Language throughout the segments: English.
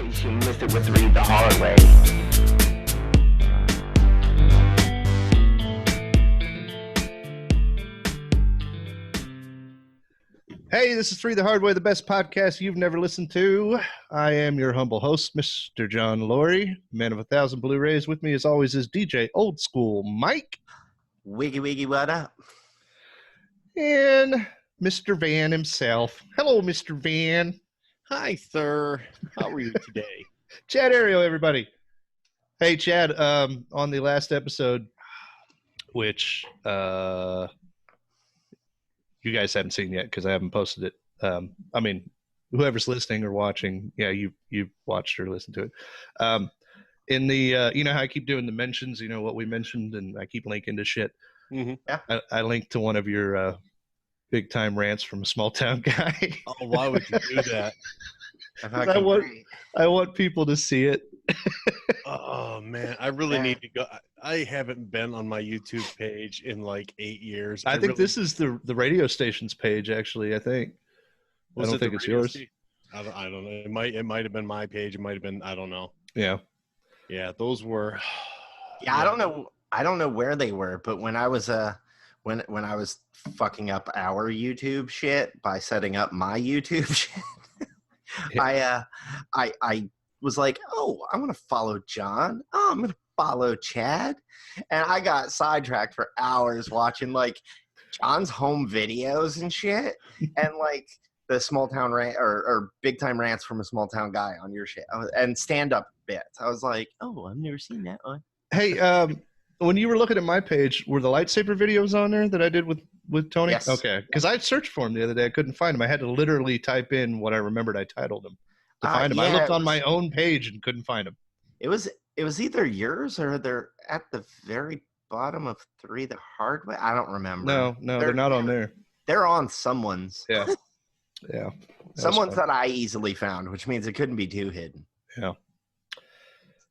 case you missed it with Read the Hard Way. Hey, this is Read the Hard Way, the best podcast you've never listened to. I am your humble host, Mr. John Laurie, man of 1,000 Blu-rays. With me, as always, is DJ Old School Mike. Wiggy wiggy, what up? And Mr. Van himself. Hello, Mr. Van. Hi, sir. How are you today? Chad Ariel, everybody. Hey, Chad, on the last episode, which you guys haven't seen yet because I haven't posted it. I mean, whoever's listening or watching, yeah, you watched or listened to it. In the, you know how I keep doing the mentions, you know, what we mentioned, and I keep linking to shit. Mm-hmm. Yeah. I linked to one of your big time rants from a small town guy. Oh, why would you do that? I want people to see it. Oh, man. I really need to go. I haven't been on my YouTube page in like 8 years. I think this is the radio station's page, actually, I think. I don't think it's yours. I don't know. It might have been my page. It might have been, I don't know. Yeah. Yeah, those were. Yeah, I don't know. I don't know where they were, but when I was when I was fucking up our YouTube shit by setting up my YouTube shit, I was like, oh, I'm gonna follow John. Oh, I'm gonna follow Chad, and I got sidetracked for hours watching like John's home videos and shit, and like the small town rant or big time rants from a small town guy on your shit, and stand up bits. I was like, oh, I've never seen that one. Hey, when you were looking at my page, were the lightsaber videos on there that I did with Tony? Yes. Okay, because I searched for them the other day. I couldn't find them. I had to literally type in what I remembered I titled them to find them. Yeah, I looked on my own page and couldn't find them. It was either yours or they're at the very bottom of Three the Hard Way. I don't remember. No, they're not on there. They're on someone's. Yeah. Yeah. Someone's that I easily found, which means it couldn't be too hidden. Yeah.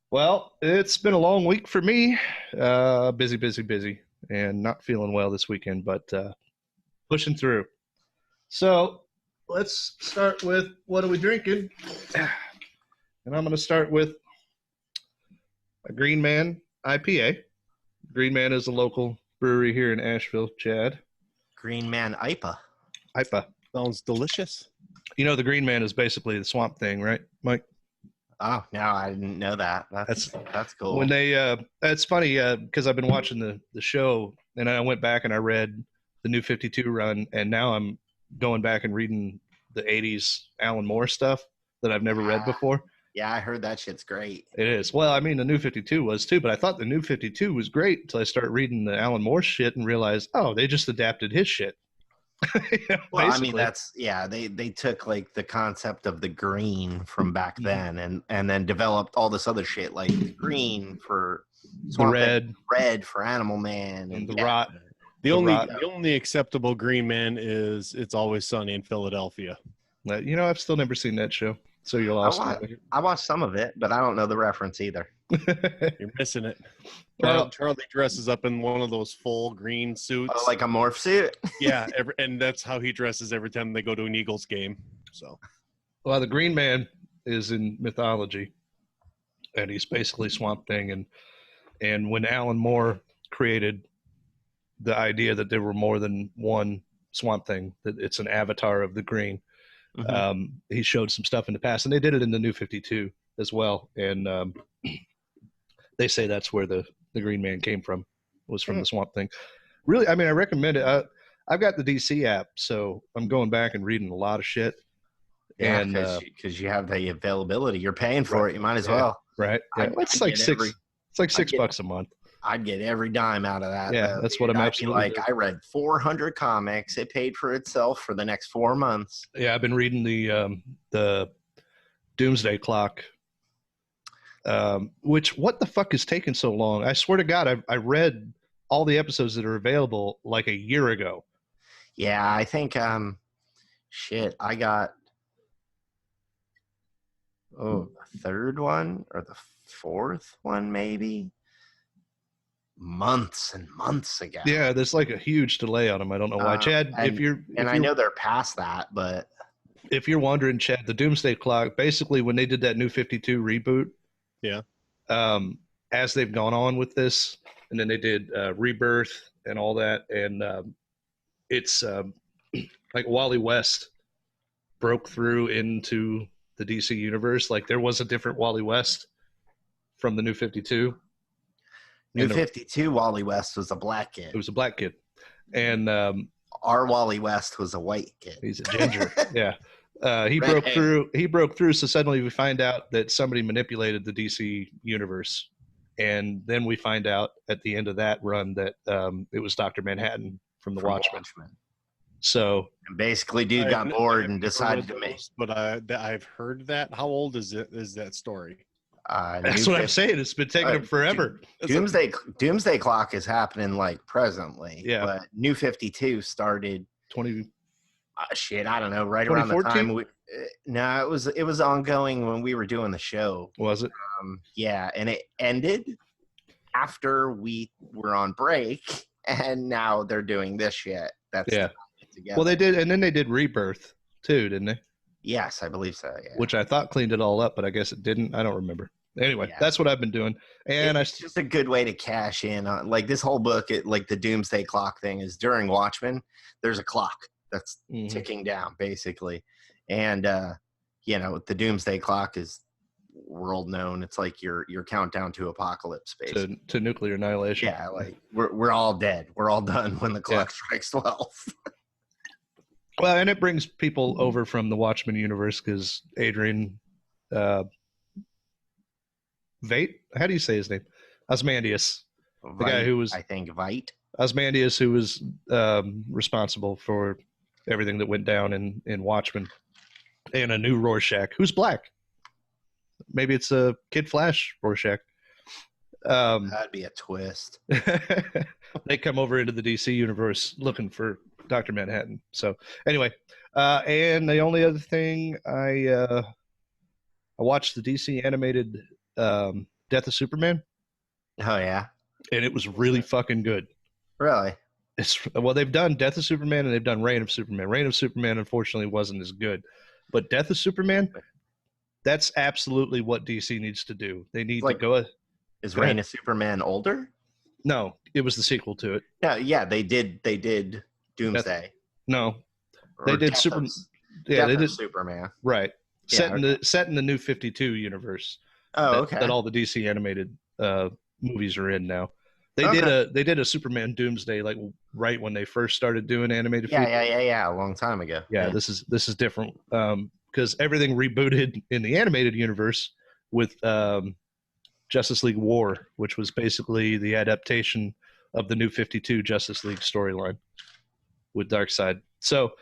Well, it's been a long week for me. Busy, and not feeling well this weekend, but pushing through. So let's start with what are we drinking? And I'm going to start with a Greenman IPA. Greenman is a local brewery here in Asheville, Chad. Greenman IPA. IPA. Sounds delicious. You know, the Greenman is basically the Swamp Thing, right, Mike? Oh, no, I didn't know that. That's cool. When they, it's funny because I've been watching the show, and I went back and I read the New 52 run, and now I'm going back and reading the 80s Alan Moore stuff that I've never read before. Yeah, I heard that shit's great. It is. Well, I mean, the New 52 was too, but I thought the New 52 was great until I started reading the Alan Moore shit and realized, oh, they just adapted his shit. Well, I mean, they took like the concept of the green from back then and then developed all this other shit like the green for Swamp Thing, red for Animal Man, and the rot. The only acceptable Green Man is It's Always Sunny in Philadelphia. You know, I've still never seen that show, so you're lost. I watched some of it, but I don't know the reference either. You're missing it. Well, Charlie dresses up in one of those full green suits. Oh, like a morph suit? Yeah, and that's how he dresses every time they go to an Eagles game. So, well, the Green Man is in mythology, and he's basically Swamp Thing. And when Alan Moore created the idea that there were more than one Swamp Thing, that it's an avatar of the green, he showed some stuff in the past, and they did it in the New 52 as well. And they say that's where the Green Man came from, was from the Swamp Thing. Really, I mean, I recommend it. I've got the DC app, so I'm going back and reading a lot of shit. Yeah, because you have the availability. You're paying for it. You might as well. Right. Yeah. It's like $6 a month. I'd get every dime out of that. Yeah, that's what I'm absolutely like. I read 400 comics. It paid for itself for the next 4 months. Yeah, I've been reading the Doomsday Clock. Which, what the fuck is taking so long? I swear to God, I read all the episodes that are available like a year ago. Yeah, I think, I got, the third one or the fourth one, maybe months and months ago. Yeah, there's like a huge delay on them. I don't know why. Chad, I know they're past that, but if you're wondering, Chad, the Doomsday Clock, basically when they did that New 52 reboot, Yeah. As they've gone on with this, and then they did Rebirth and all that, and it's like Wally West broke through into the DC universe. Like there was a different Wally West from the New 52. New 52 Wally West was a black kid. It was a black kid. And our Wally West was a white kid. He's a ginger. Yeah. He broke through. So suddenly we find out that somebody manipulated the DC universe. And then we find out at the end of that run that it was Dr. Manhattan from The Watchmen. So and basically, dude got bored and decided to make. But I've heard that. How old is that story? That's what I'm saying. It's been taking him forever. Doomsday Clock is happening like presently. Yeah. But New 52 started 20. Shit, I don't know. Right around the time no, it was ongoing when we were doing the show. Was it? Yeah, and it ended after we were on break, and now they're doing this shit. That's yeah. Well, they did, and then they did Rebirth too, didn't they? Yes, I believe so. Yeah. Which I thought cleaned it all up, but I guess it didn't. I don't remember. Anyway, That's what I've been doing, and it's just a good way to cash in on like this whole book. Like the Doomsday Clock thing is during Watchmen. There's a clock that's ticking down, basically, and the Doomsday Clock is world known. It's like your countdown to apocalypse, basically. To nuclear annihilation. Yeah, like we're all dead. We're all done when the clock strikes 12. Well, and it brings people over from the Watchmen universe because Adrian Veidt, how do you say his name? Osmandius, the guy who was, I think, Veidt. Osmandius, who was responsible for everything that went down in Watchmen, and a new Rorschach who's black. Maybe it's a Kid Flash Rorschach. That'd be a twist. They come over into the DC universe looking for Dr. Manhattan. So anyway, and the only other thing I watched the DC animated Death of Superman. Oh yeah, and it was really fucking good. Really? Well, they've done Death of Superman and they've done Reign of Superman. Reign of Superman unfortunately wasn't as good, but Death of Superman, that's absolutely what DC needs to do. They need to go. Is Reign of Superman older? No, it was the sequel to it. Yeah, they did Doomsday. They did Superman. Yeah, they did Superman. Right. Set in the New 52 universe. Oh, okay. That all the DC animated movies are in now. They did a Superman Doomsday like right when they first started doing animated. Yeah, a long time ago. Yeah, this is different because everything rebooted in the animated universe with Justice League War, which was basically the adaptation of the New 52 Justice League storyline with Darkseid. So,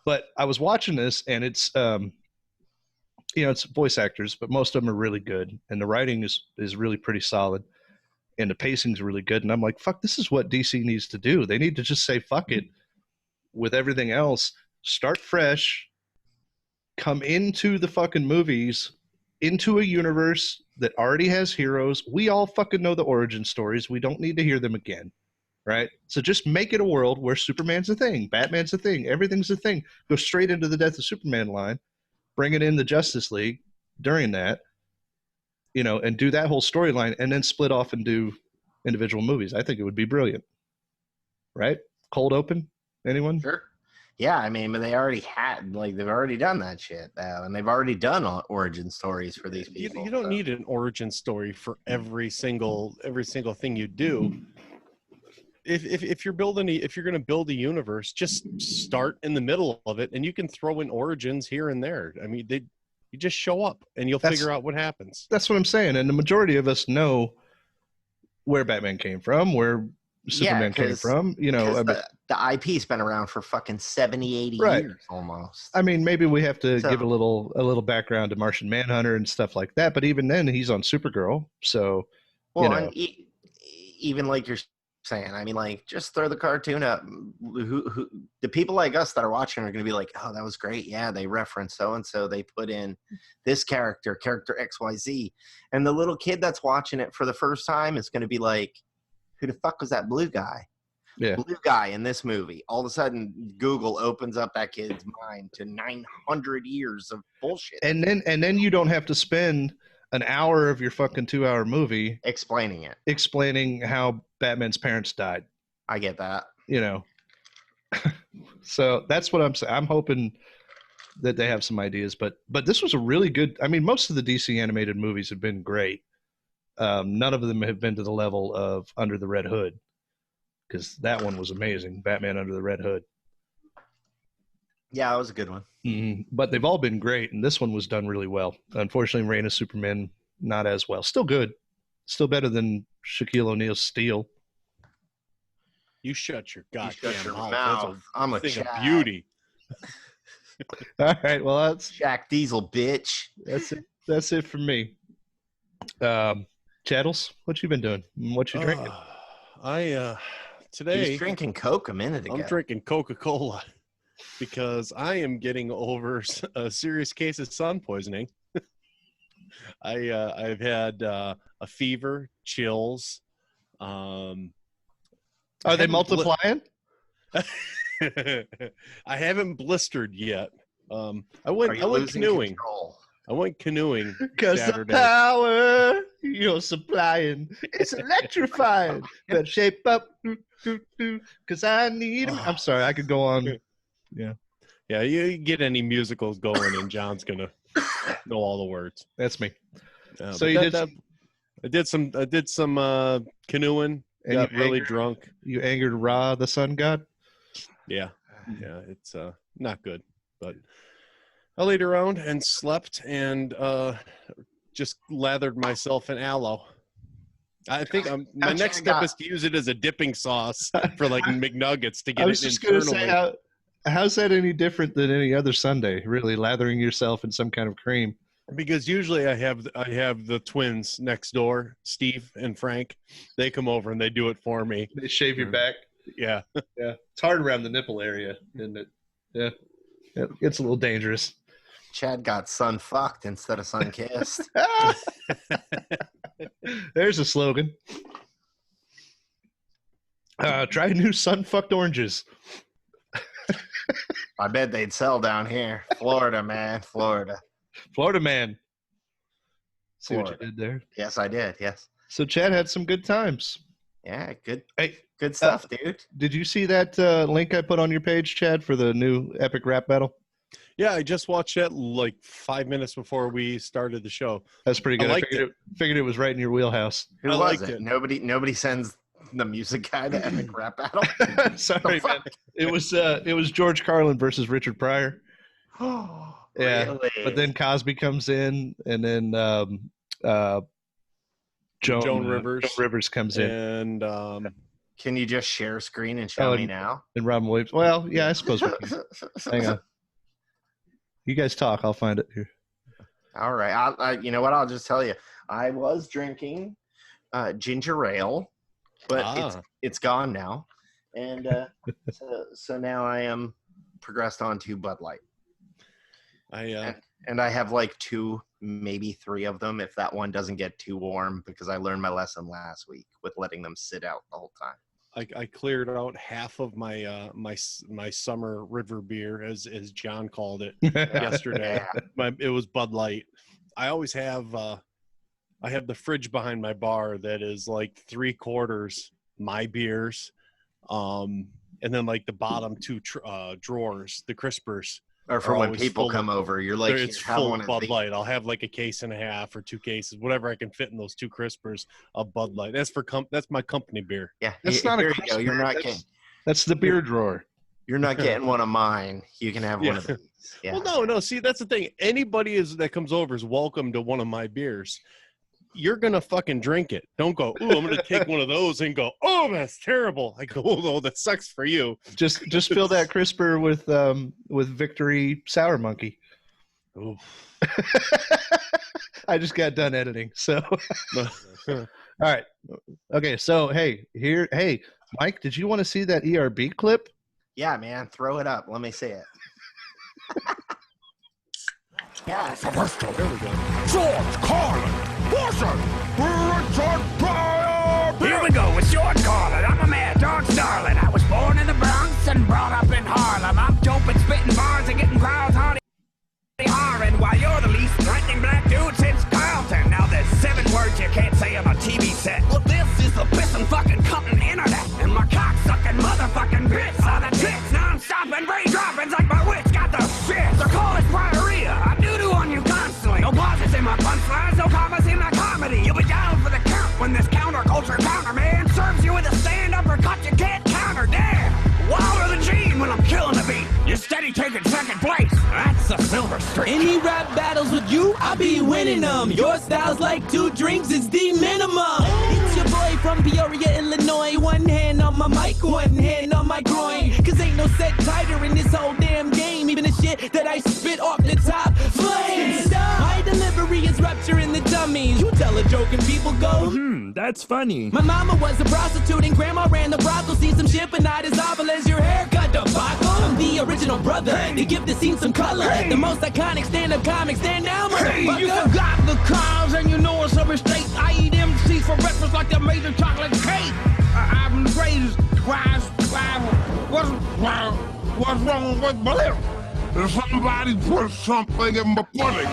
but I was watching this and it's it's voice actors, but most of them are really good, and the writing is really pretty solid, and the pacing's really good. And I'm like, fuck, this is what DC needs to do. They need to just say fuck it with everything else, start fresh, come into the fucking movies, into a universe that already has heroes. We all fucking know the origin stories. We don't need to hear them again, right? So just make it a world where Superman's a thing, Batman's a thing, everything's a thing. Go straight into the Death of Superman line, bring it in the Justice League during that, and do that whole storyline, and then split off and do individual movies. I think it would be brilliant, right? Cold open, anyone? Sure. Yeah, I mean, but they already they've already done that shit now, and they've already done origin stories for these people. You don't need an origin story for every single thing you do. If you're going to build a universe, just start in the middle of it, and you can throw in origins here and there. I mean, you just show up, and you'll figure out what happens. That's what I'm saying, and the majority of us know where Batman came from, where Superman came from. The IP's been around for fucking 70, 80 years almost. I mean, maybe we have to give a little background to Martian Manhunter and stuff like that, but even then, he's on Supergirl. So, and even like you're saying, I mean, like, just throw the cartoon up. Who the people like us that are watching are going to be like, oh, that was great. Yeah, they referenced so-and-so. They put in this character XYZ. And the little kid that's watching it for the first time is going to be like, who the fuck was that blue guy? Yeah. Blue guy in this movie. All of a sudden, Google opens up that kid's mind to 900 years of bullshit. And then you don't have to spend an hour of your fucking 2-hour movie explaining it, explaining how Batman's parents died. I get that. You know. So that's what I'm saying. I'm hoping that they have some ideas, but this was a really good. I mean, most of the DC animated movies have been great. None of them have been to the level of Under the Red Hood, because that one was amazing. Batman Under the Red Hood. Yeah, that was a good one. Mm-hmm. But they've all been great, and this one was done really well. Unfortunately, Reign of Superman, not as well. Still good. Still better than Shaquille O'Neal's Steel. You shut your goddamn mouth. That's I'm a thing Chad. of beauty. All right, well, that's Shaq Diesel, bitch. That's it. That's it for me. Chattels, what you been doing? What you drinking? Today He's drinking Coke a minute ago. I'm drinking Coca-Cola because I am getting over a serious case of sun poisoning. I've had a fever, chills. Are they multiplying? I haven't blistered yet. I went canoeing. Control? I went canoeing Because the Saturday. power you're supplying is electrifying. Better shape up, because I need 'em. I'm sorry, I could go on. Yeah, you get any musicals going, and John's gonna know all the words. that's me. So But you I did some canoeing. And Got you really angered- drunk. You angered Ra, the sun god. Yeah, it's not good. But I laid around and slept and just lathered myself in aloe. I think my next step is to use it as a dipping sauce for like McNuggets to get I was it just going to internally. say, how's that any different than any other Sunday? Really, lathering yourself in some kind of cream. Because usually I have the twins next door, Steve and Frank. They come over and they do it for me. They shave your back. Yeah. Yeah, it's hard around the nipple area, isn't it? Yeah, it's a little dangerous. Chad got sun fucked instead of sun kissed. There's a slogan. Try new sun fucked oranges. I bet they'd sell down here. Florida, man. Florida man. See what you did there? Yes, I did. Yes. So Chad had some good times. Yeah, good. Hey, good stuff, dude. Did you see that link I put on your page, Chad, for the new epic rap battle? Yeah, I just watched it like 5 minutes before we started the show. That's pretty good. I I liked figured it was right in your wheelhouse. Who I was liked it? it. Nobody sends the music guy to epic rap battle. Sorry, man. It was George Carlin versus Richard Pryor. Oh, Yeah, really? but then Cosby comes in, and then Joan Rivers comes in, And Can you just share screen and show me now? and Robin Williams. Well, yeah, I suppose we can. Hang on. You guys talk. I'll find it here. All right. I you know what? I'll just tell you. I was drinking ginger ale, but it's gone now, and so now I am progressed on to Bud Light. And I have like 2, maybe 3 of them if that one doesn't get too warm, because I learned my lesson last week with letting them sit out the whole time. I cleared out half of my my summer river beer, as John called it yesterday. It was Bud Light. I always have I have the fridge behind my bar that is like 3/4 my beers, and then like the bottom 2 drawers, the crispers. Or for when always people full come over, you're like, it's "Have full one of of Bud these." Light. I'll have like a case and a half or 2 cases, whatever I can fit in those 2 crispers of Bud Light. That's that's my company beer. Yeah, That's not a here you go. crisper. You're not getting. That's the beer drawer. You're not getting one of mine. You can have one of these. Yeah. Well, no. See, that's the thing. Anybody that comes over is welcome to one of my beers. You're gonna fucking drink it. Don't go, "Ooh, I'm gonna take one of those," and go, "Oh, that's terrible." I go, "Oh, that sucks for you." Just fill that crisper with Victory Sour Monkey. Ooh. I just got done editing, so all right. Okay, so hey, Mike, did you want to see that ERB clip? Yeah, man. Throw it up. Let me see it. Spy for Bristol. There we go. George Carlin. Wilson. Richard Pryor. Here we go with George Carlin. I'm a mad dog darling. I my punchlines, no commas in my comedy. You'll be down for the count when this counterculture counterman serves you with a stand uppercut you can't counter. Damn! Wilder than Gene when I'm killing the beat. You're steady taking second place. That's a silver streak. Any rap battles with you, I be winning them. Your style's like 2 drinks, it's the minimum. It's your boy from Peoria, Illinois. One hand on my mic, one hand on my groin. Cause ain't no set tighter in this whole damn game. Even the shit that I spit off the top flames. My delivery is rupturing the dummies. You tell a joke and people go, that's funny. My mama was a prostitute and grandma ran the brothel. Seen some shit but not as awful as your haircut debacle. I'm the original brother, the gift that seen some color. The most iconic stand-up comic, stand down, motherfucker. You forgot the cars and you know it's a mistake. I eat MCs for breakfast like they made of chocolate cake. I'm the greatest. What's wrong with my If somebody put something in my pudding,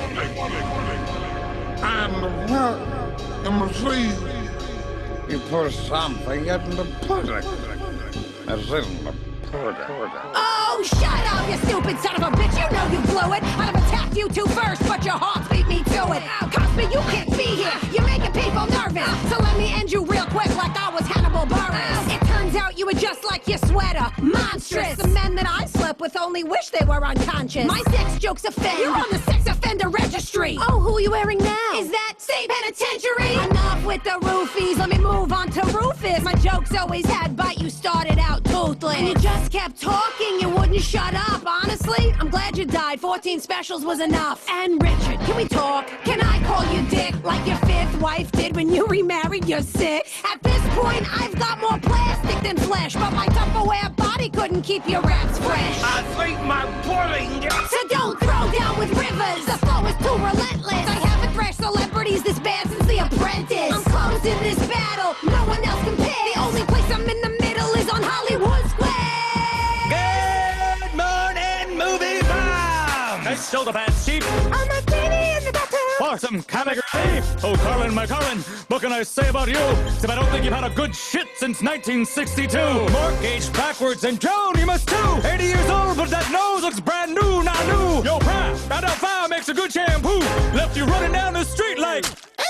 and what in my sleeve, You put something in the pudding. As in the pudding. Oh, shut up, you stupid son of a bitch. You know you blew it. I'd have attacked you two first, but your heart beat me to it. Cosby, you can't be here. You're making people nervous. So let me end you real quick like I was Hannibal Buress. It turns out you were just like your sweater. Monstrous. The men that I slept with only wish they were unconscious. My sex jokes offend. You're on the sex offender registry. Oh, who are you wearing now? Is that state penitentiary? Enough with the roofies. Let me move on to Rufus. My jokes always had bite. You started out toothless. And you just kept talking. You wouldn't shut up. Honestly, I'm glad you died. 14 specials was enough. And Richard, can we talk? Can I call you Dick like your 5th wife did when you remarried your 6th? At this point, I've got more plastic than flesh, but my Tupperware body couldn't keep your raps fresh. I think my pudding. So don't throw down with rivers. The flow is too relentless. I haven't thrashed celebrities this bad since The Apprentice. I'm closing this battle. No one else compares. The only place I'm in the middle is on Hollywood Square. Good morning, movie bomb! That's still the bad sheep. I'm a kitty in the bathtub. For some comic relief. Oh, Carlin, my Carlin, what can I say about you? Except I don't think you've had a good shit since 1962. Mortgage backwards, and Joan, you must too. 80 years old, but that nose looks brand new, not new. Yo, Prime, that fire makes a good shampoo. Left you running down the street like, oh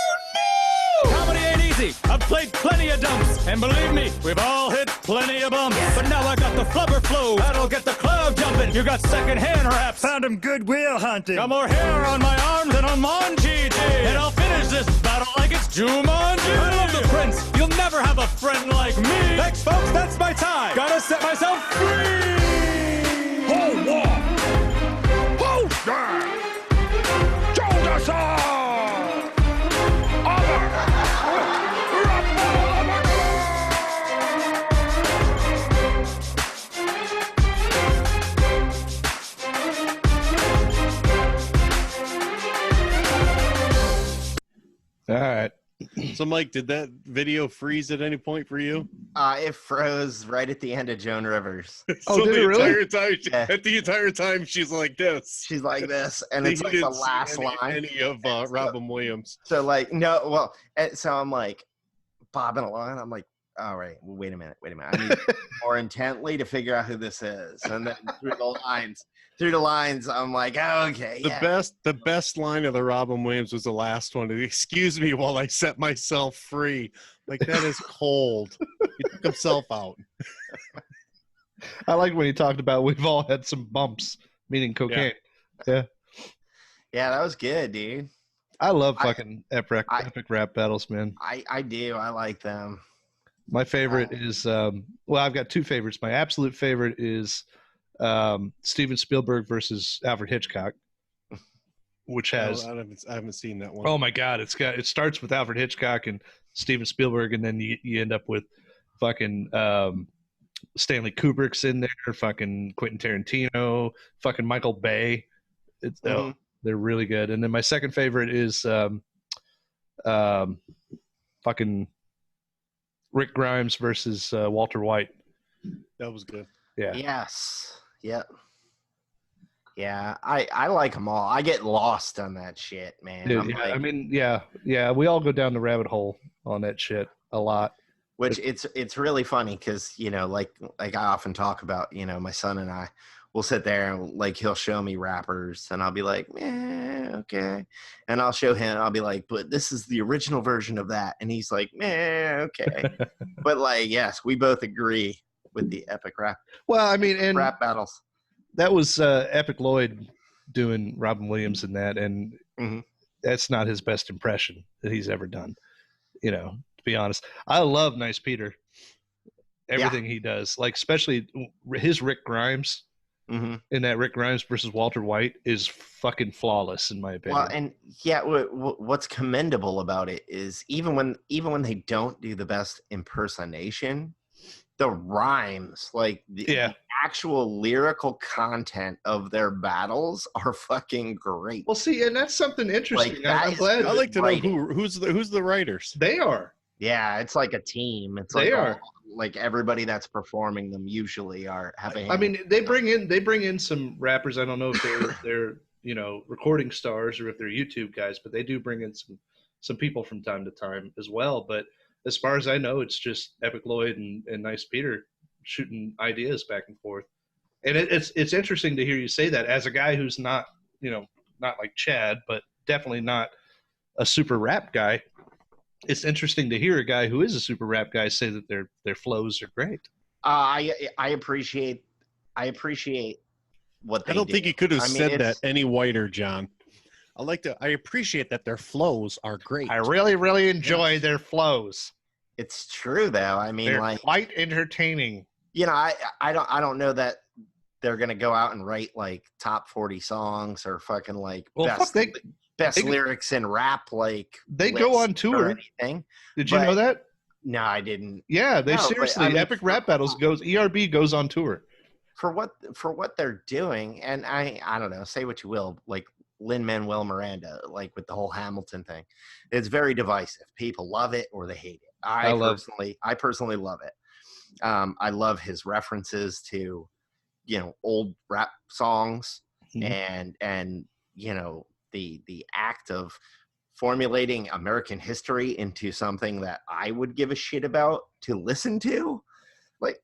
no! Comedy ain't easy. I've played plenty of dumps, and believe me, we've all hit plenty of bumps. But now I got the flubber flow, that'll get the club jumping. You got second-hand raps. Found him goodwill hunting. Got more hair on my arms than on Monji. And I'll finish this battle like it's Jumanji. I love the prince. You'll never have a friend like me. Thanks, folks. That's my time. Gotta set myself free. hold on, hold that, hold us all, All right. So, Mike, did that video freeze at any point for you? It froze right at the end of Joan Rivers. Oh, So did it really? Yeah. At the entire time, she's like this. She's like this, and He it's like didn't the see last line. Any of Robin Williams. So like, no, well, so I'm like bobbing along. I'm like, all right, well, wait a minute. I need more intently to figure out who this is, and then through the lines, I'm like, oh, okay, yeah. The best line of the Robin Williams was the last one. Excuse me while I set myself free. Like, that is cold. He took himself out. I like when he talked about we've all had some bumps, meaning cocaine. Yeah. Yeah, that was good, dude. I love fucking epic rap battles, man. I do. I like them. My favorite is, well, I've got two favorites. My absolute favorite is Steven Spielberg versus Alfred Hitchcock, which has I haven't seen that one. oh my god, it starts with Alfred Hitchcock and Steven Spielberg, and then you end up with fucking Stanley Kubrick's in there, fucking Quentin Tarantino, fucking Michael Bay. They're really good. And then my second favorite is fucking Rick Grimes versus Walter White. That was good. Yeah. Yes. Yep. Yeah, I like them all. I get lost on that shit, man. Dude, yeah, like, I mean, yeah, we all go down the rabbit hole on that shit a lot. which it's really funny because like I often talk about, my son and I we'll sit there and like he'll show me rappers and I'll be like, okay. And I'll show him, I'll be like, but this is the original version of that. And he's like, okay. But like, yes, we both agree with the epic rap. Well, I mean, and rap battles. That was Epic Lloyd doing Robin Williams in that, and that's not his best impression that he's ever done. You know, to be honest, I love Nice Peter. Everything he does, like especially his Rick Grimes in that Rick Grimes versus Walter White is fucking flawless in my opinion. Well, and what's commendable about it is even when they don't do the best impersonation, the rhymes, like the actual lyrical content of their battles are fucking great. Well, see, and that's something interesting. Like, I'm glad. I'd like to know who's the writers. They are. Yeah, it's like a team. It's they like are. Like everybody that's performing them usually are having. I mean, they bring in some rappers. I don't know if they're you know, recording stars or if they're YouTube guys, but they do bring in some people from time to time as well. But as far as I know, it's just Epic Lloyd and Nice Peter shooting ideas back and forth. And it's interesting to hear you say that as a guy who's not, you know, not like Chad, but definitely not a super rap guy. It's interesting to hear a guy who is a super rap guy say that their flows are great. I appreciate what they I don't do. think he could have said that any whiter, John. I appreciate that their flows are great. I really, really enjoy their flows. It's true though. I mean, they're like quite entertaining. You know, I don't know that they're gonna go out and write like top 40 songs or fucking like best lyrics in rap. Like they go on tour. Did you know that? No, I didn't. Yeah, they seriously. I mean, Epic Rap Battles ERB goes on tour for what they're doing. And I don't know. Say what you will, like Lin-Manuel Miranda, like with the whole Hamilton thing, it's very divisive. People love it or they hate it. I personally love it. I love his references to, you know, old rap songs and you know, the act of formulating American history into something that I would give a shit about to listen to. Like,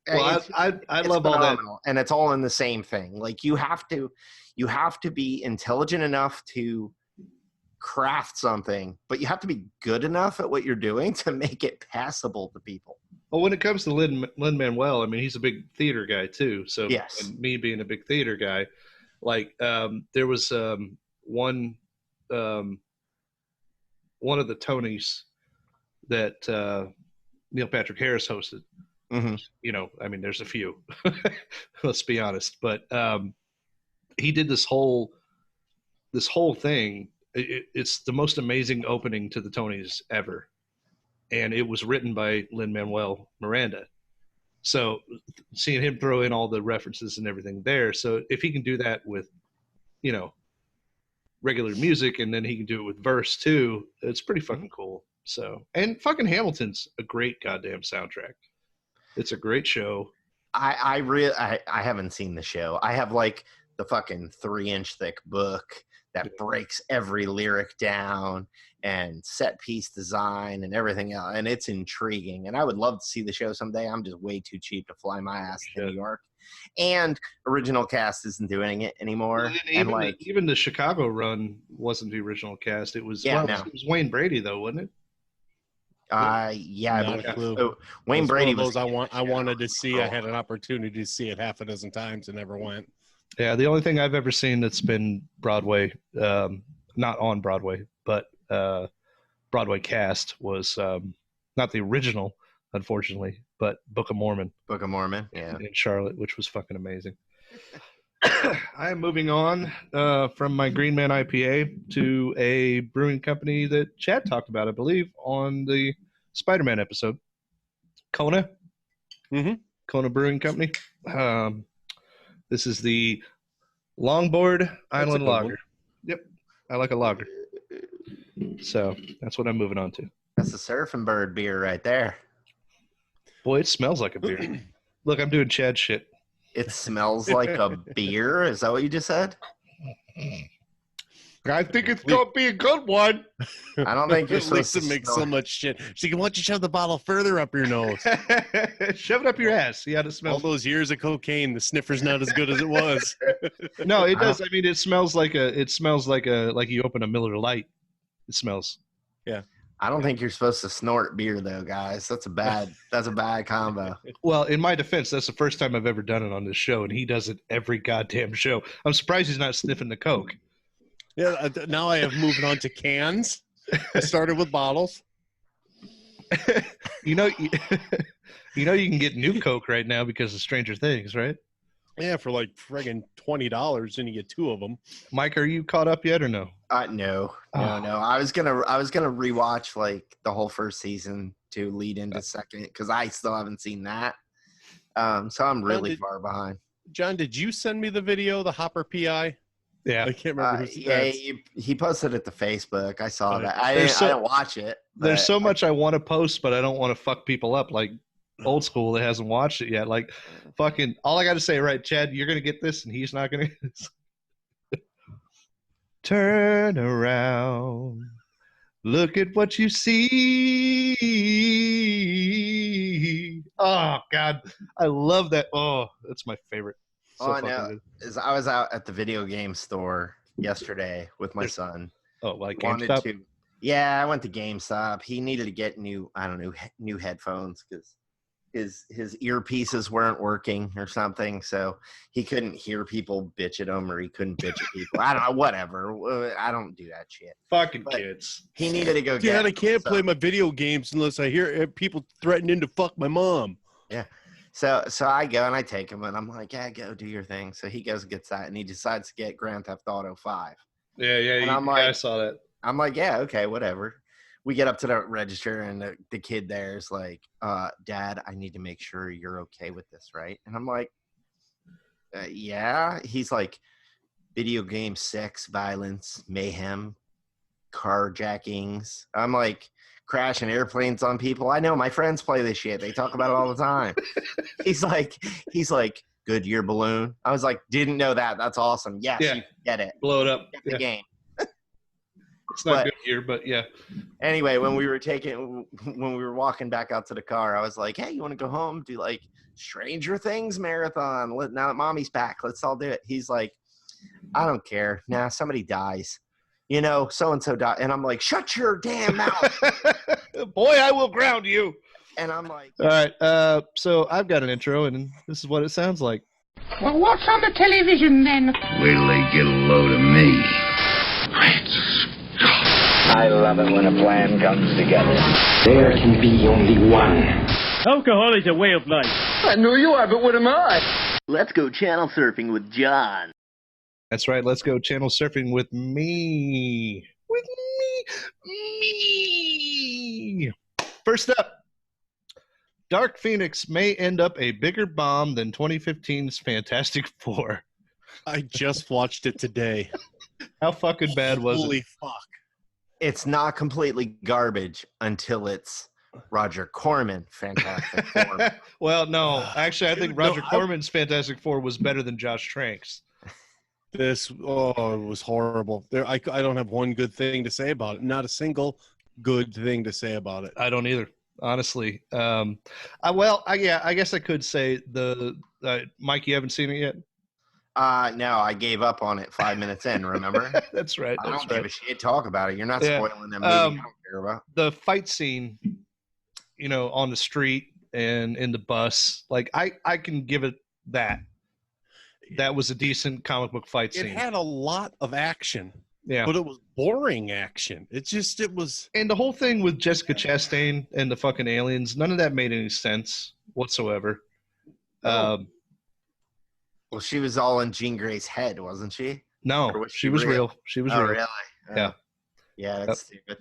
well, I love all that, and it's all in the same thing. Like you have to be intelligent enough to craft something, but you have to be good enough at what you're doing to make it passable to people. Well, when it comes to Lin-Manuel, I mean, he's a big theater guy too. So, yes. And me being a big theater guy, like there was one of the Tonys that Neil Patrick Harris hosted. You know, I mean, there's a few. Let's be honest, but he did this whole thing. It's the most amazing opening to the Tonys ever. And it was written by Lin-Manuel Miranda. So seeing him throw in all the references and everything there. So if he can do that with, you know, regular music and then he can do it with verse too, it's pretty fucking cool. So, and fucking Hamilton's a great goddamn soundtrack. It's a great show. I haven't seen the show. I have like the fucking 3-inch thick book that breaks every lyric down and set piece design and everything else. And it's intriguing. And I would love to see the show someday. I'm just way too cheap to fly my ass to New York. And original cast isn't doing it anymore. And even the Chicago run wasn't the original cast. It was, it was Wayne Brady though, wasn't it? Wayne Brady was. I wanted to see. I had an opportunity to see it half a dozen times and never went. Yeah, the only thing I've ever seen that's been Broadway, not on Broadway, but Broadway cast was not the original, unfortunately, but Book of Mormon. Book of Mormon, yeah, in Charlotte, which was fucking amazing. I am moving on from my Greenman IPA to a brewing company that Chad talked about, I believe, on the Spider-Man episode. Kona. Kona Brewing Company. This is the Longboard Island Lager. Yep, I like a lager. So that's what I'm moving on to. That's the Surfing Bird beer right there. Boy, it smells like a beer. Look, I'm doing Chad shit. It smells like a beer? Is that what you just said? I think it's going to be a good one. I don't think you're supposed Lisa to makes snort. so much shit. She can, why don't you shove the bottle further up your nose? Shove it up your ass. See how it All smells. those years of cocaine, the sniffer's not as good as it was. No, it does. I mean, it smells like you open a Miller Lite. It smells. Yeah. I don't think you're supposed to snort beer though, guys. That's a bad combo. Well, in my defense, that's the first time I've ever done it on this show, and he does it every goddamn show. I'm surprised he's not sniffing the Coke. Yeah. Now I have moved on to cans. I started with bottles. You know, you can get new Coke right now because of Stranger Things, right? Yeah, for like friggin' $20, and you get 2 of them. Mike, are you caught up yet or no? No. I was gonna rewatch like the whole first season to lead into second because I still haven't seen that. So I'm really far behind. John, did you send me the video, the Hopper PI? Yeah, I can't remember. He posted it to Facebook. I saw that. I There's didn't watch it. There's so much I want to post, but I don't want to fuck people up like old school that hasn't watched it yet. Like, fucking, all I got to say, right, Chad, you're going to get this, and he's not going to. Turn around. Look at what you see. Oh, God. I love that. Oh, that's my favorite. So I know. I was out at the video game store yesterday with my son. Oh, like Wanted GameStop? to. Yeah, I went to GameStop. He needed to get new headphones because his earpieces weren't working or something, so he couldn't hear people bitch at him, or he couldn't bitch at people. I don't know, whatever. I don't do that shit. Fucking But kids. He needed to go get Dad, I them, can't so- play my video games unless I hear people threatening to fuck my mom. Yeah. So I go and I take him, and I'm like, yeah, go do your thing. So he goes and gets that, and he decides to get Grand Theft Auto 5. Yeah, And I'm like, I saw that. I'm like, yeah, okay, whatever. We get up to the register, and the kid there is like, Dad, I need to make sure you're okay with this, right? And I'm like, yeah. He's like, video game, sex, violence, mayhem, carjackings. I'm like, crashing airplanes on people. I know my friends play this shit. They talk about it all the time. He's like, Goodyear balloon. I was like, didn't know that. That's awesome. Yes, Yeah. you get it. Blow it up. Get the game. It's not But- good here, but yeah. Anyway, when we were walking back out to the car, I was like, hey, you want to go home, do like Stranger Things marathon? Now that Mommy's back, let's all do it. He's like, I don't care. Nah, somebody dies. You know, so-and-so died. And I'm like, shut your damn mouth. Boy, I will ground you. And I'm like, All right. So I've got an intro, and this is what it sounds like. Well, what's on the television then? Wait till they get a load of me. I love it when a plan comes together. There can be only one. Alcohol is a way of life. I know you are, but what am I? Let's go channel surfing with John. That's right. Let's go channel surfing with me. With me. First up, Dark Phoenix may end up a bigger bomb than 2015's Fantastic Four. I just watched it today. How fucking bad was Holy it? fuck. it's not completely garbage until it's Roger Corman Fantastic Four. Well, no. Actually, I think Roger No, Corman's Fantastic Four was better than Josh Trank's. This it was horrible. I don't have one good thing to say about it. Not a single good thing to say about it. I don't either, honestly. I guess I could say Mike, you haven't seen it yet? No, I gave up on it 5 minutes in, remember? That's right. I That's don't give a shit. Talk about it. You're not Yeah. spoiling that movie. I don't care about. The fight scene, on the street and in the bus, like I can give it that. That was a decent comic book fight It scene. had a lot of action, Yeah. but it was boring action. It was. And the whole thing with Jessica Chastain and the fucking aliens, none of that made any sense whatsoever. Well, she was all in Jean Grey's head, wasn't she? No, Or was she was real. She was Oh, real. really? Yeah. Yeah, that's stupid.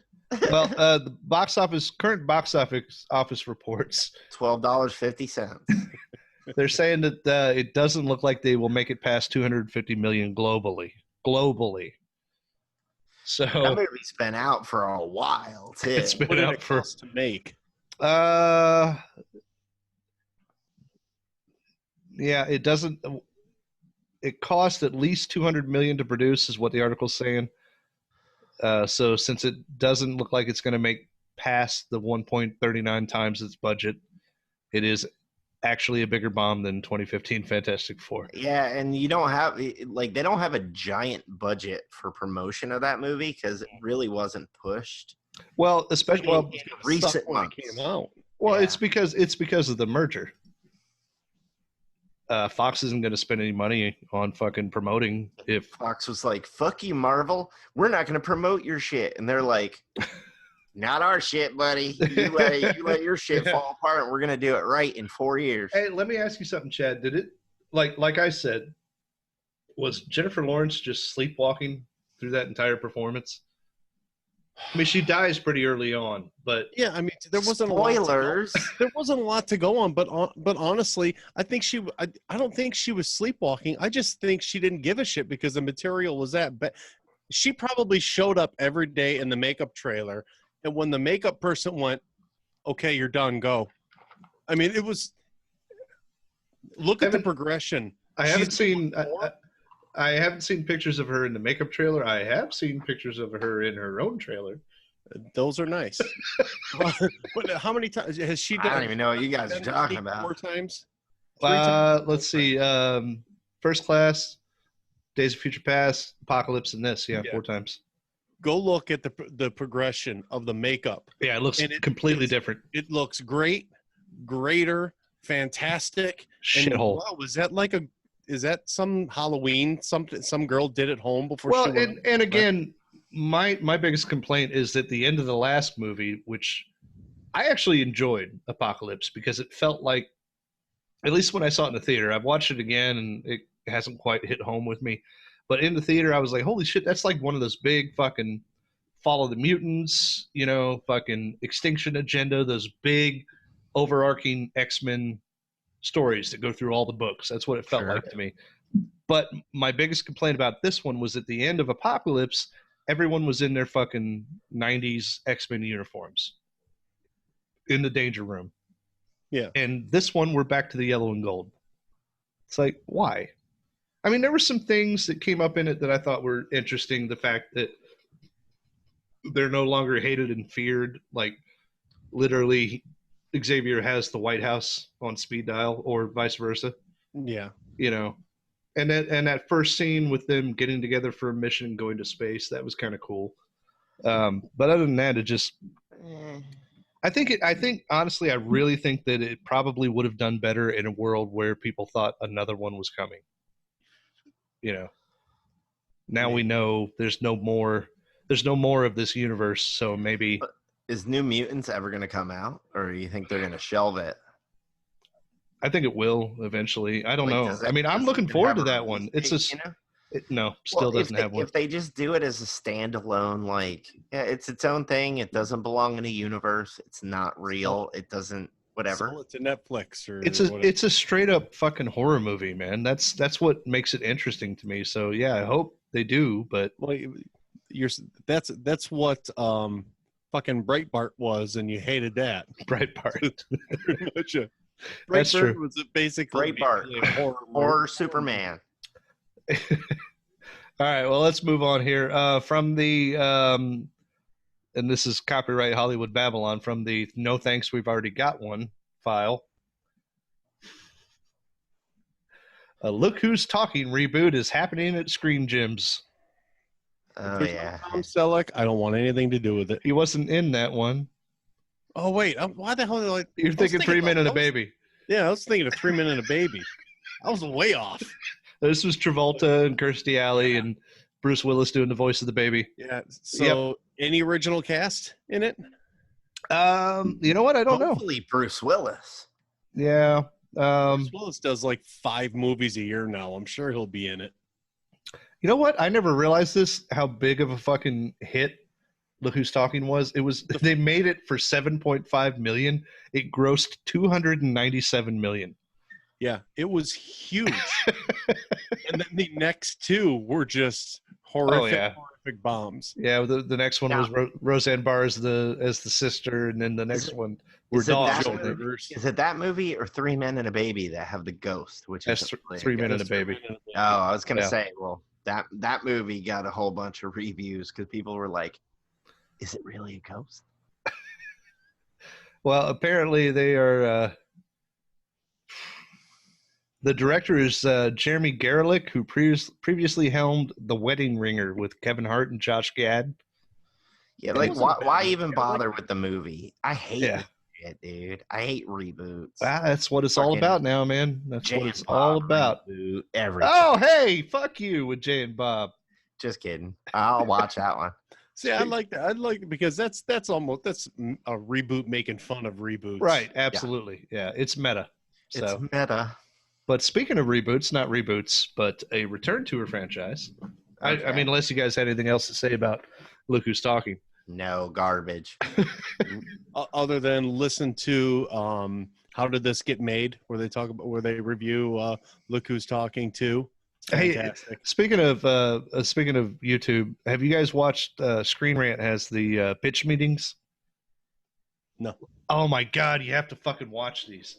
Well, the current box office reports, $12.50. they're saying that it doesn't look like they will make it past 250 million globally. So That movie's been out for a while too. it's What been did out it for cost to make? yeah, it doesn't. It cost at least 200 million to produce, is what the article's saying. So since it doesn't look like it's going to make past the 1.39 times its budget, it is actually a bigger bomb than 2015 Fantastic Four. Yeah, and you don't have they don't have a giant budget for promotion of that movie because it really wasn't pushed. Well, especially in recent months. It came out. Well, Yeah. it's because of the merger. Fox isn't going to spend any money on fucking promoting if Fox was like, "Fuck you, Marvel. We're not going to promote your shit," and they're like, "Not our shit, buddy. You let your shit fall apart, and we're going to do it right in 4 years." Hey, let me ask you something, Chad. Did it like I said, was Jennifer Lawrence just sleepwalking through that entire performance? I mean, she dies pretty early on, but Yeah, I mean, there wasn't Spoilers. there wasn't a lot to go on, but honestly, I think I don't think she was sleepwalking. I just think she didn't give a shit because the material was that bad. She probably showed up every day in the makeup trailer, and when the makeup person went, "Okay, you're done, go." I mean, it was. Look at the progression. I haven't seen pictures of her in the makeup trailer. I have seen pictures of her in her own trailer. Those are nice. But how many times has she done? I don't even know what you guys are talking about. 4 times? 3 times? Let's see. First Class, Days of Future Past, Apocalypse, and this. Yeah, 4 times. Go look at the progression of the makeup. Yeah, it looks completely different. It looks great, greater, fantastic. Shithole. Wow, is that some Halloween something some girl did at home before Well, she went? and again, my biggest complaint is that the end of the last movie, which I actually enjoyed, Apocalypse, because it felt like, at least when I saw it in the theater, I've watched it again and it hasn't quite hit home with me. But in the theater, I was like, holy shit, that's like one of those big fucking Follow the Mutants, fucking Extinction Agenda, those big overarching X-Men stories that go through all the books. That's what it felt like to me. But my biggest complaint about this one was at the end of Apocalypse, everyone was in their fucking 90s X-Men uniforms in the danger room. Yeah. And this one, we're back to the yellow and gold. It's like, why? I mean, there were some things that came up in it that I thought were interesting. The fact that they're no longer hated and feared. Like, literally, Xavier has the White House on speed dial, or vice versa. Yeah. And that first scene with them getting together for a mission, going to space, that was kind of cool. But other than that, it just, I think honestly, I really think that it probably would have done better in a world where people thought another one was coming. Now we know there's no more of this universe, so maybe. Is New Mutants ever going to come out, or do you think they're going to shelve it? I think it will eventually. I don't know. I mean, I'm looking forward to that one. It's just doesn't have one. If they just do it as a standalone, it's its own thing. It doesn't belong in a universe. It's not real. It doesn't. Whatever. Sell it to Netflix or it's a straight up fucking horror movie, man. That's what makes it interesting to me. So yeah, I hope they do. But that's what fucking Breitbart was, and you hated that. Breitbart. That's true. Was basically Breitbart horror Superman. All right, well, let's move on here. From the and this is copyright Hollywood Babylon, from the no thanks, we've already got one file. Look Who's Talking reboot is happening at Screen Gems. Oh yeah. Tom Selleck, I don't want anything to do with it. He wasn't in that one. Oh wait, why the hell? You're thinking 3 Men and a Baby. Yeah, I was thinking of 3 Men and a Baby. I was way off. This was Travolta and Kirstie Alley and Bruce Willis doing the voice of the baby. Yeah. So, any original cast in it? You know what? I don't know. Hopefully Bruce Willis. Yeah. Bruce Willis does like 5 movies a year now. I'm sure he'll be in it. You know what? I never realized this, how big of a fucking hit Look Who's Talking was. They made it for $7.5 million. It grossed $297 million. Yeah, it was huge. And then the next 2 were just horrific bombs. Yeah, the next one was Roseanne Barr as the sister, and then the next one were dogs. Is it that movie or 3 Men and a Baby that have the ghost? Which is 3 Men and a Baby. Oh, I was gonna say, well, That movie got a whole bunch of reviews because people were like, "Is it really a ghost?" Well, apparently they are. The director is Jeremy Garlick, who previously helmed The Wedding Ringer with Kevin Hart and Josh Gad. Yeah, like why even bother with the movie? I hate it, dude. I hate reboots. That's what it's all about now, man. That's what it's all about. Oh, hey, fuck you with Jay and Bob. Just kidding. I'll watch that one. See, I like that. I like it because that's a reboot making fun of reboots. Right, absolutely. Yeah, it's meta. It's meta. But speaking of reboots, not reboots, but a return to a franchise. Okay. I mean, unless you guys had anything else to say about Look Who's Talking. No, garbage. Other than listen to How Did This Get Made, where they review Look Who's Talking Too. Fantastic. Hey, speaking of YouTube, have you guys watched Screen Rant has the pitch meetings? No. Oh my God, you have to fucking watch these.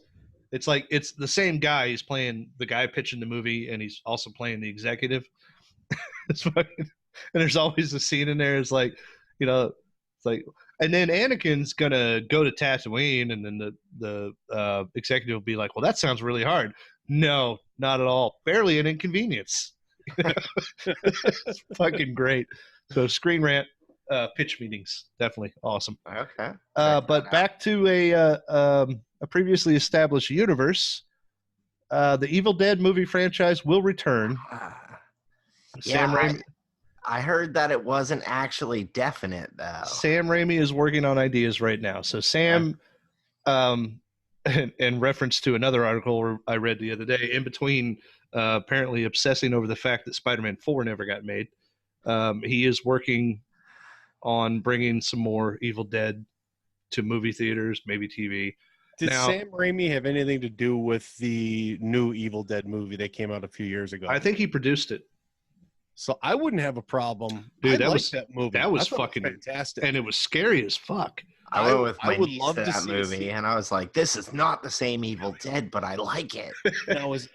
It's like it's the same guy. He's playing the guy pitching the movie, and he's also playing the executive. It's fucking, and there's always a scene in there. It's like, you know, it's like, and then Anakin's gonna go to Tatooine, and then the executive will be like, "Well, that sounds really hard." No, not at all. Barely an inconvenience. It's fucking great. So Screen Rant pitch meetings, definitely awesome. Okay. But back to a previously established universe. The Evil Dead movie franchise will return. Sam Raimi. I heard that it wasn't actually definite, though. Sam Raimi is working on ideas right now. So Sam, in reference to another article I read the other day, in between apparently obsessing over the fact that Spider-Man 4 never got made, he is working on bringing some more Evil Dead to movie theaters, maybe TV. Did Sam Raimi have anything to do with the new Evil Dead movie that came out a few years ago? I think he produced it. So I wouldn't have a problem. Dude, that movie. That was fucking fantastic. And it was scary as fuck. I went with my niece to that movie, and I was like, "This is not the same Evil Dead, but I like it." Now is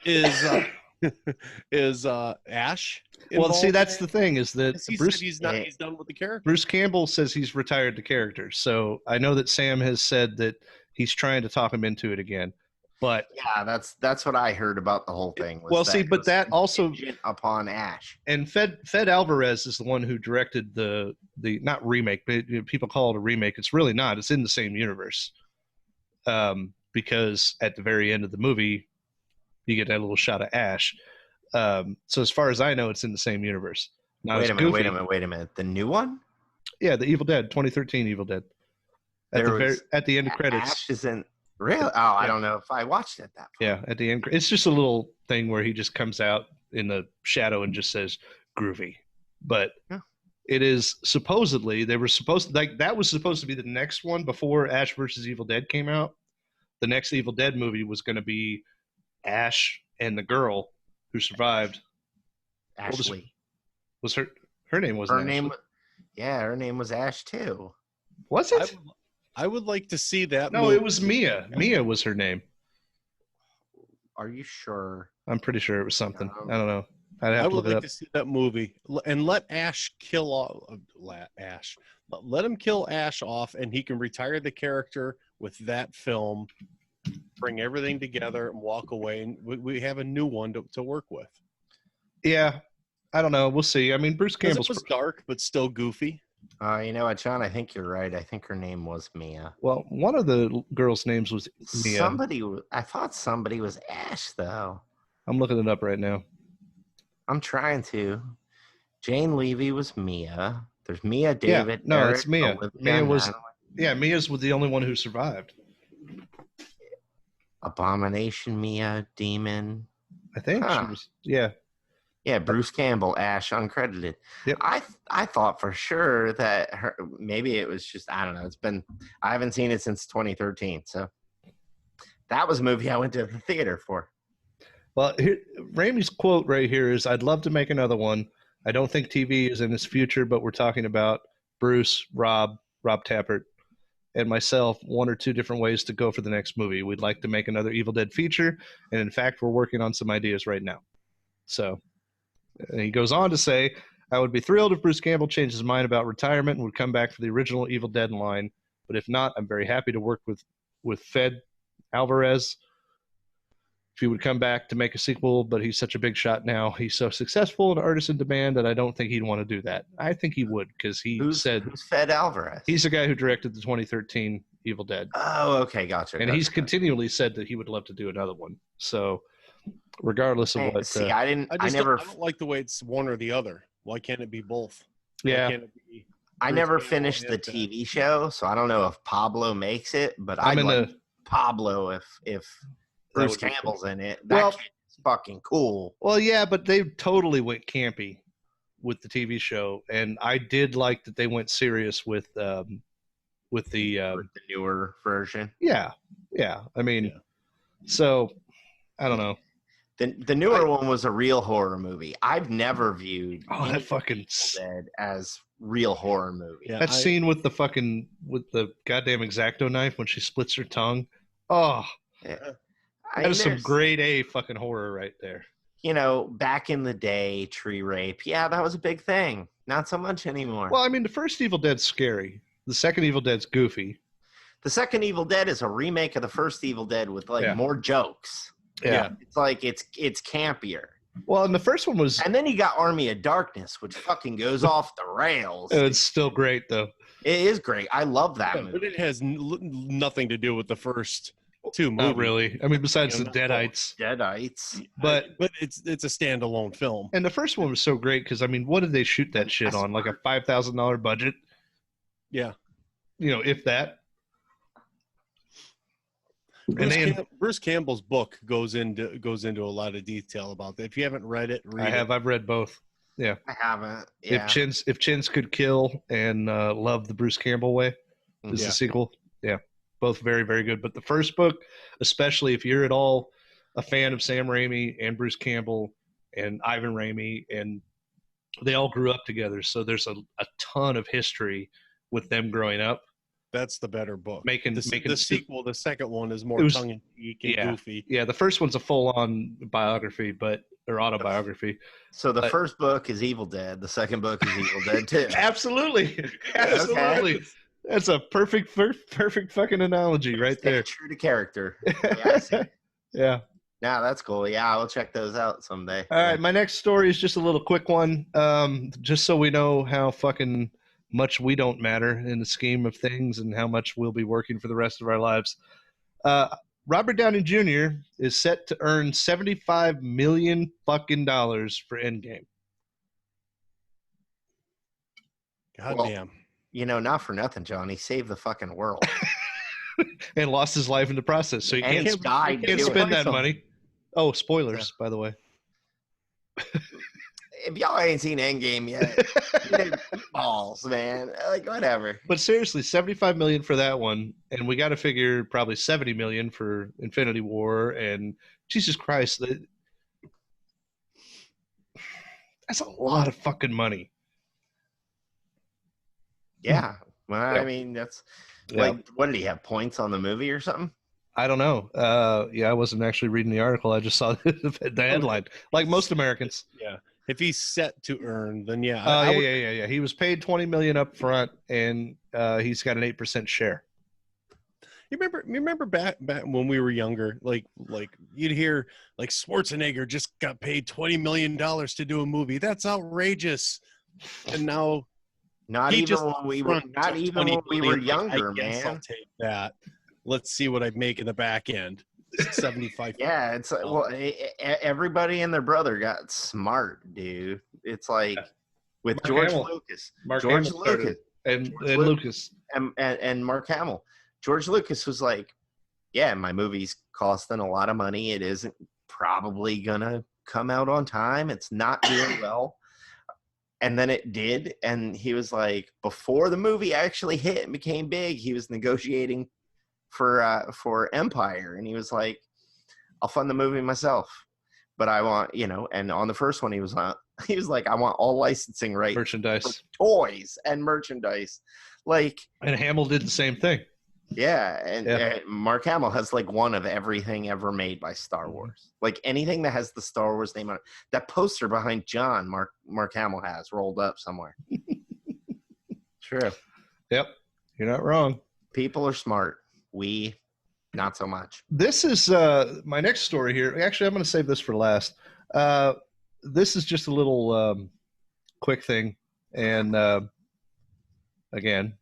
Ash Well, see, that's the thing is that Bruce, he's done with the character. Bruce Campbell says he's retired the character. So I know that Sam has said that he's trying to talk him into it again. But yeah, that's what I heard about the whole thing. Well, see, but that also upon Ash. And Fed Alvarez is the one who directed the not remake, but people call it a remake. It's really not. It's in the same universe. Because at the very end of the movie, you get that little shot of Ash. So as far as I know, it's in the same universe. Wait a minute. The new one? Yeah, the Evil Dead, 2013 Evil Dead. At the end of credits. Ash isn't really. Oh, I don't know if I watched it that far. Yeah, at the end, it's just a little thing where he just comes out in the shadow and just says "groovy," but it is supposedly that was supposed to be the next one before Ash versus Evil Dead came out. The next Evil Dead movie was going to be Ash and the girl who survived. Ashley was her name? Wasn't her Ashley? name? Yeah, her name was Ash too. Was it? I would like to see that. No, movie. It was Mia. Mia was her name. Are you sure? I'm pretty sure it was something. I don't know. I would like to see that movie and let Ash kill Ash. Let him kill Ash off, and he can retire the character with that film. Bring everything together and walk away, and we have a new one to work with. Yeah, I don't know. We'll see. I mean, Bruce Campbell was dark, but still goofy. You know what, John? I think you're right. I think her name was Mia. Well, one of the girls' names was Mia. I thought somebody was Ash, though. I'm looking it up right now. I'm trying to. Jane Levy was Mia. There's Mia, David. Yeah, no, Eric, it's Mia. Olivia, Mia was. Yeah, Mia's was the only one who survived. Abomination, Mia, Demon. I think she was. Yeah. Yeah, Bruce Campbell, Ash, uncredited. Yep. I thought for sure that maybe it was just, I don't know. I haven't seen it since 2013. So that was a movie I went to the theater for. Well, Raimi's quote right here is, "I'd love to make another one. I don't think TV is in its future, but we're talking about Bruce, Rob Tappert, and myself, one or two different ways to go for the next movie. We'd like to make another Evil Dead feature. And in fact, we're working on some ideas right now." So And he goes on to say, I would be thrilled if Bruce Campbell changed his mind about retirement and would come back for the original Evil Dead line. But if not, I'm very happy to work with Fed Alvarez. If he would come back to make a sequel, but he's such a big shot now. He's so successful and artist in demand that I don't think he'd want to do that. I think he would, because who's Fed Alvarez? He's the guy who directed the 2013 Evil Dead. Oh, okay, gotcha. And he's continually said that he would love to do another one. So, regardless of what, see, I don't like the way it's one or the other. Why can't it be both? Yeah, I never finished the TV show, so I don't know if Pablo makes it, but I'd like Pablo if Bruce Campbell's in it. That kid's fucking cool. Well, yeah, but they totally went campy with the TV show, and I did like that they went serious with the newer version. Yeah. I mean, so I don't know. The newer one was a real horror movie. I've never viewed that fucking Dead as real horror movie. Yeah, that scene with the goddamn X-Acto knife when she splits her tongue. Oh, that is some grade A fucking horror right there. You know, back in the day, tree rape. Yeah, that was a big thing. Not so much anymore. Well, I mean, the first Evil Dead's scary. The second Evil Dead's goofy. The second Evil Dead is a remake of the first Evil Dead with more jokes. Yeah. It's like it's campier. Well, and the first one was... And then you got Army of Darkness, which fucking goes off the rails. It's still great, though. It is great. I love that movie. But it has nothing to do with the first two movies. Not really. I mean, besides the Deadites. But it's a standalone film. And the first one was so great because, I mean, what did they shoot that shit on? Like a $5,000 budget? Yeah. You know, if that. Bruce Campbell's book goes into a lot of detail about that. If you haven't read it, read it. I've read both. Yeah, I haven't. Yeah. If Chins Could Kill and Love the Bruce Campbell Way is the sequel. Yeah, both very, very good. But the first book, especially if you're at all a fan of Sam Raimi and Bruce Campbell and Ivan Raimi, and they all grew up together, so there's a ton of history with them growing up. That's the better book. Making the sequel, the second one is more tongue-in-cheek and goofy. Yeah, the first one's a full-on biography, or autobiography. So the first book is Evil Dead. The second book is Evil Dead 2. Absolutely. Okay. That's a perfect fucking analogy right there. True to character. Yeah, I see. Yeah. Nah, that's cool. Yeah, I'll check those out someday. All right, my next story is just a little quick one, just so we know how fucking much we don't matter in the scheme of things and how much we'll be working for the rest of our lives. Robert Downey Jr. is set to earn $75 million fucking for Endgame. Goddamn. You know, not for nothing, John. He saved the fucking world. And lost his life in the process, so he can't spend that money. Oh, spoilers, by the way. If y'all ain't seen Endgame yet, balls, man. Like, whatever. But seriously, $75 million for that one, and we got to figure probably $70 million for Infinity War, and Jesus Christ, that's a lot of fucking money. Yeah. Well, I mean, that's like, what did he have, points on the movie or something? I don't know. I wasn't actually reading the article. I just saw the headline, like most Americans. Yeah. If he's set to earn, then yeah. Yeah. He was paid $20 million up front, and he's got an 8% share. You remember back when we were younger, like you'd hear like Schwarzenegger just got paid $20 million to do a movie. That's outrageous. And now, not even when we were younger, man. I'll take that. Let's see what I make in the back end. 75. Yeah, it's well, everybody and their brother got smart, dude. It's like with George Lucas, and Lucas and Mark Hamill. George Lucas was like, "Yeah, my movie's costing a lot of money. It isn't probably gonna come out on time. It's not doing well." And then it did, and he was like, before the movie actually hit and became big, he was negotiating for Empire, and he was like, I'll fund the movie myself, but I want, and on the first one he was like, I want all licensing rights, merchandise, toys and merchandise, like. And Hamill did the same thing. Yeah, and Yeah. Mark Hamill has like one of everything ever made by Star Wars. Like anything that has the Star Wars name on it. That poster behind John, Mark Hamill has rolled up somewhere. True. Yep, you're not wrong. People are smart. We, not so much. This is my next story here. Actually, I'm going to save this for last. This is just a little quick thing. And again,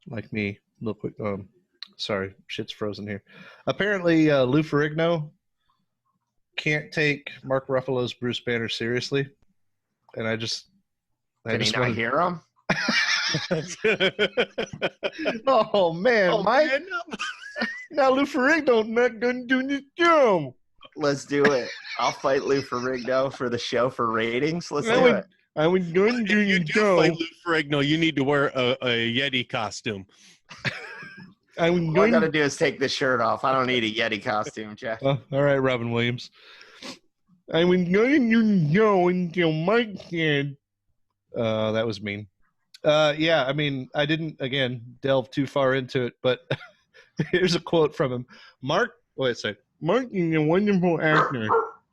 like me, a little quick. Sorry, shit's frozen here. Apparently, Lou Ferrigno can't take Mark Ruffalo's Bruce Banner seriously. And I just not hear him? Oh, man, Mike. Man. Now Lou Ferrigno not going to do this job. Let's do it. I'll fight Lou Ferrigno for the show for ratings. Let's do it. I was going to do If you your do job. fight Lou Ferrigno, you need to wear a Yeti costume. All I got to do is take this shirt off. I don't need a Yeti costume, Jeff. All right, Robin Williams. I was going to do the show until Mike said. That was mean. Yeah, I mean, I didn't, again, delve too far into it, but here's a quote from him. Mark is a wonderful actor.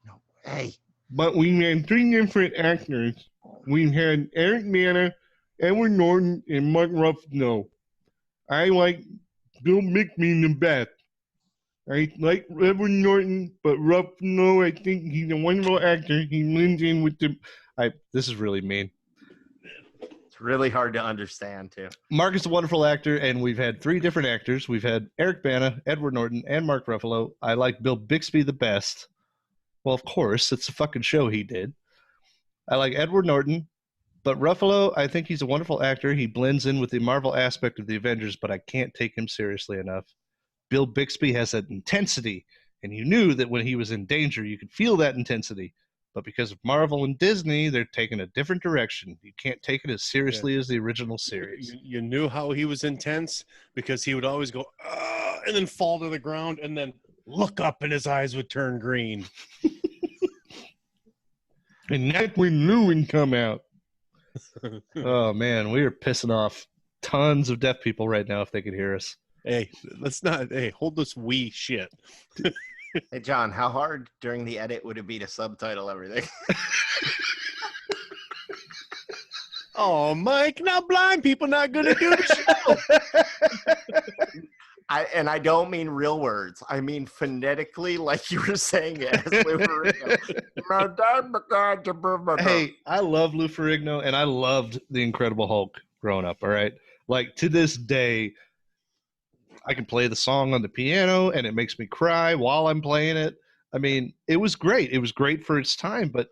No way. But we had three different actors. We had Eric Bana, Edward Norton, and Mark Ruffalo. I like Bill Bixby the best. I like Edward Norton, but Ruffalo, I think he's a wonderful actor. He blends in with the... This is really mean. It's really hard to understand, too. Mark is a wonderful actor, and we've had three different actors. We've had Eric Bana, Edward Norton, and Mark Ruffalo. I like Bill Bixby the best. Well, of course, it's a fucking show he did. I like Edward Norton, but Ruffalo, I think he's a wonderful actor. He blends in with the Marvel aspect of the Avengers, but I can't take him seriously enough. Bill Bixby has that intensity, and you knew that when he was in danger, you could feel that intensity. But because of Marvel and Disney, they're taking a different direction. You can't take it as seriously as the original series. You knew how he was intense because he would always go, and then fall to the ground and then look up and his eyes would turn green. And that's when Lewin come out. Oh, man, we are pissing off tons of deaf people right now if they could hear us. Hey, hold this wee shit. Hey, John, how hard during the edit would it be to subtitle everything? Oh, Mike, now blind people not going to do the show. I don't mean real words. I mean phonetically, like you were saying it. As Lou Ferrigno. Hey, I love Lou Ferrigno, and I loved The Incredible Hulk growing up, all right? Like, to this day, I can play the song on the piano, and it makes me cry while I'm playing it. I mean, it was great. It was great for its time, but...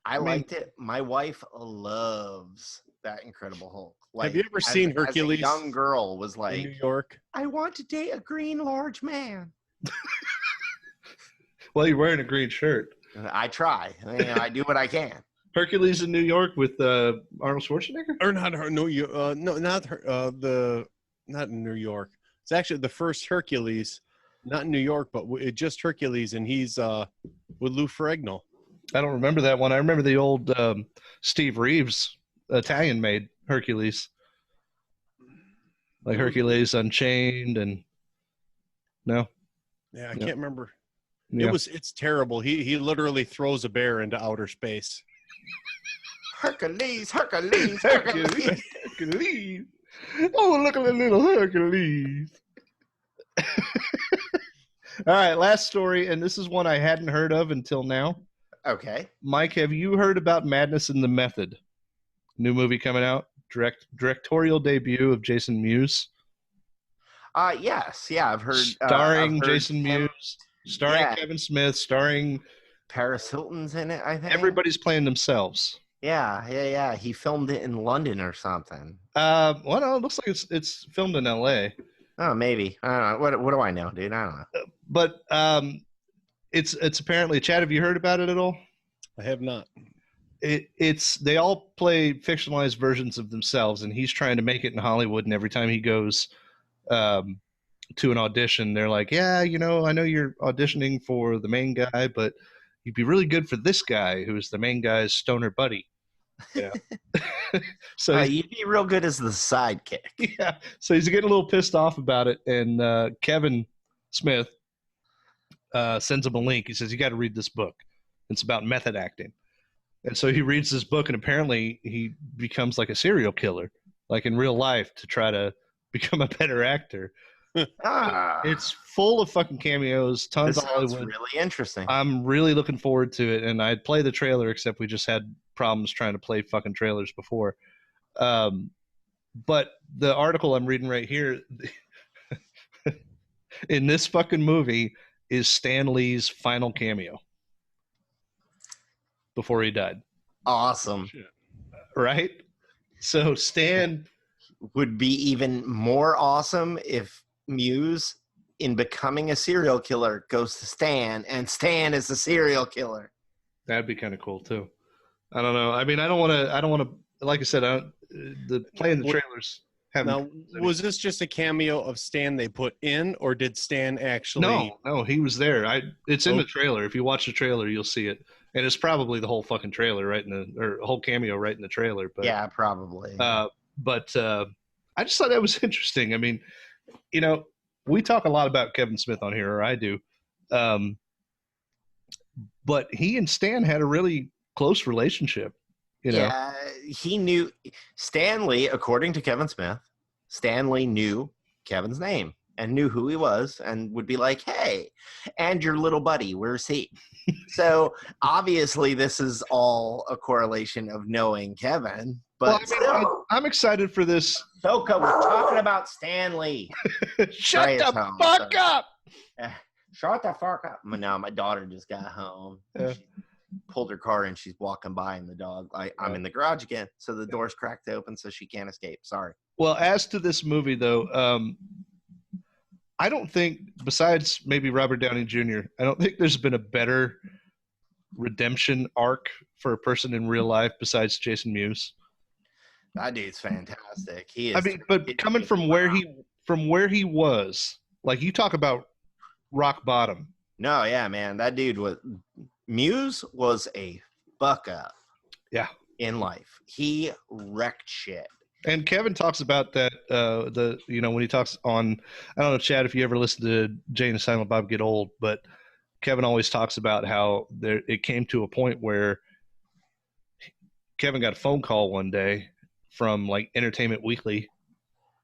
I liked it. My wife loves that Incredible Hulk. Like, have you ever seen Hercules? As a young girl was like, in New York. I want to date a green large man. Well, you're wearing a green shirt. I try. I do what I can. Hercules in New York with Arnold Schwarzenegger? Or not her? No, not her. Not in New York. It's actually the first Hercules, not in New York, but just Hercules, and he's with Lou Ferrigno. I don't remember that one. I remember the old Steve Reeves Italian-made Hercules, like Hercules Unchained, and no. Yeah, I can't remember. Yeah. It's terrible. He literally throws a bear into outer space. Hercules, Hercules, Hercules, Hercules. Oh, look at the little Hercules. All right, last story, and this is one I hadn't heard of until now. Okay. Mike, have you heard about Madness in the Method? New movie coming out, directorial debut of Jason Mewes. Yes, yeah, I've heard. Starring Jason Mewes, starring Kevin Smith, starring Paris Hilton's in it, I think. Everybody's playing themselves. Yeah. He filmed it in London or something. Well, no, it looks like it's filmed in L.A. Oh, maybe. I don't know. What do I know, dude? I don't know. But it's apparently. Chad, have you heard about it at all? I have not. They all play fictionalized versions of themselves, and he's trying to make it in Hollywood. And every time he goes to an audition, they're like, "Yeah, I know you're auditioning for the main guy, but you'd be really good for this guy, who's the main guy's stoner buddy." Yeah. So you'd be real good as the sidekick. Yeah. So he's getting a little pissed off about it, and Kevin Smith sends him a link. He says, "You got to read this book. It's about method acting." And so he reads this book, and apparently he becomes like a serial killer, like in real life, to try to become a better actor. It's full of fucking cameos, tons of Hollywood. Sounds really interesting. I'm really looking forward to it, and I'd play the trailer, except we just had problems trying to play fucking trailers before. But the article I'm reading right here, in this fucking movie, is Stan Lee's final cameo before he died. Awesome. Right? So Stan would be even more awesome if Mewes, in becoming a serial killer, goes to Stan, and Stan is the serial killer. That'd be kind of cool too. I don't know. I mean, I don't want to. Like I said, playing the trailers. Now, was this just a cameo of Stan they put in, or did Stan actually? No, he was there. It's in the trailer. If you watch the trailer, you'll see it, and it's probably the whole fucking trailer, right or whole cameo right in the trailer. But yeah, probably. But I just thought that was interesting. I mean, you know, we talk a lot about Kevin Smith on here, or I do, but he and Stan had a really close relationship. You know? Yeah, he knew Stanley, according to Kevin Smith, Stanley knew Kevin's name and knew who he was and would be like, "Hey, and your little buddy, where's he?" So obviously this is all a correlation of knowing Kevin. But I'm excited for this. Soka, we're talking about Stanley. Shut the fuck up! Shut the fuck up. No, my daughter just got home. Yeah. She pulled her car and she's walking by, and the dog, I'm in the garage again, so the door's cracked open so she can't escape. Sorry. Well, as to this movie, though, I don't think, besides maybe Robert Downey Jr., I don't think there's been a better redemption arc for a person in real life besides Jason Mewes. That dude's fantastic. He is. I mean, but coming from where he was, like, you talk about rock bottom. No, yeah, man, that dude Mewes was a fuck up. Yeah. In life, he wrecked shit. And Kevin talks about that. When he talks on, I don't know, Chad, if you ever listen to Jay and Silent Bob Get Old, but Kevin always talks about how it came to a point where Kevin got a phone call one day from like Entertainment Weekly,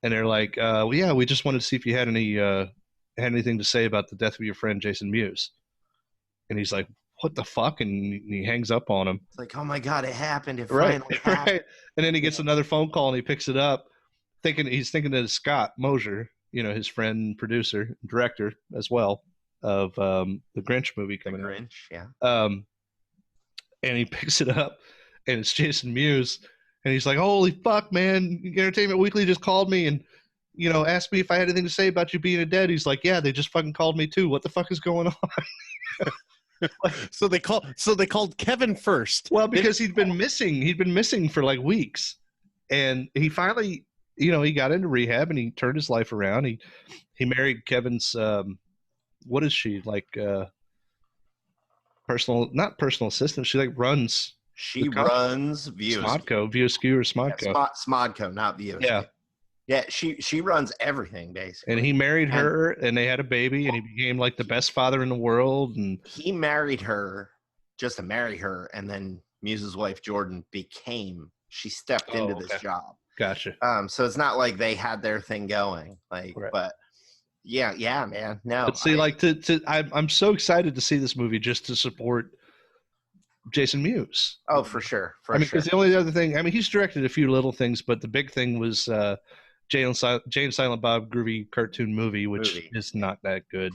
and they're like, well, yeah, we just wanted to see if you had anything to say about the death of your friend Jason Mewes. And he's like, what the fuck? And he hangs up on him. It's like, oh my God, it happened. It right, finally happened. Right. And then he gets another phone call and he picks it up, he's thinking that it's Scott Mosier, his friend, producer, director as well of the Grinch movie coming out. Grinch, yeah. And he picks it up and it's Jason Mewes. And he's like, holy fuck, man. Entertainment Weekly just called me and, asked me if I had anything to say about you being dead. He's like, yeah, they just fucking called me too. What the fuck is going on? So they called Kevin first. Well, because he'd been missing for like weeks, and he finally, he got into rehab and he turned his life around. He married Kevin's, what is she like? Not personal assistant. She like runs. She runs Smodco, View or Smodco. Yeah, Smodco, not View. Yeah. Yeah, she runs everything basically. And he married her, and they had a baby, and he became like the best father in the world. And he married her just to marry her, and then Mewes' wife Jordan she stepped into this job. Gotcha. So it's not like they had their thing going, like, right. But yeah, man. No, but see, I'm so excited to see this movie just to support Jason Mewes. Oh, for sure. Because the only other thing, he's directed a few little things, but the big thing was Jay and Silent Bob Groovy cartoon movie, which is not that good.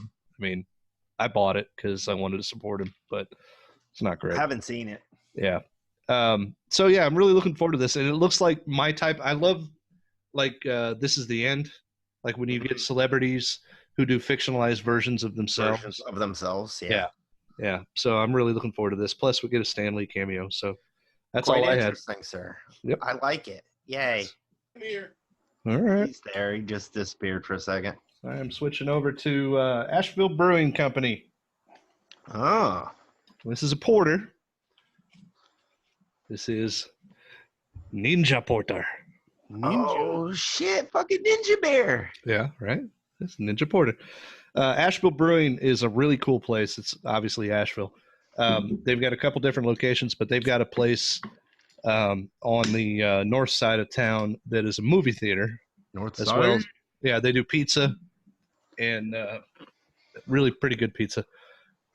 I bought it because I wanted to support him, but it's not great. I haven't seen it. Yeah. So yeah, I'm really looking forward to this, and it looks like my type. I love This Is the End, like when you get celebrities who do fictionalized versions of themselves. Yeah. So I'm really looking forward to this. Plus, we get a Stan Lee cameo. So that's Quite all I had. Interesting, sir. Yep. I like it. Yay. Come here. All right. He's there. He just disappeared for a second. I'm switching over to Asheville Brewing Company. Oh. This is a porter. This is Ninja Porter. Ninja. Oh shit! Fucking Ninja Bear. Yeah, right. It's Ninja Porter. Asheville Brewing is a really cool place. It's obviously Asheville. They've got a couple different locations, but they've got a place on the north side of town that is a movie theater. North as side. well. Yeah, they do pizza and really pretty good pizza.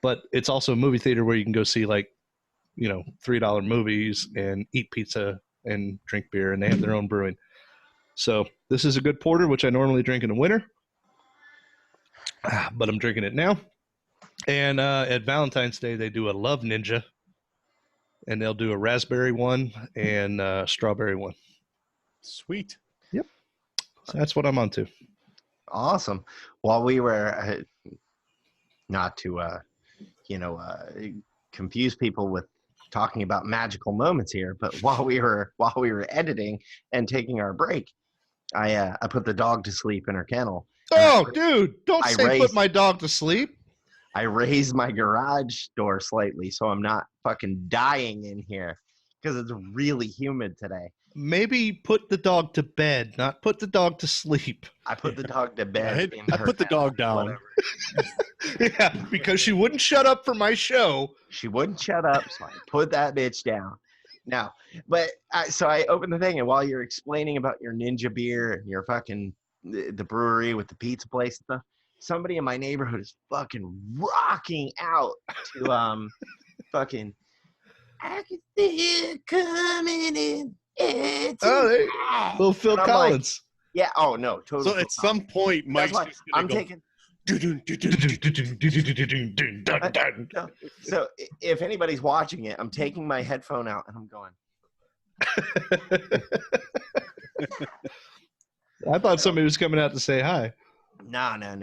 But it's also a movie theater where you can go see like, $3 movies and eat pizza and drink beer, and they have their own brewing. So this is a good porter, which I normally drink in the winter, but I'm drinking it now. And at Valentine's Day, they do a Love Ninja, and they'll do a raspberry one and a strawberry one. Sweet. Yep. So that's what I'm on to. Awesome. While we were, not to, confuse people with talking about magical moments here, but while we were editing and taking our break, I put the dog to sleep in her kennel. Oh, dude! Don't put my dog to sleep. I raised my garage door slightly so I'm not fucking dying in here because it's really humid today. Maybe put the dog to bed, not put the dog to sleep. I put the dog to bed. I put the dog down. Yeah, because she wouldn't shut up for my show. She wouldn't shut up, so I put that bitch down. No, but so I opened the thing, and while you're explaining about your Ninja beer and your fucking the brewery with the pizza place and stuff, somebody in my neighborhood is fucking rocking out to fucking I can see it coming in. Little Phil Collins. Like, yeah. Oh no. Totally. So at some point, Mike's just I'm go, taking. So if anybody's watching it, I'm taking my headphone out and I'm going. I thought somebody was coming out to say hi. No.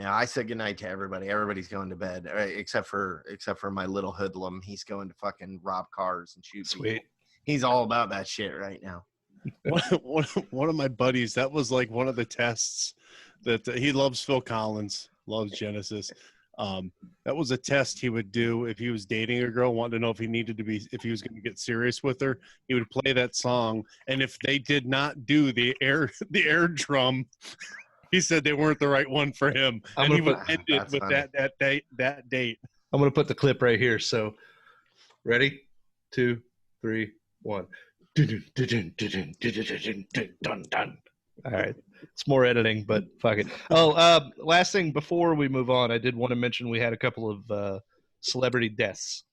I said goodnight to everybody. Everybody's going to bed, except for my little hoodlum. He's going to fucking rob cars and shoot people. Sweet. He's all about that shit right now. One of my buddies, that was like one of the tests that he loves Phil Collins, loves Genesis. That was a test he would do if he was dating a girl, wanted to know if he was going to get serious with her. He would play that song, and if they did not do the air drum, he said they weren't the right one for him, and he would end it with that date. I'm going to put the clip right here. So, ready? 2, 3, 1. All right. It's more editing, but fuck it. Oh, last thing before we move on, I did want to mention we had a couple of celebrity deaths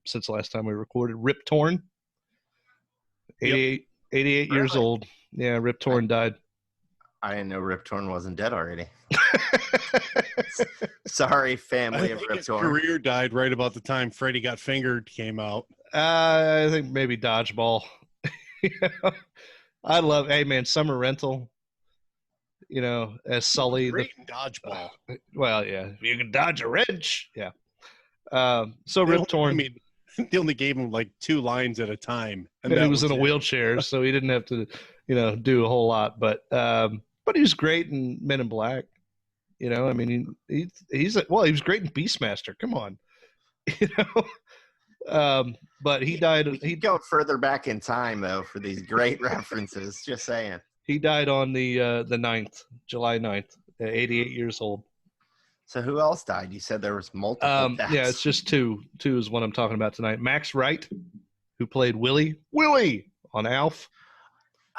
since the last time we recorded. Rip Torn, 88 years old. Yeah, Rip Torn died. I didn't know Rip Torn wasn't dead already. Sorry, family of Rip Torn. His career died right about the time Freddie Got Fingered came out. I think maybe Dodgeball. I love, hey man, Summer Rental. As Sully. Great in Dodgeball. Well, yeah, you can dodge a wrench. Yeah. So Rip Torn. I mean, they only gave him like 2 lines at a time, and he was in a wheelchair, so he didn't have to, do a whole lot. But he was great in Men in Black. I mean, he was great in Beastmaster. Come on, but he died. He'd go further back in time though for these great references. Just saying. He died on the 9th, July 9th, at 88 years old. So who else died? You said there was multiple deaths. Yeah, it's just 2. 2 is what I'm talking about tonight. Max Wright, who played Willie on Alf.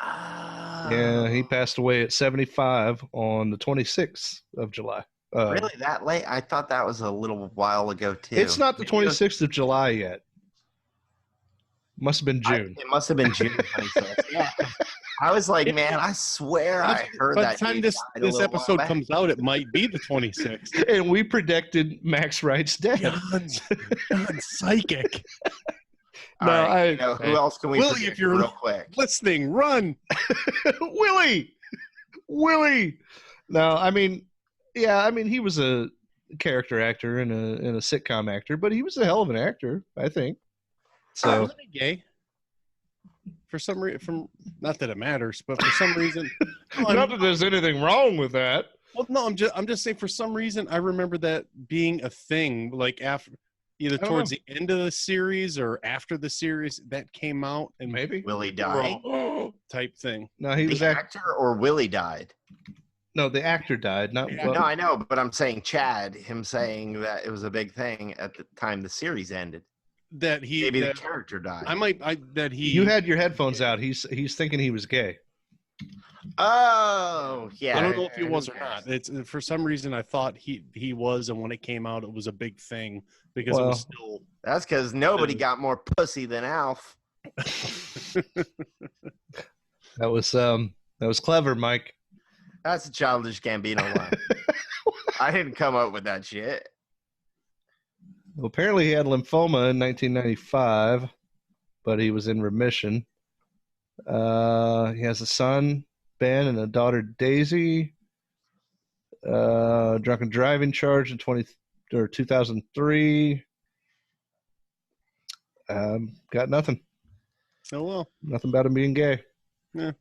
Yeah, he passed away at 75 on the 26th of July. Really, that late? I thought that was a little while ago, too. It's not the 26th of July yet. Must have been June. It must have been June 26th. Yeah. I was like, man, I swear I heard that. By the time this episode comes out, it might be the 26th. And we predicted Max Wright's death. John's psychic. No, who else can we Willie, if you're real quick? Listening, run. Willie. No, I mean, he was a character actor and a sitcom actor, but he was a hell of an actor, I think. So wasn't he gay? For some reason, not that it matters, but for some reason, not that there's anything wrong with that. Well, no, I'm just saying. For some reason, I remember that being a thing. Like after either towards the end of the series or after the series that came out, and maybe Willie died type thing. No, he was the actor or Willie died. No, the actor died. Not no, I know, but I'm saying Chad, him saying that it was a big thing at the time the series ended. That maybe the character died. You had your headphones out. He's thinking he was gay. Oh, yeah. I don't know if he was or not. It's for some reason I thought he was, and when it came out, it was a big thing because it was still. That's because nobody got more pussy than Alf. That was clever, Mike. That's a childish Gambino line. I didn't come up with that shit. Well, apparently he had lymphoma in 1995, but he was in remission. He has a son, Ben, and a daughter, Daisy. Drunken driving charge in 2003. Got nothing. Oh well. Nothing about him being gay. Yeah,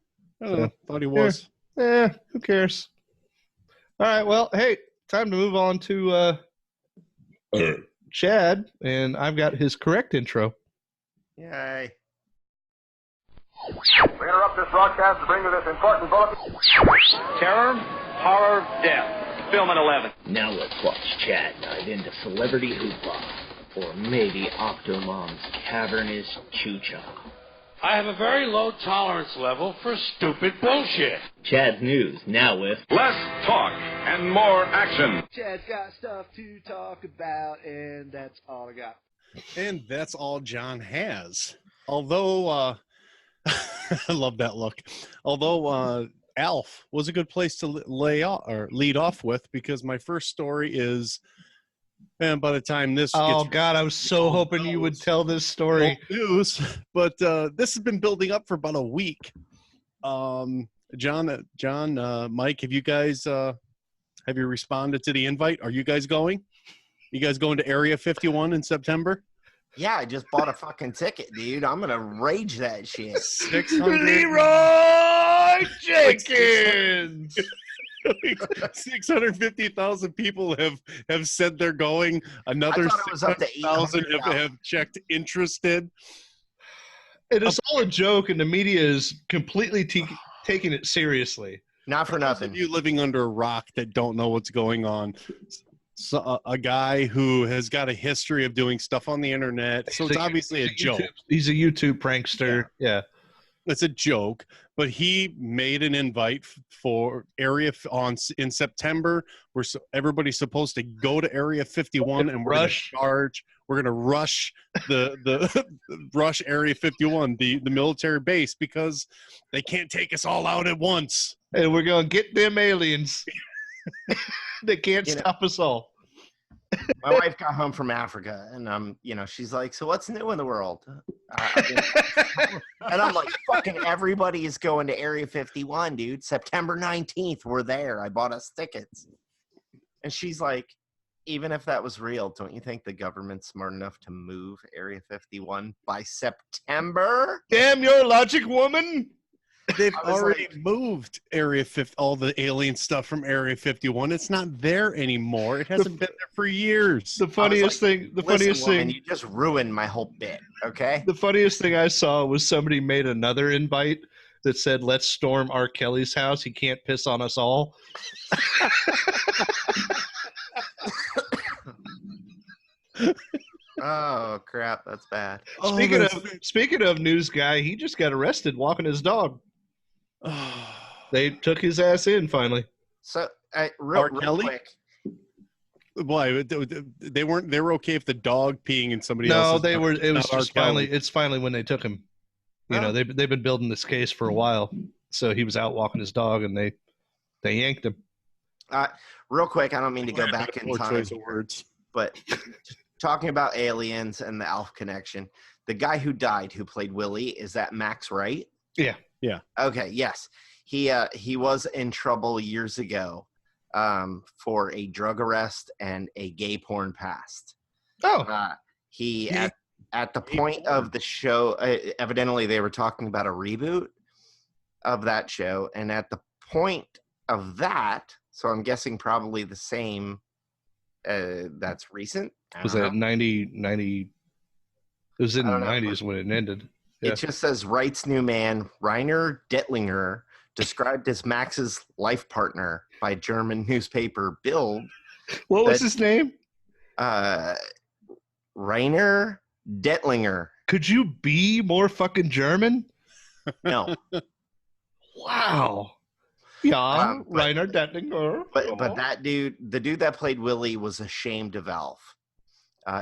I don't know. Thought he was. Who cares? All right, well, hey, time to move on to Chad, and I've got his correct intro. Yay. We interrupt this broadcast to bring you this important bulletin. Terror, horror, death. Film at 11. Now let's watch Chad dive into celebrity hoopla. Or maybe Octomom's cavernous chucha. I have a very low tolerance level for stupid bullshit. Chad's News, now with less talk and more action. Chad's got stuff to talk about, and that's all I got. And that's all John has. Although, I love that look. Although, Alf was a good place to lead off with, because my first story is, and by the time this God, I was so hoping you would tell this story. News, but this has been building up for about a week. John, Mike, have you guys have you responded to the invite? Are you guys going? You guys going to Area 51 in September? Yeah, I just bought a fucking ticket, dude. I'm gonna rage that shit. 600 Leroy Jenkins. 650,000 people have said they're going. Another 600,000 have checked interested. It is all a joke, and the media is completely taking it seriously. Not for nothing. You living under a rock that don't know what's going on. So, a guy who has got a history of doing stuff on the internet, so it's obviously a joke. He's a YouTube prankster. Yeah. It's a joke, but he made an invite for in September. Everybody's supposed to go to Area 51 and we're going to charge. We're going to rush the rush Area 51, the military base, because they can't take us all out at once. And we're going to get them aliens. They can't stop us all. My wife got home from Africa, and she's like, "So what's new in the world?" And I'm like, "Fucking everybody is going to Area 51, dude. September 19th, we're there. I bought us tickets." And she's like, "Even if that was real, don't you think the government's smart enough to move Area 51 by September?" Damn your logic, woman. They've already moved Area 50, all the alien stuff from Area 51. It's not there anymore. It hasn't been there for years. The funniest thing, you just ruined my whole bit. Okay. The funniest thing I saw was somebody made another invite that said, "Let's storm R. Kelly's house. He can't piss on us all." Oh crap, that's bad. Speaking of news guy, he just got arrested walking his dog. They took his ass in finally. So, real quick. Why they weren't? They were okay if the dog peeing in somebody else's. No, they were. It was just finally. Kelly. It's finally when they took him. You know, they've been building this case for a while. So he was out walking his dog, and they yanked him. Real quick, I don't mean to go back in time. Choice of words, but talking about aliens and the Alf connection, the guy who died, who played Willie, is that Max Wright? Yeah. Yeah. Okay. Yes. He was in trouble years ago for a drug arrest and a gay porn past. Oh. At the point of the show, evidently they were talking about a reboot of that show, and at the point of that, so I'm guessing probably the same That's recent. Was that 90? It was in the 90s when it ended. Yeah. It just says Wright's new man, Rainer Dettlinger, described as Max's life partner by German newspaper Bild. What was his name? Rainer Dettlinger. Could you be more fucking German? No. Wow. Yeah, Rainer Dettlinger. But that dude, the dude that played Willie, was ashamed of Alf.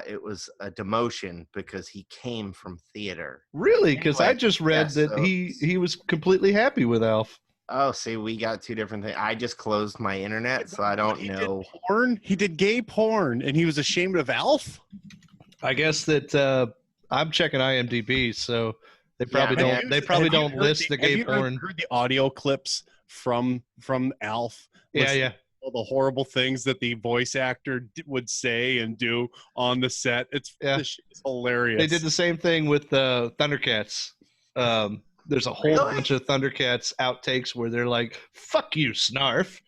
It was a demotion because he came from theater. Really? Because I just read that he was completely happy with Alf. Oh, see, we got two different things. I just closed my internet, so I don't know. Did porn? He did gay porn, and he was ashamed of Alf? I guess that I'm checking IMDb, so they probably don't. They probably don't list the gay porn. Have you heard the audio clips from Alf? Yeah. All the horrible things that the voice actor would say and do on the set. It's hilarious. They did the same thing with Thundercats. There's a whole bunch of Thundercats outtakes where they're like, "Fuck you, Snarf,"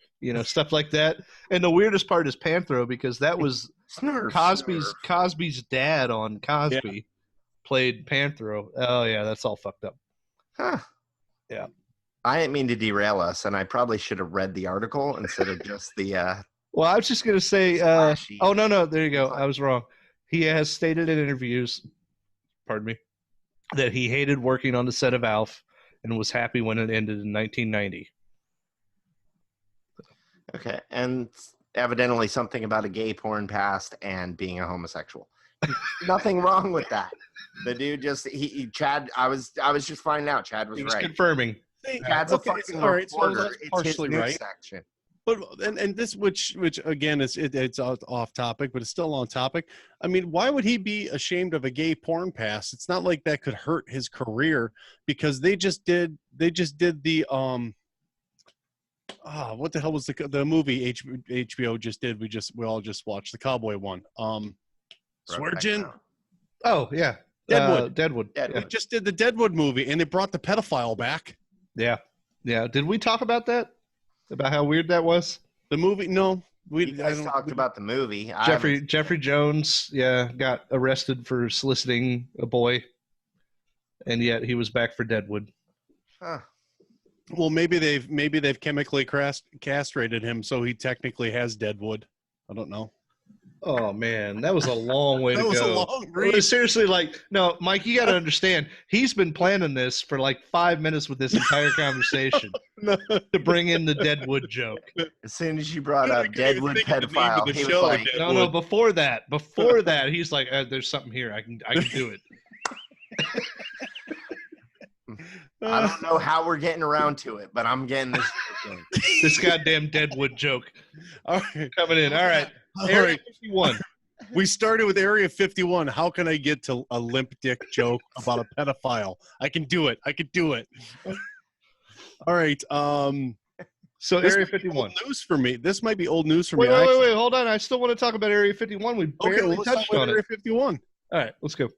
stuff like that. And the weirdest part is Panthro, because that was Cosby's dad on Cosby played Panthro. Oh yeah, that's all fucked up. Huh. Yeah. I didn't mean to derail us, and I probably should have read the article instead of just the. Well, I was just gonna say. Oh no, there you go. I was wrong. He has stated in interviews, pardon me, that he hated working on the set of Alf and was happy when it ended in 1990. Okay, and evidently something about a gay porn past and being a homosexual. Nothing wrong with that. The dude just Chad. I was just finding out. Chad was right. He was confirming. Chad's a fucking reporter. So that's partially right. Section. But and this, which again it's off topic, but it's still on topic. I mean, why would he be ashamed of a gay porn pass? It's not like that could hurt his career, because they just did the what the hell was the movie HBO just did? We all just watched the cowboy one. Sweargin. Oh yeah, Deadwood. We just did the Deadwood movie, and they brought the pedophile back. Yeah. Did we talk about that? About how weird that was? The movie? No. You guys talked about the movie. Jeffrey Jones, got arrested for soliciting a boy, and yet he was back for Deadwood. Huh. Well, maybe they've chemically castrated him, so he technically has Deadwood. I don't know. Oh man, that was a long way to go. That was a long read. It was seriously no, Mike, you got to understand. He's been planning this for like 5 minutes with this entire conversation to bring in the Deadwood joke. As soon as you brought up Deadwood pedophile, he was like, "No, before that, he's like, there's something here. I can do it." I don't know how we're getting around to it, but I'm getting this. This goddamn Deadwood joke. All right, coming in. All right. Area 51. We started with Area 51. How can I get to a limp dick joke about a pedophile? I can do it. All right. So Area 51. Old news for me. This might be old news for me. Wait. Hold on. I still want to talk about Area 51. We barely touched on Area 51. All right. Let's go.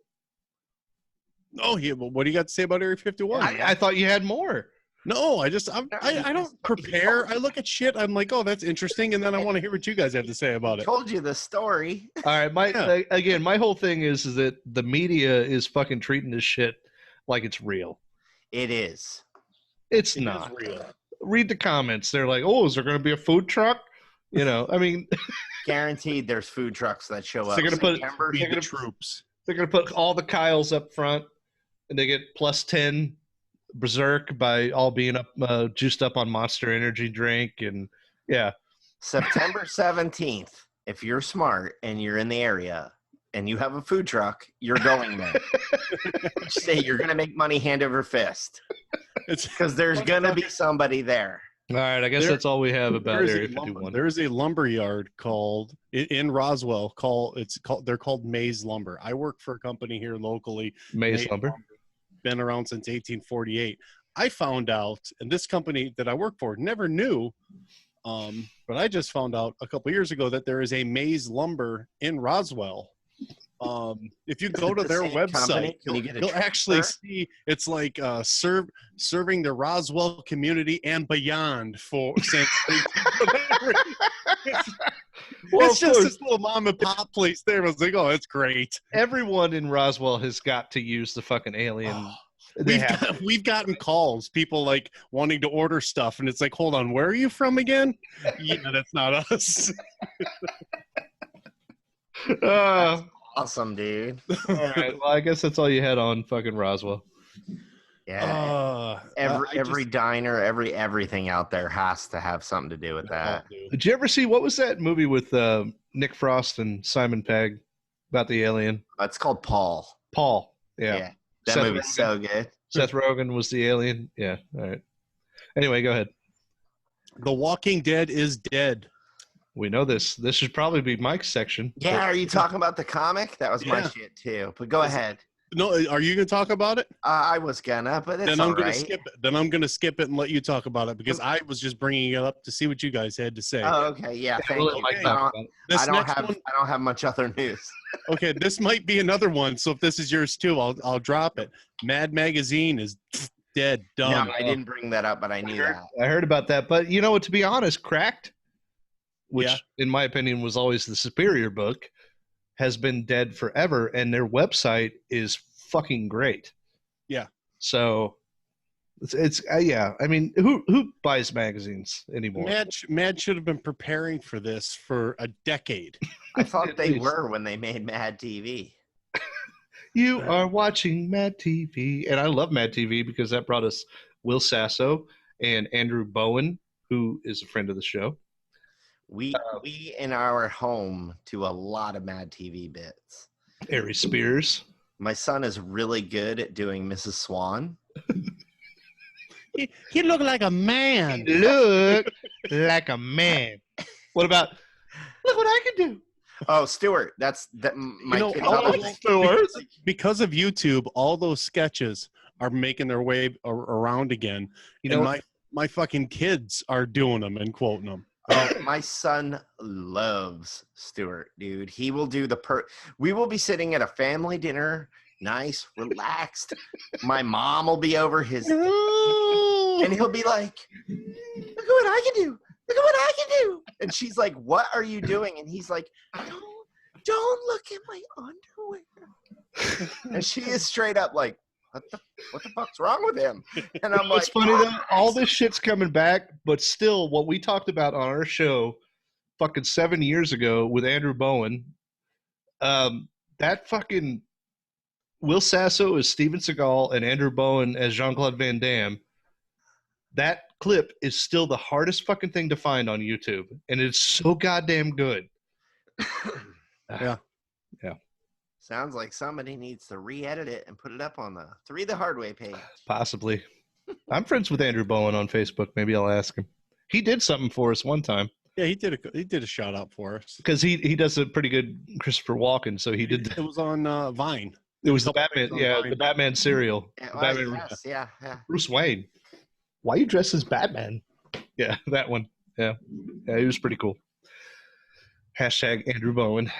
Oh, yeah. Well, what do you got to say about Area 51? I thought you had more. No, I don't prepare. I look at shit. I'm like, oh, that's interesting, and then I want to hear what you guys have to say about it. I told you the story. All right, my whole thing is that the media is fucking treating this shit like it's real. It is. It's not real. Read the comments. They're like, oh, is there going to be a food truck? I mean, guaranteed there's food trucks that show up. They're going to put troops. They're going to put all the Kyles up front, and they get plus 10. Berserk by all being up juiced up on Monster Energy drink, and September 17th, if you're smart and you're in the area and you have a food truck, you're going there. Say you're gonna make money hand over fist. It's because there's gonna be somebody there. All right, I guess that's all we have about Area 51. There's a lumber yard called in Roswell. They're called Maze Lumber. I work for a company here locally. Maze Lumber. Been around since 1848. I found out, and this company that I work for never knew, but I just found out a couple years ago that there is a Maze Lumber in Roswell. If you go to their website, you'll actually see it's like serving the Roswell community and beyond for since. Well, it's just this little mom and pop place there. I was like, oh, that's great. Everyone in Roswell has got to use the fucking alien. We've gotten calls, people like wanting to order stuff, and it's like, hold on, where are you from again? Yeah, that's not us. Awesome, dude. All right. Well, I guess that's all you had on fucking Roswell. Yeah. Every diner, everything out there has to have something to do with that. Did you ever see, what was that movie with Nick Frost and Simon Pegg about the alien? It's called Paul. Paul. Yeah. That movie's so good. Seth Rogen was the alien. Yeah. All right. Anyway, go ahead. The Walking Dead is dead. We know this. This should probably be Mike's section. Yeah. Are you talking about the comic? That was my shit too. But go ahead. No, are you gonna talk about it? I was gonna, but it's then I'm gonna right. skip it. Then I'm gonna skip it and let you talk about it because I was just bringing it up to see what you guys had to say. Oh, okay. Yeah. Thank you. I don't have much other news. Okay, this might be another one. So if this is yours too, I'll drop it. Mad Magazine is dead. Done. No, I didn't bring that up, but I knew that. I heard about that, but you know what? To be honest, Cracked, which in my opinion was always the superior book, has been dead forever, and their website is fucking great. Yeah. So it's yeah. I mean, who buys magazines anymore? Mad should have been preparing for this for a decade. I thought they were when they made Mad TV. You are watching Mad TV, and I love Mad TV because that brought us Will Sasso and Andrew Bowen, who is a friend of the show. We in our home do a lot of Mad TV bits. Ari Spears. My son is really good at doing Mrs. Swan. He looked like a man. Look like a man. What about? Look what I can do. Oh, Stuart. That's my kid. Stuart. Because of YouTube, all those sketches are making their way around again. You know, my fucking kids are doing them and quoting them. My son loves Stuart, dude. He will do we will be sitting at a family dinner, nice, relaxed. My mom will be over his and he'll be like, look at what I can do. Look at what I can do. And she's like, what are you doing? And he's like, don't look at my underwear. And she is straight up like, what the fuck's wrong with him? And I'm like, it's funny though, all this shit's coming back, but still what we talked about on our show fucking 7 years ago with Andrew Bowen, that fucking Will Sasso as Steven Seagal and Andrew Bowen as Jean-Claude Van Damme, that clip is still the hardest fucking thing to find on YouTube, and it's so goddamn good. Yeah. Sounds like somebody needs to re-edit it and put it up on the 3 the Hard Way page. Possibly. I'm friends with Andrew Bowen on Facebook. Maybe I'll ask him. He did something for us one time. Yeah, he did a shout out for us because he does a pretty good Christopher Walken. So he did. It was on Vine. It was the Batman. Yeah, Vine. The Batman serial. Yeah, Bruce Wayne. Why you dressed as Batman? Yeah, that one. Yeah, he was pretty cool. Hashtag Andrew Bowen.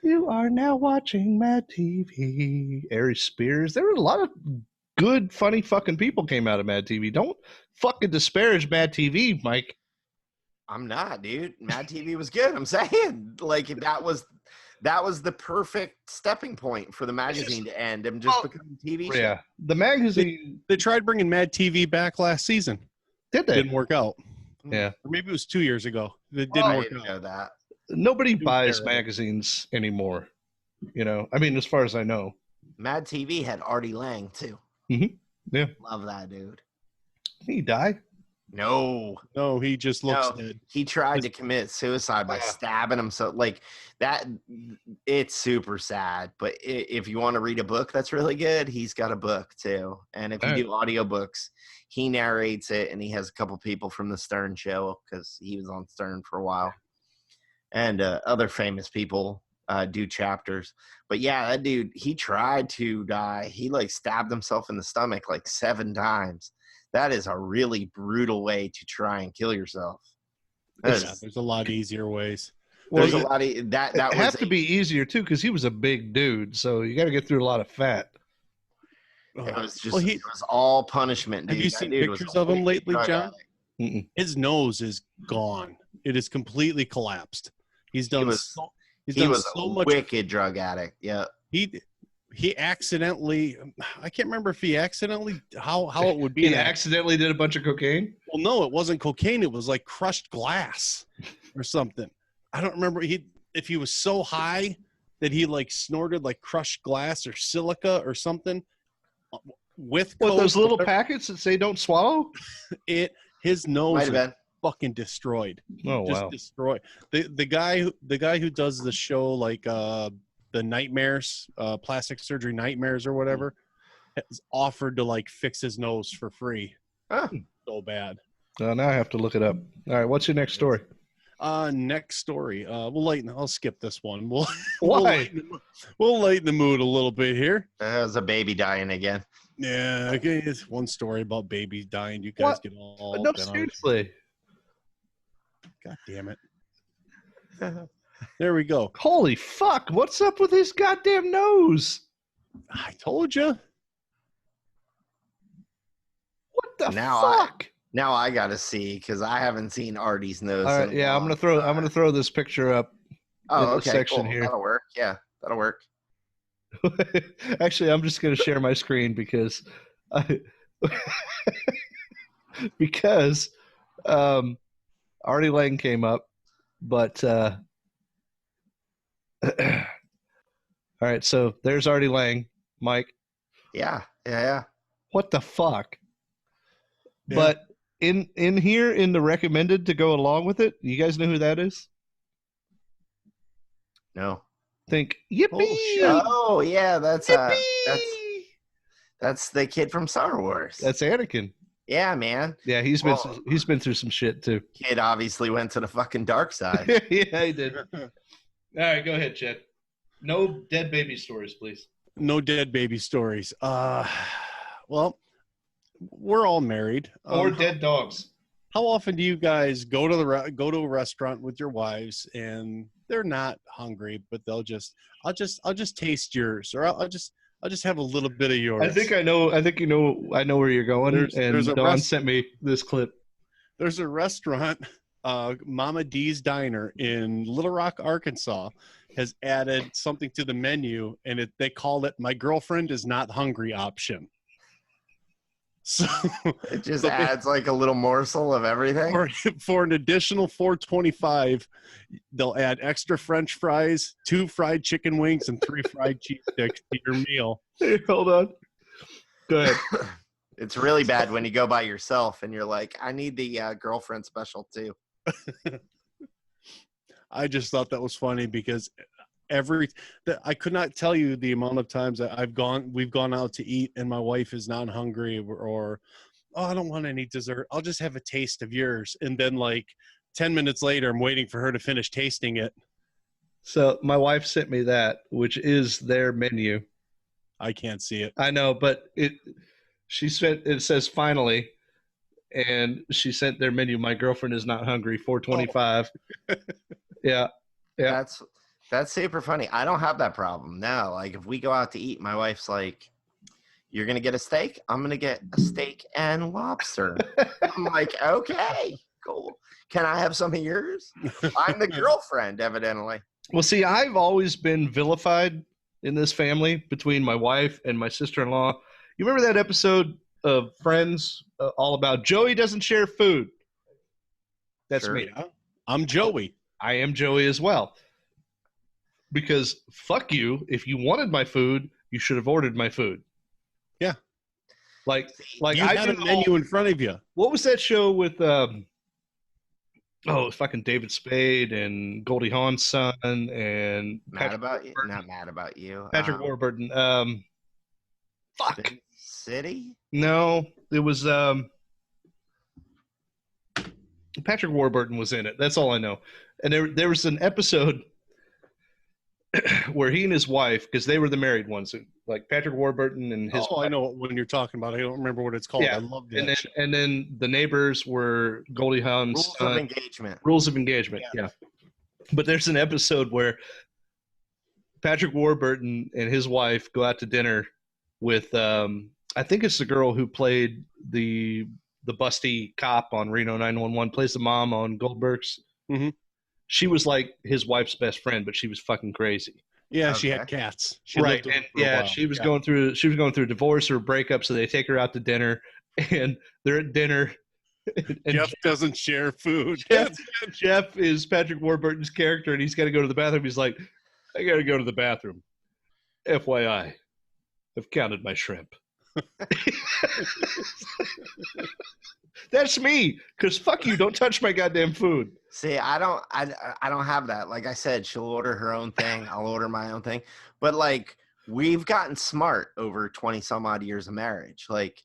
You are now watching Mad TV. Ari Spears. There were a lot of good, funny fucking people came out of Mad TV. Don't fucking disparage Mad TV, Mike. I'm not, dude. Mad TV was good. I'm saying, like, that was the perfect stepping point for the magazine to end and just become a TV show. Yeah, the magazine. They tried bringing Mad TV back last season. Did they? Didn't work out. Yeah, or maybe it was 2 years ago. It didn't work out. Know that. Nobody buys magazines anymore. You know, I mean, as far as I know. Mad TV had Artie Lang too. Mm-hmm. Yeah, love that dude. Did he die? No, he just looks dead. He tried to commit suicide by stabbing himself. Like that, it's super sad. But if you want to read a book that's really good, he's got a book too. And if you do audiobooks, he narrates it, and he has a couple people from the Stern show because he was on Stern for a while. And other famous people do chapters. But yeah, that dude, he tried to die. He like stabbed himself in the stomach like 7 times. That is a really brutal way to try and kill yourself. There's a lot easier ways. Well, there's a lot of that. That would have to be easier too, because he was a big dude, so you got to get through a lot of fat. It was just it was all punishment. Dude. Have you seen pictures of him lately, John? His nose is gone. It is completely collapsed. He's done. He was so much. Wicked drug addict. Yeah. He accidentally. I can't remember if he accidentally how it would be. He accidentally did a bunch of cocaine. Well, no, it wasn't cocaine. It was like crushed glass or something. I don't remember. If he was so high that he like snorted like crushed glass or silica or something. With those little packets that say don't swallow. His nose is fucking destroyed. Oh, just wow. destroyed. The guy who does the show like the Nightmares, plastic surgery nightmares or whatever, has offered to like fix his nose for free. So bad. Now I have to look it up. All right, what's your next story? Next story. I'll skip this one. Why? We'll lighten the mood a little bit here. There's a baby dying again. Yeah, okay. It's one story about babies dying. You guys get all no, seriously. God damn it. There we go. Holy fuck. What's up with his goddamn nose? I told you. What the fuck? Now I gotta see because I haven't seen Artie's nose. All right, yeah, I'm gonna throw this picture up. Oh, in okay, section cool. here. That'll work. Yeah, that'll work. Actually, I'm just gonna share my screen because Artie Lang came up, but all right, so there's Artie Lang, Mike. Yeah. What the fuck? Yeah. But in here in the recommended to go along with it, you guys know who that is? No. Think yippee! Oh yeah, that's the kid from Star Wars. That's Anakin. Yeah, man. Yeah, he's been through some shit too. Kid obviously went to the fucking dark side. Yeah, he did. All right, go ahead, Chet. No dead baby stories, please. No dead baby stories. Well, we're all married. Or dead dogs. How often do you guys go to a restaurant with your wives and they're not hungry, but I'll just taste yours, or I'll just have a little bit of yours. I think I know where you're going. There's Dawn sent me this clip. There's a restaurant, Mama D's Diner in Little Rock, Arkansas, has added something to the menu, and they call it "My Girlfriend Is Not Hungry" option. So it just adds like a little morsel of everything. For an additional $4.25, they'll add extra French fries, 2 fried chicken wings, and 3 fried cheese sticks to your meal. Hey, hold on. Go ahead. It's really bad when you go by yourself and you're like, I need the girlfriend special too. I just thought that was funny because I could not tell you the amount of times that we've gone out to eat and my wife is not hungry or I don't want any dessert. I'll just have a taste of yours. And then like 10 minutes later, I'm waiting for her to finish tasting it. So my wife sent me that, which is their menu. I can't see it. I know, but it says finally, and she sent their menu. My girlfriend is not hungry. $4.25. Oh. Yeah. That's super funny. I don't have that problem. No, like if we go out to eat, my wife's like, you're going to get a steak? I'm going to get a steak and lobster. I'm like, okay, cool. Can I have some of yours? I'm the girlfriend, evidently. Well, see, I've always been vilified in this family between my wife and my sister-in-law. You remember that episode of Friends all about Joey doesn't share food? That's Sure. me. I'm Joey. I am Joey as well. Because fuck you, if you wanted my food, you should have ordered my food. Yeah. Like you had a menu in front of you. What was that show with fucking David Spade and Goldie Hawn's son and Not mad about you. Patrick Warburton. Fuck. City? No, it was Patrick Warburton was in it. That's all I know. And there was an episode where he and his wife, because they were the married ones, like Patrick Warburton and his wife. I know when you're talking about. I don't remember what it's called. Yeah. I love that. And then the neighbors were Goldie Hawn's Rules of Engagement. Rules of Engagement, yeah. But there's an episode where Patrick Warburton and his wife go out to dinner with, I think it's the girl who played the busty cop on Reno 911, plays the mom on Goldberg's. Mm-hmm. She was like his wife's best friend, but she was fucking crazy. Yeah, she had cats. She right, lived and for a while. she was going through a divorce or a breakup, so they take her out to dinner, and they're at dinner. And Jeff doesn't share food. Jeff is Patrick Warburton's character, and he's got to go to the bathroom. He's like, I got to go to the bathroom. FYI, I've counted my shrimp. That's me, because fuck you, don't touch my goddamn food. See, I don't have that. Like I said, she'll order her own thing. I'll order my own thing. But like, we've gotten smart over 20 some odd years of marriage. Like,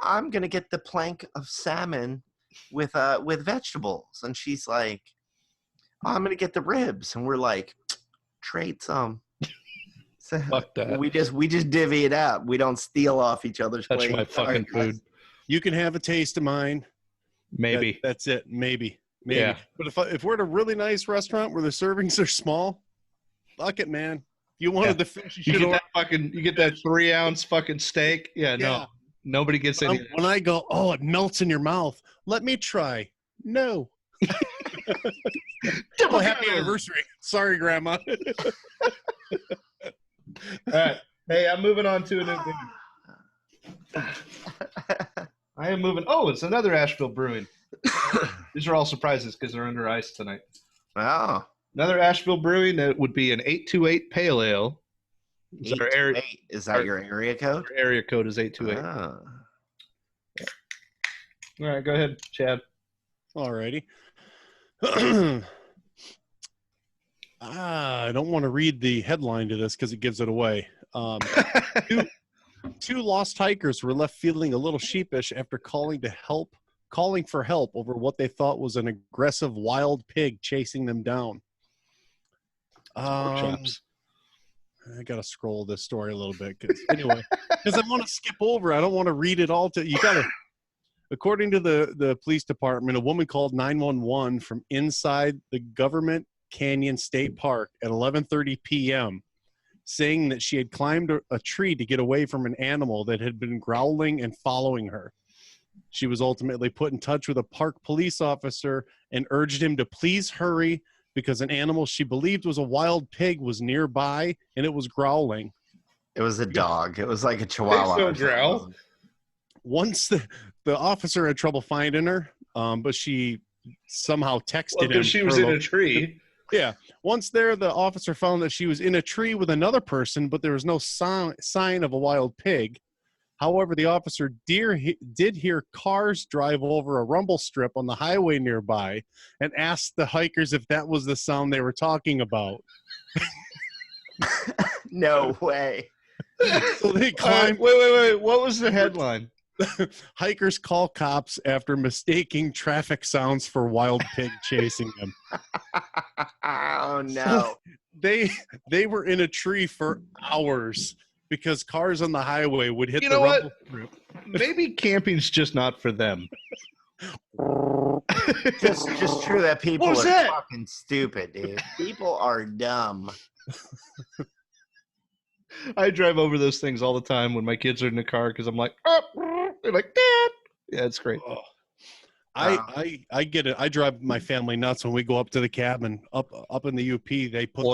I'm going to get the plank of salmon with vegetables. And she's like, I'm going to get the ribs. And we're like, trade some. So fuck that. We just divvy it up. We don't steal off each other's Touch plate. my fucking food. You can have a taste of mine. Maybe. That's it. Maybe. Yeah. But if we're at a really nice restaurant where the servings are small, fuck it, man. You wanted the fish. You get that 3-ounce fucking steak. Yeah, no. Nobody gets any. When I go, oh, it melts in your mouth. Let me try. No. Double happy anniversary. Sorry, Grandma. All right. Hey, I'm moving on to a new thing. I am moving. Oh, it's another Asheville Brewing. These are all surprises because they're under ice tonight. Oh. Another Asheville Brewing that would be an 828 Pale Ale. Is that your area code? Our area code is 828. Oh. All right, go ahead, Chad. All righty. I don't want to read the headline to this because it gives it away. Two lost hikers were left feeling a little sheepish after calling for help over what they thought was an aggressive wild pig chasing them down. I gotta scroll this story a little bit because I want to skip over. I don't want to read it all. According to the police department, a woman called 911 from inside the Government Canyon State Park at 11:30 p.m. saying that she had climbed a tree to get away from an animal that had been growling and following her. She was ultimately put in touch with a park police officer and urged him to please hurry because an animal she believed was a wild pig was nearby and it was growling. It was a dog. It was like a chihuahua. Growl. Once the officer had trouble finding her, but she somehow texted him. Because she was in a tree. Yeah. Once there, the officer found that she was in a tree with another person, but there was no sign of a wild pig. However, the officer did hear cars drive over a rumble strip on the highway nearby and asked the hikers if that was the sound they were talking about. No way. So they climbed. Wait. What was the headline? Hikers call cops after mistaking traffic sounds for wild pig chasing them. Oh, no. So they were in a tree for hours because cars on the highway would hit the rumble strip. Maybe camping's just not for them. just true that people are fucking stupid, dude. People are dumb. I drive over those things all the time when my kids are in the car because I'm like, oh, they're like, Dad. Yeah, it's great. Oh. I get it. I drive my family nuts when we go up to the cabin up in the UP. They put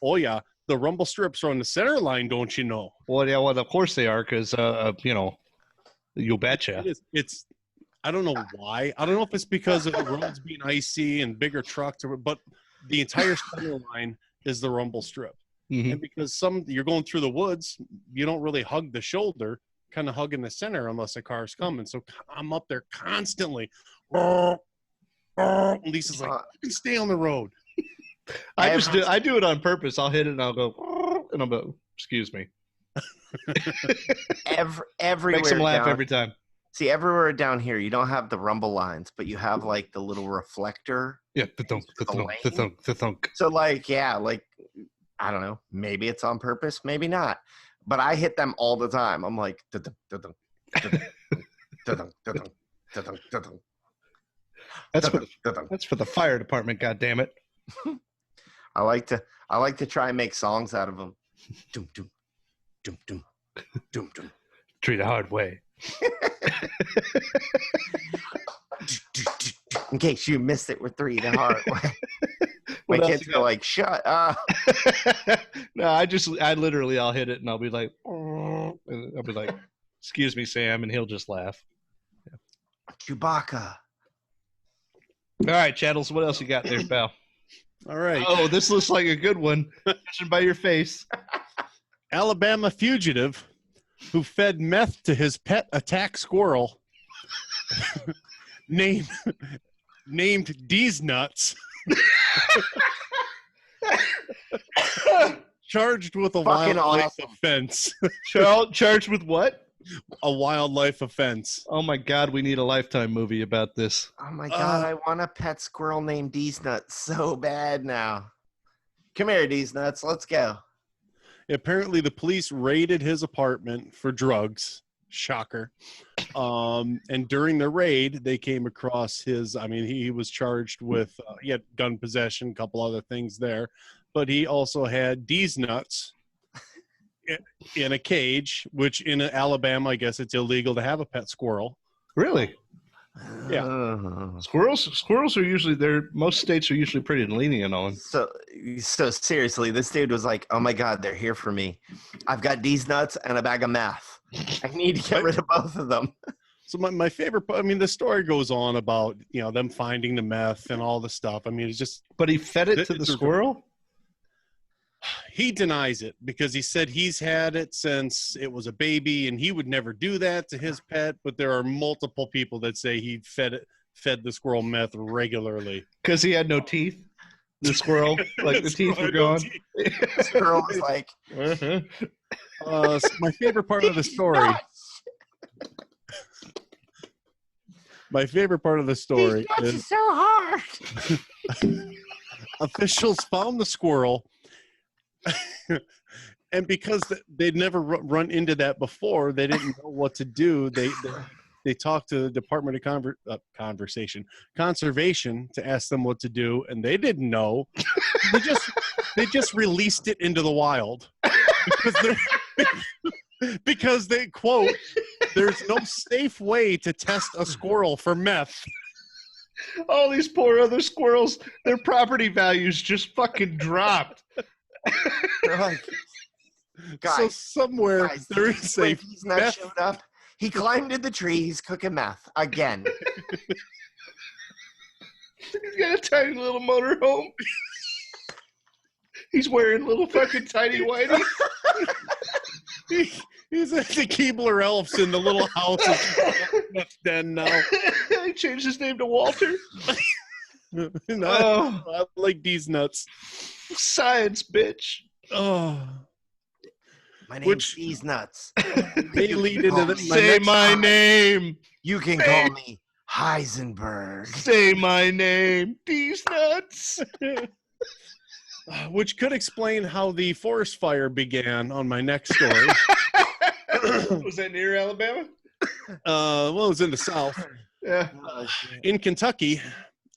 Oh yeah. The rumble strips are on the center line, don't you know? Well, yeah, well, of course they are, because you betcha. It's I don't know why. I don't know if it's because of the roads being icy and bigger trucks, but the entire center line is the rumble strip. Mm-hmm. And because you're going through the woods, you don't really hug the shoulder, kind of hugging the center unless a car's coming. So I'm up there constantly. Lisa's like, "You can stay on the road." I do it on purpose. I'll hit it and I'll go, and I'll go, excuse me. Everywhere makes them laugh every time. See, everywhere down here, you don't have the rumble lines, but you have like the little reflector. Yeah, the thunk. So like, yeah, like, I don't know. Maybe it's on purpose, maybe not. But I hit them all the time. I'm like, that's for the fire department. God damn it! I like to try and make songs out of them. Doom doom, doom doom, doom doom. Treat a hard way. In case you missed it, we're 3 the hard way. My What else kids you go like, shut up. No, I'll hit it and I'll be like, and I'll be like, excuse me, Sam, and he'll just laugh. Chewbacca. All right, Chattels, what else you got there, pal? All right. Oh, this looks like a good one. Judging by your face. Alabama fugitive who fed meth to his pet attack squirrel named D's Nuts. Charged with a wildlife offense. Charged with what? A wildlife offense. Oh my God, we need a Lifetime movie about this. Oh my God, I want a pet squirrel named D's Nuts so bad now. Come here, D's Nuts. Let's go. Apparently, the police raided his apartment for drugs. Shocker. And during the raid, they came across he was charged with, he had gun possession, a couple other things there, but he also had D's Nuts in a cage, which in Alabama, I guess it's illegal to have a pet squirrel. Really? Yeah. Squirrels are usually most states are usually pretty lenient on. So seriously, this dude was like, oh my God, they're here for me. I've got D's Nuts and a bag of meth. I need to get rid of both of them. So my favorite, the story goes on about, them finding the meth and all the stuff. It's just. But he fed it to the squirrel? He denies it because he said he's had it since it was a baby and he would never do that to his pet. But there are multiple people that say he fed the squirrel meth regularly. Because he had no teeth? The squirrel, like the teeth were gone? The squirrel was like... So my favorite part of the story... My favorite part of the story is so hard. Officials found the squirrel, and because they'd never run into that before, they didn't know what to do. They talked to the Department of Conservation to ask them what to do, and they didn't know. They just released it into the wild because they quote, "There's no safe way to test a squirrel for meth." All these poor other squirrels, their property values just fucking dropped. Like, guys, so somewhere there is a He's not showed up. He climbed in the tree. He's cooking meth again. He's got a tiny little motorhome. He's wearing little fucking tiny whitey. He's at the Keebler Elves in the little house that's den now. He changed his name to Walter. I like these nuts. Science, bitch. Oh. My name's These Nuts. They lead into the Say my name. You can call me Heisenberg. Say my name. These Nuts. Which could explain how the forest fire began on my next story. Was that near Alabama? Well, it was in the South. Yeah. In Kentucky.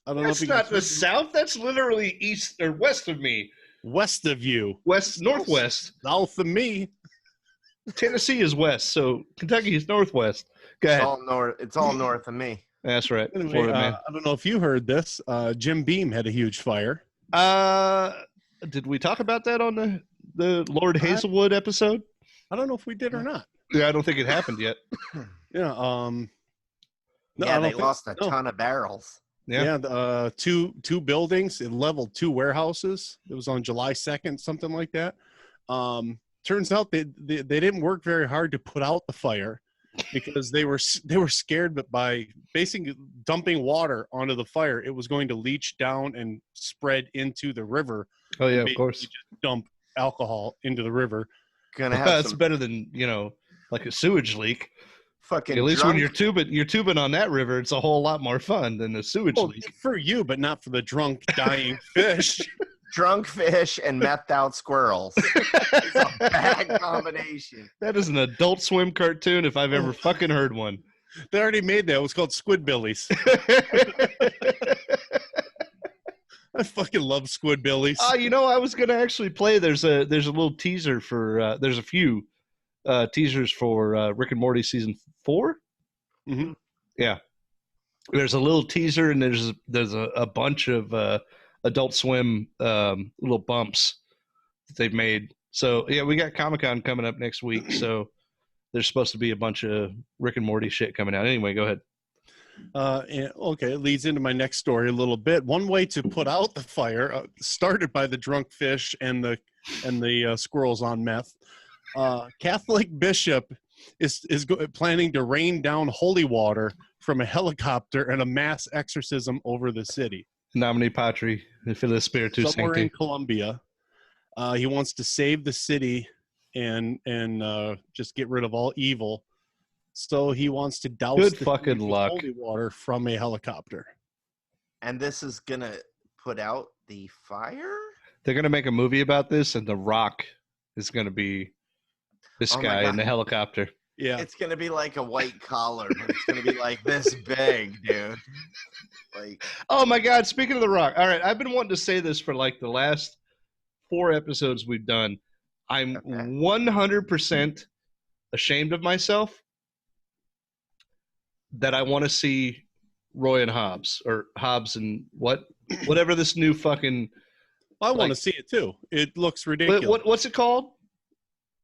I don't know That's if not the South. That's literally east or west of me. West of you. Northwest. South of me. Tennessee is west, so Kentucky is northwest. Go ahead. It's all north of me. That's right. Anyway, I don't know if you heard this. Jim Beam had a huge fire. Did we talk about that on the Lord Hazelwood episode? I don't know if we did or not. Yeah, I don't think it happened yet. Yeah. They lost a ton of barrels. Yeah. Two buildings. It leveled 2 warehouses. It was on July 2nd, something like that. Turns out they didn't work very hard to put out the fire because they were scared that by basically dumping water onto the fire, it was going to leach down and spread into the river. Oh yeah, of course. Just dump alcohol into the river. That's better than like a sewage leak. Fucking at least drunk. When you're tubing on that river, it's a whole lot more fun than a sewage leak. For you, but not for the drunk dying fish. Drunk fish and methed out squirrels. It's a bad combination. That is an Adult Swim cartoon if I've ever fucking heard one. They already made that. It was called Squidbillies. I fucking love Squidbillies. I was gonna actually play. There's a little teaser for. There's a few teasers for Rick and Morty season 4. Mm-hmm. Yeah. There's a little teaser, and there's a bunch of Adult Swim little bumps that they've made. So yeah, we got Comic-Con coming up next week, so there's supposed to be a bunch of Rick and Morty shit coming out. Anyway, go ahead. Okay, it leads into my next story a little bit. One way to put out the fire, started by the drunk fish and the squirrels on meth. Catholic bishop is planning to rain down holy water from a helicopter and a mass exorcism over the city. Nomine Patri, Filii Spiritus Somewhere Sancti. in Colombia. He wants to save the city and just get rid of all evil. So he wants to douse Good the fucking luck. holy water from a helicopter. And this is gonna put out the fire? They're gonna make a movie about this, and The Rock is gonna be this guy in the helicopter. Yeah, it's gonna be like a white collar, but it's gonna be like this big, dude. Like, oh my God! Speaking of The Rock, all right, I've been wanting to say this for like the last 4 episodes we've done. I'm 100% ashamed of myself that I want to see Roy and Hobbs, or Hobbs and whatever this new fucking. I want to see it too. It looks ridiculous. What's it called?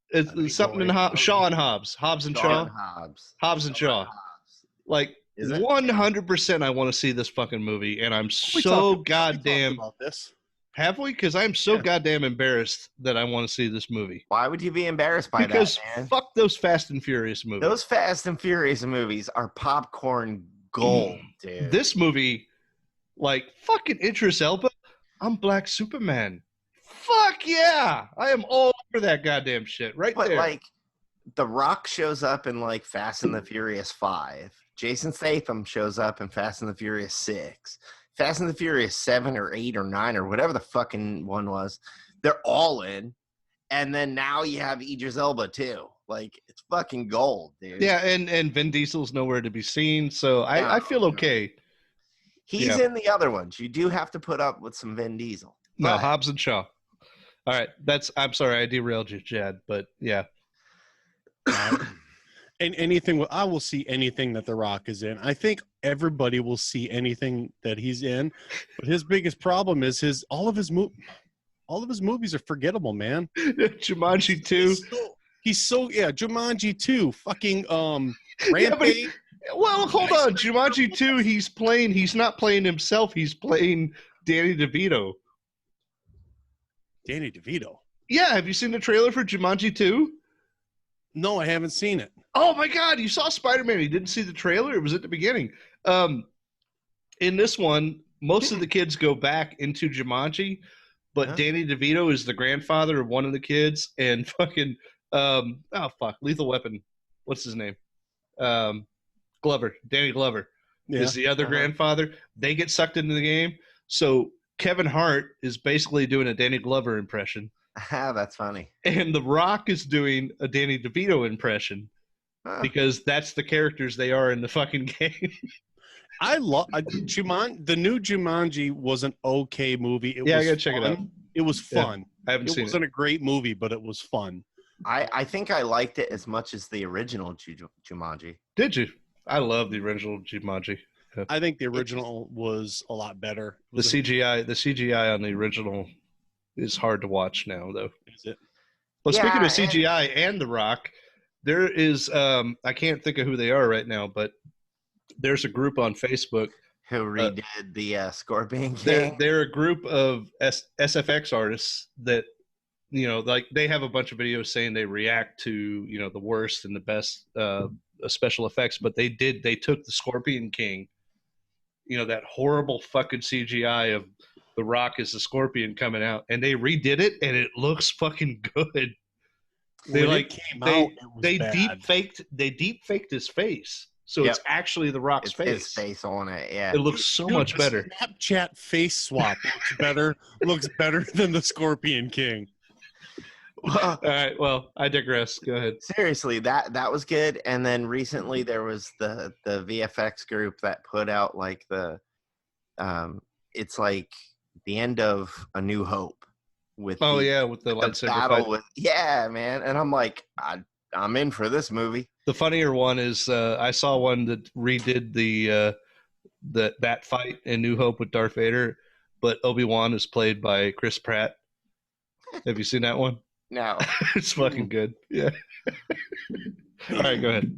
It's something in Shaw and Hobbs. Hobbs and Shaw. Hobbs and Shaw. Like 100%, I want to see this fucking movie, and I'm so goddamn. About this. Have we? Because I'm so goddamn embarrassed that I want to see this movie. Why would you be embarrassed by because that, man? Fuck those Fast and Furious movies. Those Fast and Furious movies are popcorn gold, dude. This movie, like, fucking Idris Elba, I'm Black Superman. Fuck yeah! I am all over that goddamn shit right there. But, like, The Rock shows up in, like, Fast and the Furious 5. Jason Statham shows up in Fast and the Furious 6. Fast and the Furious 7 or 8 or 9 or whatever the fucking one was, they're all in. And then now you have Idris Elba too. Like, it's fucking gold, dude. Yeah, and Vin Diesel's nowhere to be seen, so I feel okay. He's in the other ones. You do have to put up with some Vin Diesel. No, Hobbs and Shaw. All right, I'm sorry I derailed you, Chad, but yeah. And anything, I will see anything that The Rock is in. I think everybody will see anything that he's in. But his biggest problem is all of his movies are forgettable, man. Jumanji 2. Jumanji 2. Fucking Rampage. Well, hold on. Jumanji 2, he's not playing himself. He's playing Danny DeVito. Danny DeVito? Yeah, have you seen the trailer for Jumanji 2? No, I haven't seen it. Oh my God, you saw Spider-Man. You didn't see the trailer? It was at the beginning. In this one, most of the kids go back into Jumanji, but Danny DeVito is the grandfather of one of the kids, and fucking Lethal Weapon. What's his name? Glover. Danny Glover is the other grandfather. They get sucked into the game. So Kevin Hart is basically doing a Danny Glover impression. That's funny. And The Rock is doing a Danny DeVito impression. Because that's the characters they are in the fucking game. I love Jumanji. The new Jumanji was an okay movie. I gotta check it out. It was fun. I haven't seen it. It wasn't a great movie, but it was fun. I think I liked it as much as the original Jumanji. Did you? I love the original Jumanji. I think the original was a lot better. The CGI on the original is hard to watch now, though. Is it? Well, speaking of CGI and The Rock, there is I can't think of who they are right now, but there's a group on Facebook who redid the Scorpion King. They're a group of SFX artists that, you know, like they have a bunch of videos saying they react to, you know, the worst and the best special effects, but they took the Scorpion King, you know, that horrible fucking CGI of The Rock as the Scorpion coming out, and they redid it, and it looks fucking good. They deep faked his face, so it's actually The Rock's face. His face on it, yeah. It looks so much better. Snapchat face swap looks better than the Scorpion King. All right, well, I digress. Go ahead. Seriously, that was good. And then recently there was the VFX group that put out like it's like the end of A New Hope. With the lightsaber battle fight. Man, and I'm like, I'm in for this movie. The funnier one is I saw one that redid that fight in New Hope with Darth Vader, but Obi-Wan is played by Chris Pratt. Have you seen that one? No. It's fucking good. Yeah. All right, go ahead.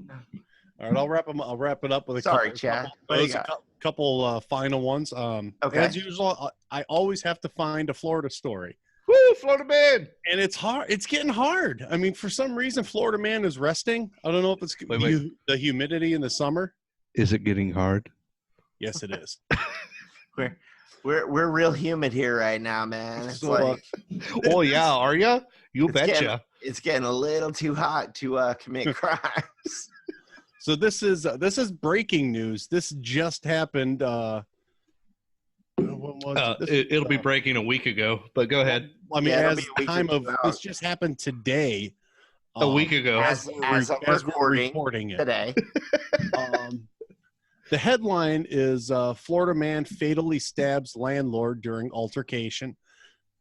All right, I'll wrap it up with a Sorry, couple, Chad. couple final ones. Okay. As usual, I always have to find a Florida story. Woo, Florida man! And it's hard. It's getting hard. I mean, for some reason, Florida man is resting. I don't know if it's the humidity in the summer. Is it getting hard? Yes, it is. We're real humid here right now, man. It's like, oh yeah, are ya? You betcha. It's getting a little too hot to commit crimes. So this is breaking news. This just happened. It'll be breaking a week ago, but go ahead. I mean, as the time of this just happened today. A week ago, as we're recording it today. The headline is Florida man fatally stabs landlord during altercation.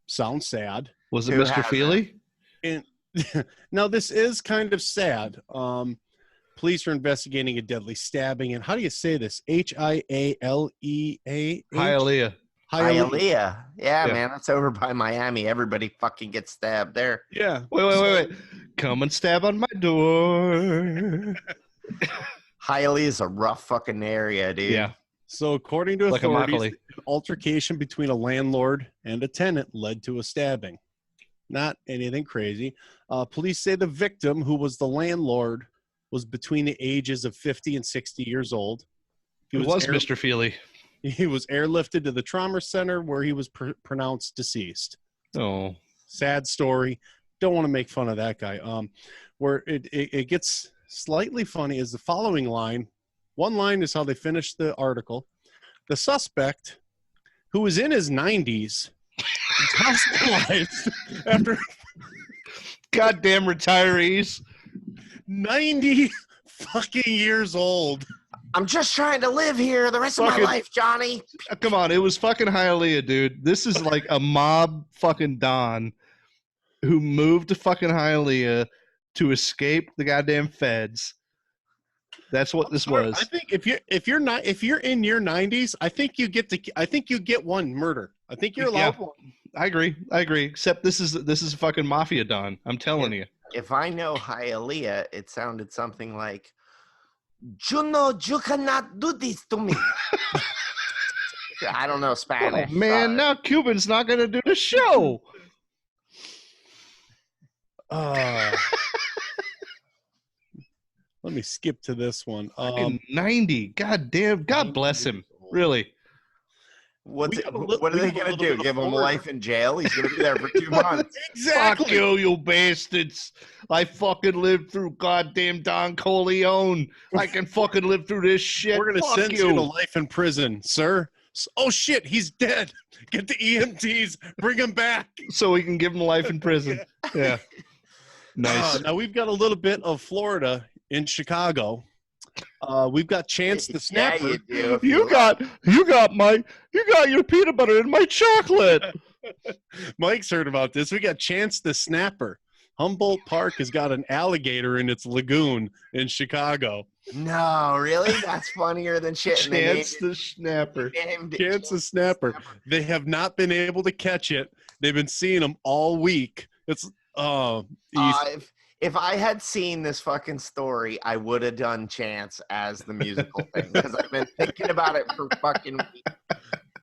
Sounds sad. Was it Mr. Feely? And now this is kind of sad. Police are investigating a deadly stabbing. And how do you say this? Hialeah. Hialeah. Hialeah. Yeah, man. That's over by Miami. Everybody fucking gets stabbed there. Yeah. Wait. Come and stab on my door. Hialeah is a rough fucking area, dude. Yeah. So according to authorities, an altercation between a landlord and a tenant led to a stabbing. Not anything crazy. Police say the victim, who was the landlord, was between the ages of 50 and 60 years old. It was Mr. Feely. He was airlifted to the trauma center where he was pronounced deceased. Oh. Sad story. Don't want to make fun of that guy. Where it gets slightly funny is the following line. One line is how they finished the article. The suspect, who was in his 90s, is hospitalized after goddamn retirees. 90 fucking years old. I'm just trying to live here the rest of my life, Johnny. Come on, it was fucking Hialeah, dude. This is like a mob fucking Don who moved to fucking Hialeah to escape the goddamn feds. That's what this was. I think if you're in your 90s, I think you get one murder. I think you're allowed one. I agree. Except this is fucking mafia Don. I'm telling you. If I know Hialeah, it sounded something like, "Juno, you cannot do this to me." I don't know Spanish. Oh, man, now Cuban's not going to do the show. Let me skip to this one. 90. God damn. God bless him. Really. What are they going to do? Give him life in jail? He's going to be there for 2 months. Exactly. Fuck you bastards. I fucking lived through goddamn Don Corleone. I can fucking live through this shit. We're going to send you to life in prison, sir. Oh, shit. He's dead. Get the EMTs. Bring him back. So we can give him life in prison. Yeah. Nice. Now we've got a little bit of Florida in Chicago. We've got Chance the Snapper. Yeah, you got your peanut butter in my chocolate. Mike's heard about this. We got Chance the Snapper. Humboldt Park has got an alligator in its lagoon in Chicago. No, really? That's funnier than shit. Chance the Snapper. Chance the Snapper. They have not been able to catch it. They've been seeing them all week. It's if I had seen this fucking story, I would have done Chance as the musical thing because I've been thinking about it for fucking weeks.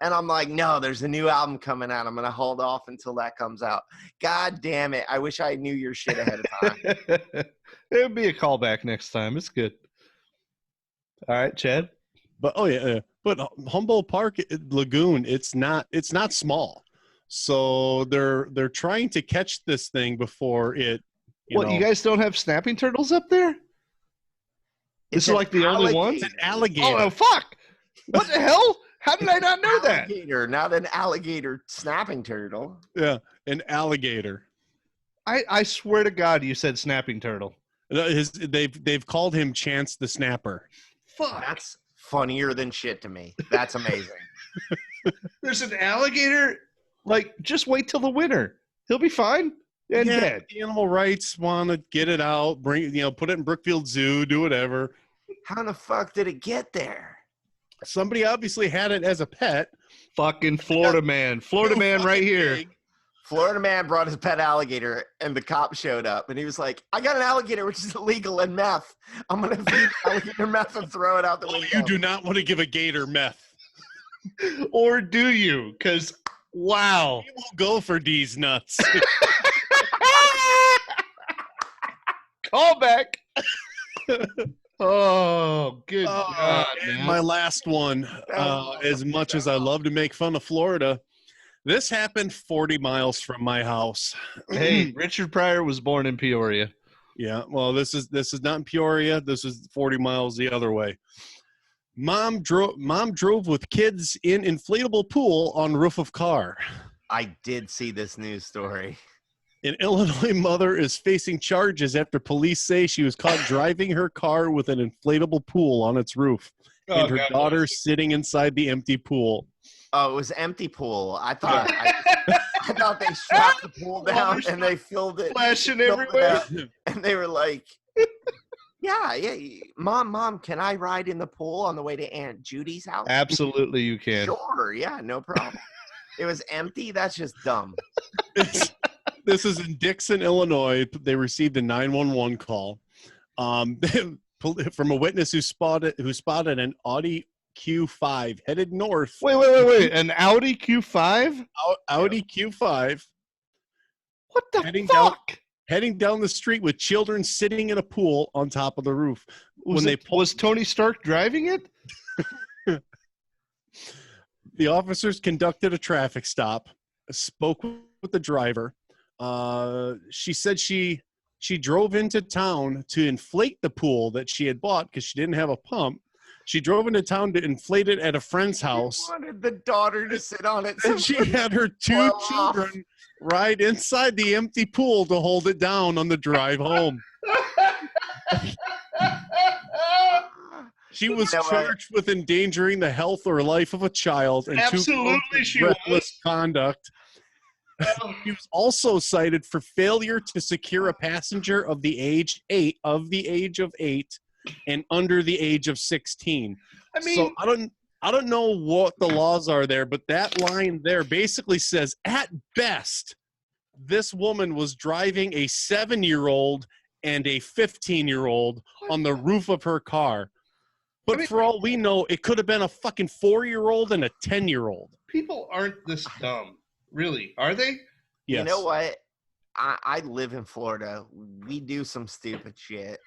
And I'm like, no, there's a new album coming out. I'm going to hold off until that comes out. God damn it. I wish I knew your shit ahead of time. It would be a callback next time. It's good. All right, Chad. But but Humboldt Park Lagoon, it's not small. So they're trying to catch this thing before it. You guys don't have snapping turtles up there? This is like the only one? It's an alligator. Oh, fuck. What the hell? How did I not know that? Alligator, not an alligator snapping turtle. Yeah, an alligator. I swear to God you said snapping turtle. They've called him Chance the Snapper. Fuck. That's funnier than shit to me. That's amazing. There's an alligator. Like, just wait till the winter. He'll be fine. And dead. Animal rights want to get it out, put it in Brookfield Zoo, do whatever. How the fuck did it get there? Somebody obviously had it as a pet. Fucking Florida man right here. Florida man brought his pet alligator, and the cop showed up, and he was like, I got an alligator, which is illegal in meth. I'm going to feed alligator meth and throw it out the window. You do not want to give a gator meth. Or do you? Because, wow. He will go for these nuts. Call back. Oh, good God, man. My last one, as much as I love to make fun of Florida, this happened 40 miles from my house. Hey, Richard Pryor was born in Peoria. Yeah, well, this is not in Peoria. This is 40 miles the other way. Mom drove with kids in inflatable pool on roof of car. I did see this news story. An Illinois mother is facing charges after police say she was caught driving her car with an inflatable pool on its roof, and her daughter sitting inside the empty pool. Oh, it was empty pool. I thought I thought they strapped the pool down and they filled it, flashing everywhere, and they were like, "Yeah, mom, can I ride in the pool on the way to Aunt Judy's house?" Absolutely, you can. Sure, yeah, no problem. It was empty. That's just dumb. This is in Dixon, Illinois. They received a 911 call from a witness who spotted an Audi Q5 headed north. Wait. An Audi Q5? Audi Q5. What the fuck? Heading down the street with children sitting in a pool on top of the roof. Was Tony Stark driving it? The officers conducted a traffic stop, spoke with the driver. She said she drove into town to inflate the pool that she had bought because she didn't have a pump. She drove into town to inflate it at a friend's house. She wanted the daughter to sit on it. And she had her two children ride inside the empty pool to hold it down on the drive home. She was charged with endangering the health or life of a child and reckless conduct. He was also cited for failure to secure a passenger of the age of 8 and under the age of 16. I mean, so I don't know what the laws are there, but that line there basically says, at best, this woman was driving a 7-year-old and a 15-year-old on the roof of her car. But for all we know, it could have been a fucking 4-year-old and a 10-year-old. People aren't this dumb. Really? Are they? Yes. You know what? I live in Florida. We do some stupid shit.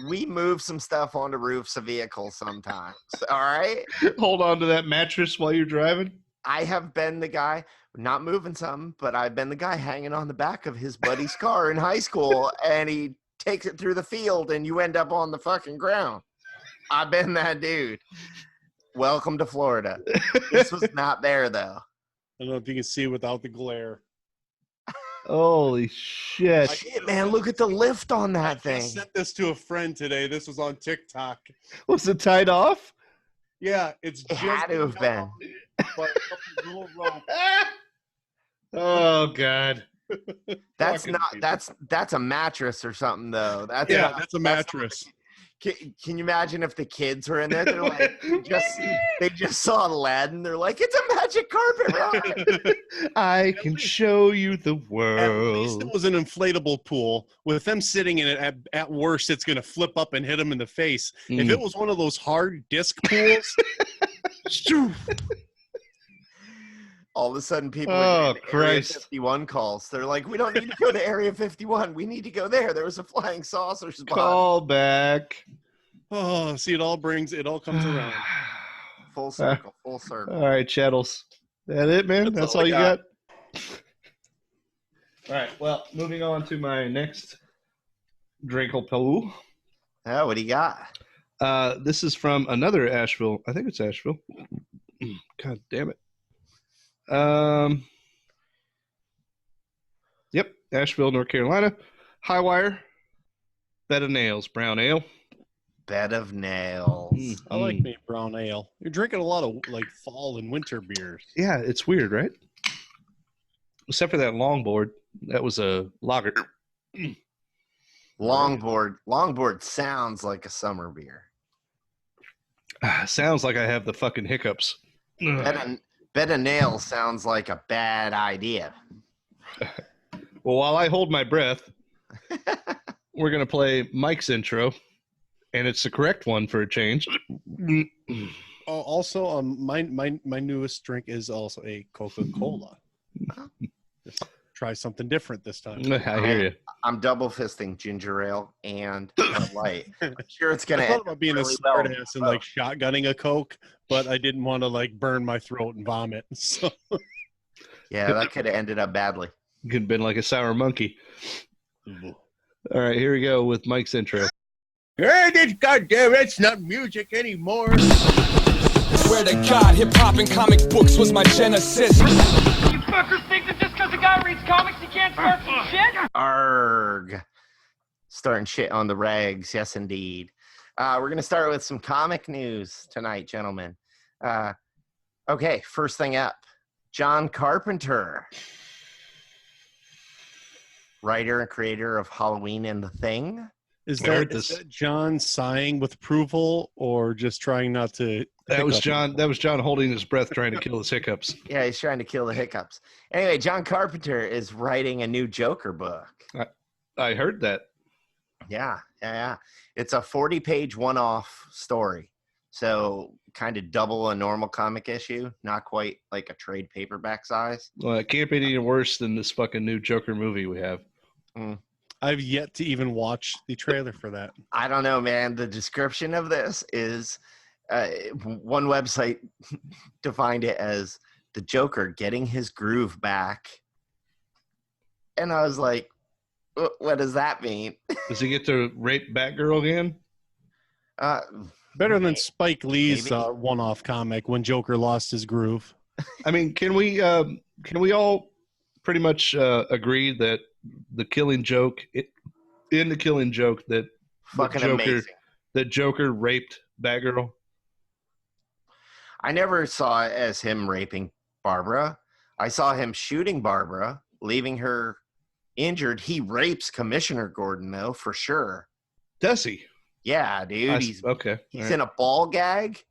We move some stuff onto roofs of vehicles sometimes. All right? Hold on to that mattress while you're driving? I have been the guy, not moving something, but I've been the guy hanging on the back of his buddy's car in high school, and he takes it through the field, and you end up on the fucking ground. I've been that dude. Welcome to Florida. This was not there, though. I don't know if you can see without the glare. Holy shit. Man, look at the lift on that thing. I sent this to a friend today. This was on TikTok. Was it tied off? Yeah, it had to have been. Oh, God. That's a mattress or something, though. That's a mattress. Can you imagine if the kids were in there? They're like, they just saw Aladdin. They're like, it's a magic carpet ride. I can show you the world. At least it was an inflatable pool. With them sitting in it, at worst, it's going to flip up and hit them in the face. If it was one of those hard disc pools, all of a sudden people are getting Area 51 calls. They're like, we don't need to go to Area 51. We need to go there. There was a flying saucer spot. Call back. Oh, see, it all comes around. Full circle. All right, Chattels. That it, man? That's all you got? All right, well, moving on to my next Drinkle Poo. Oh, what do you got? This is from another Asheville. I think it's Asheville. God damn it. Yep, Asheville, North Carolina. High Wire, Bed of Nails, brown ale. Bed of Nails. I like me brown ale. You're drinking a lot of like fall and winter beers. Yeah, it's weird, right? Except for that longboard. That was a lager. Longboard sounds like a summer beer. Sounds like I have the fucking hiccups. Bet a nail sounds like a bad idea. Well, while I hold my breath, we're going to play Mike's intro, and it's the correct one for a change. Also, my newest drink is also a Coca-Cola. Just try something different this time. I hear you. I'm double fisting ginger ale and Bud Light. I'm sure it's gonna. I thought about being really a smart ass and like shotgunning a Coke, but I didn't want to like burn my throat and vomit. So yeah, that could have ended up badly. Could have been like a sour monkey. All right, here we go with Mike's intro. Hey, this goddamn, it's not music anymore. I swear to God, hip-hop and comic books was my genesis. You fuckers think that just because a guy reads comics he can't start some shit? Arg. Starting shit on the regs, yes indeed. We're going to start with some comic news tonight, gentlemen. Okay, first thing up. John Carpenter. Writer and creator of Halloween and the Thing. Is that John sighing with approval or just trying not to? That was John holding his breath, trying to kill his hiccups. Yeah, he's trying to kill the hiccups. Anyway, John Carpenter is writing a new Joker book. I heard that. Yeah. It's a 40-page one-off story. So kind of double a normal comic issue, not quite like a trade paperback size. Well, it can't be any worse than this fucking new Joker movie we have. I've yet to even watch the trailer for that. I don't know, man. The description of this is one website defined it as the Joker getting his groove back. And I was like, what does that mean? Does he get to rape Batgirl again? Better than Spike Lee's one-off comic when Joker lost his groove. I mean, can we all pretty much agree that the Killing Joke that fucking Joker, amazing. That Joker raped Batgirl? I never saw it as him raping Barbara. I saw him shooting Barbara, leaving her injured. He rapes Commissioner Gordon, though, for sure. Does he? Yeah, He's dude. He's right. In a ball gag.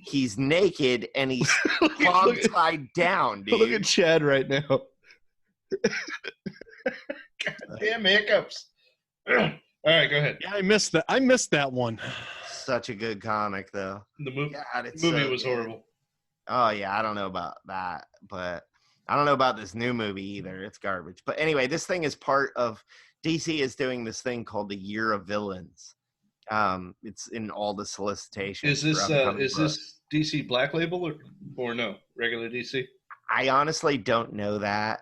He's naked and he's tied down, dude. Look at Chad right now. Goddamn hiccups. All right, go ahead. Yeah, I missed that one. Such a good comic, though. The movie, God, movie was horrible. Oh, yeah, I don't know about that, but I don't know about this new movie either. It's garbage. But anyway, this thing is part of DC is doing this thing called the Year of Villains. It's in all the solicitations. Is this DC Black Label or no regular DC? I honestly don't know that.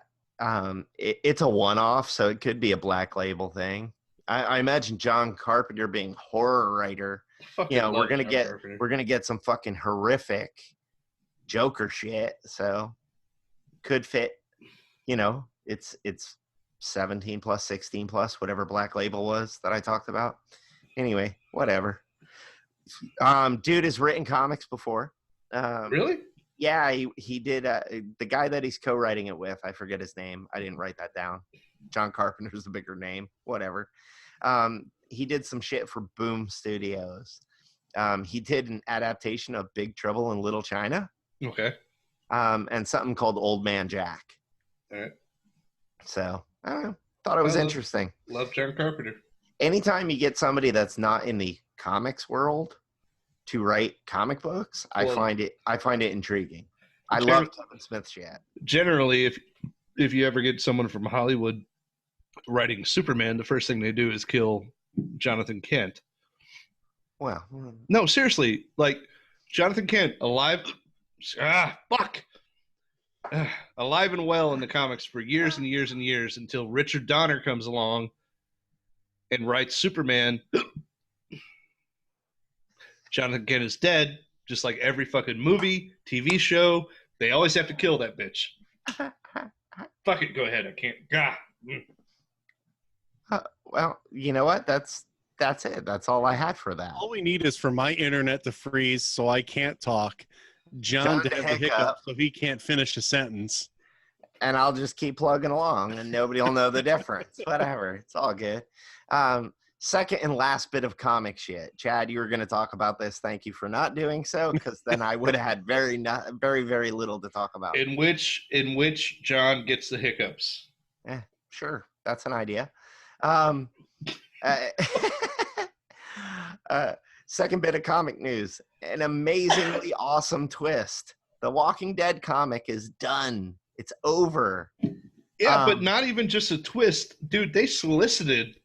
It's a one-off, so it could be a Black Label thing. I imagine John Carpenter being horror writer. We're gonna get some fucking horrific Joker shit. So could fit. It's 17 plus, 16 plus, whatever Black Label was that I talked about. Anyway, whatever. Dude has written comics before. Really? Yeah, he did. The guy that he's co-writing it with, I forget his name. I didn't write that down. John Carpenter's the bigger name. Whatever. He did some shit for Boom Studios. He did an adaptation of Big Trouble in Little China. Okay. And something called Old Man Jack. All right. So, I don't know. Thought it was interesting. Love John Carpenter. Anytime you get somebody that's not in the comics world to write comic books, I find it intriguing. I love Kevin Smith shit. Generally, if you ever get someone from Hollywood writing Superman, the first thing they do is kill Jonathan Kent. Well, no, seriously, like Jonathan Kent alive, alive and well in the comics for years and years and years until Richard Donner comes along and writes Superman. Jonathan Kent is dead, just like every fucking movie, TV show. They always have to kill that bitch. Fuck it, go ahead. I can't. Well, you know what? That's it. That's all I had for that. All we need is for my internet to freeze so I can't talk. John to have a hiccup so he can't finish a sentence. And I'll just keep plugging along and nobody will know the difference. Whatever. It's all good. second and last bit of comic shit. Chad, you were going to talk about this. Thank you for not doing so, because then I would have had very, very little to talk about. In which John gets the hiccups. Sure, that's an idea. Second bit of comic news. An amazingly awesome twist. The Walking Dead comic is done. It's over. Yeah, but not even just a twist. Dude, they solicited.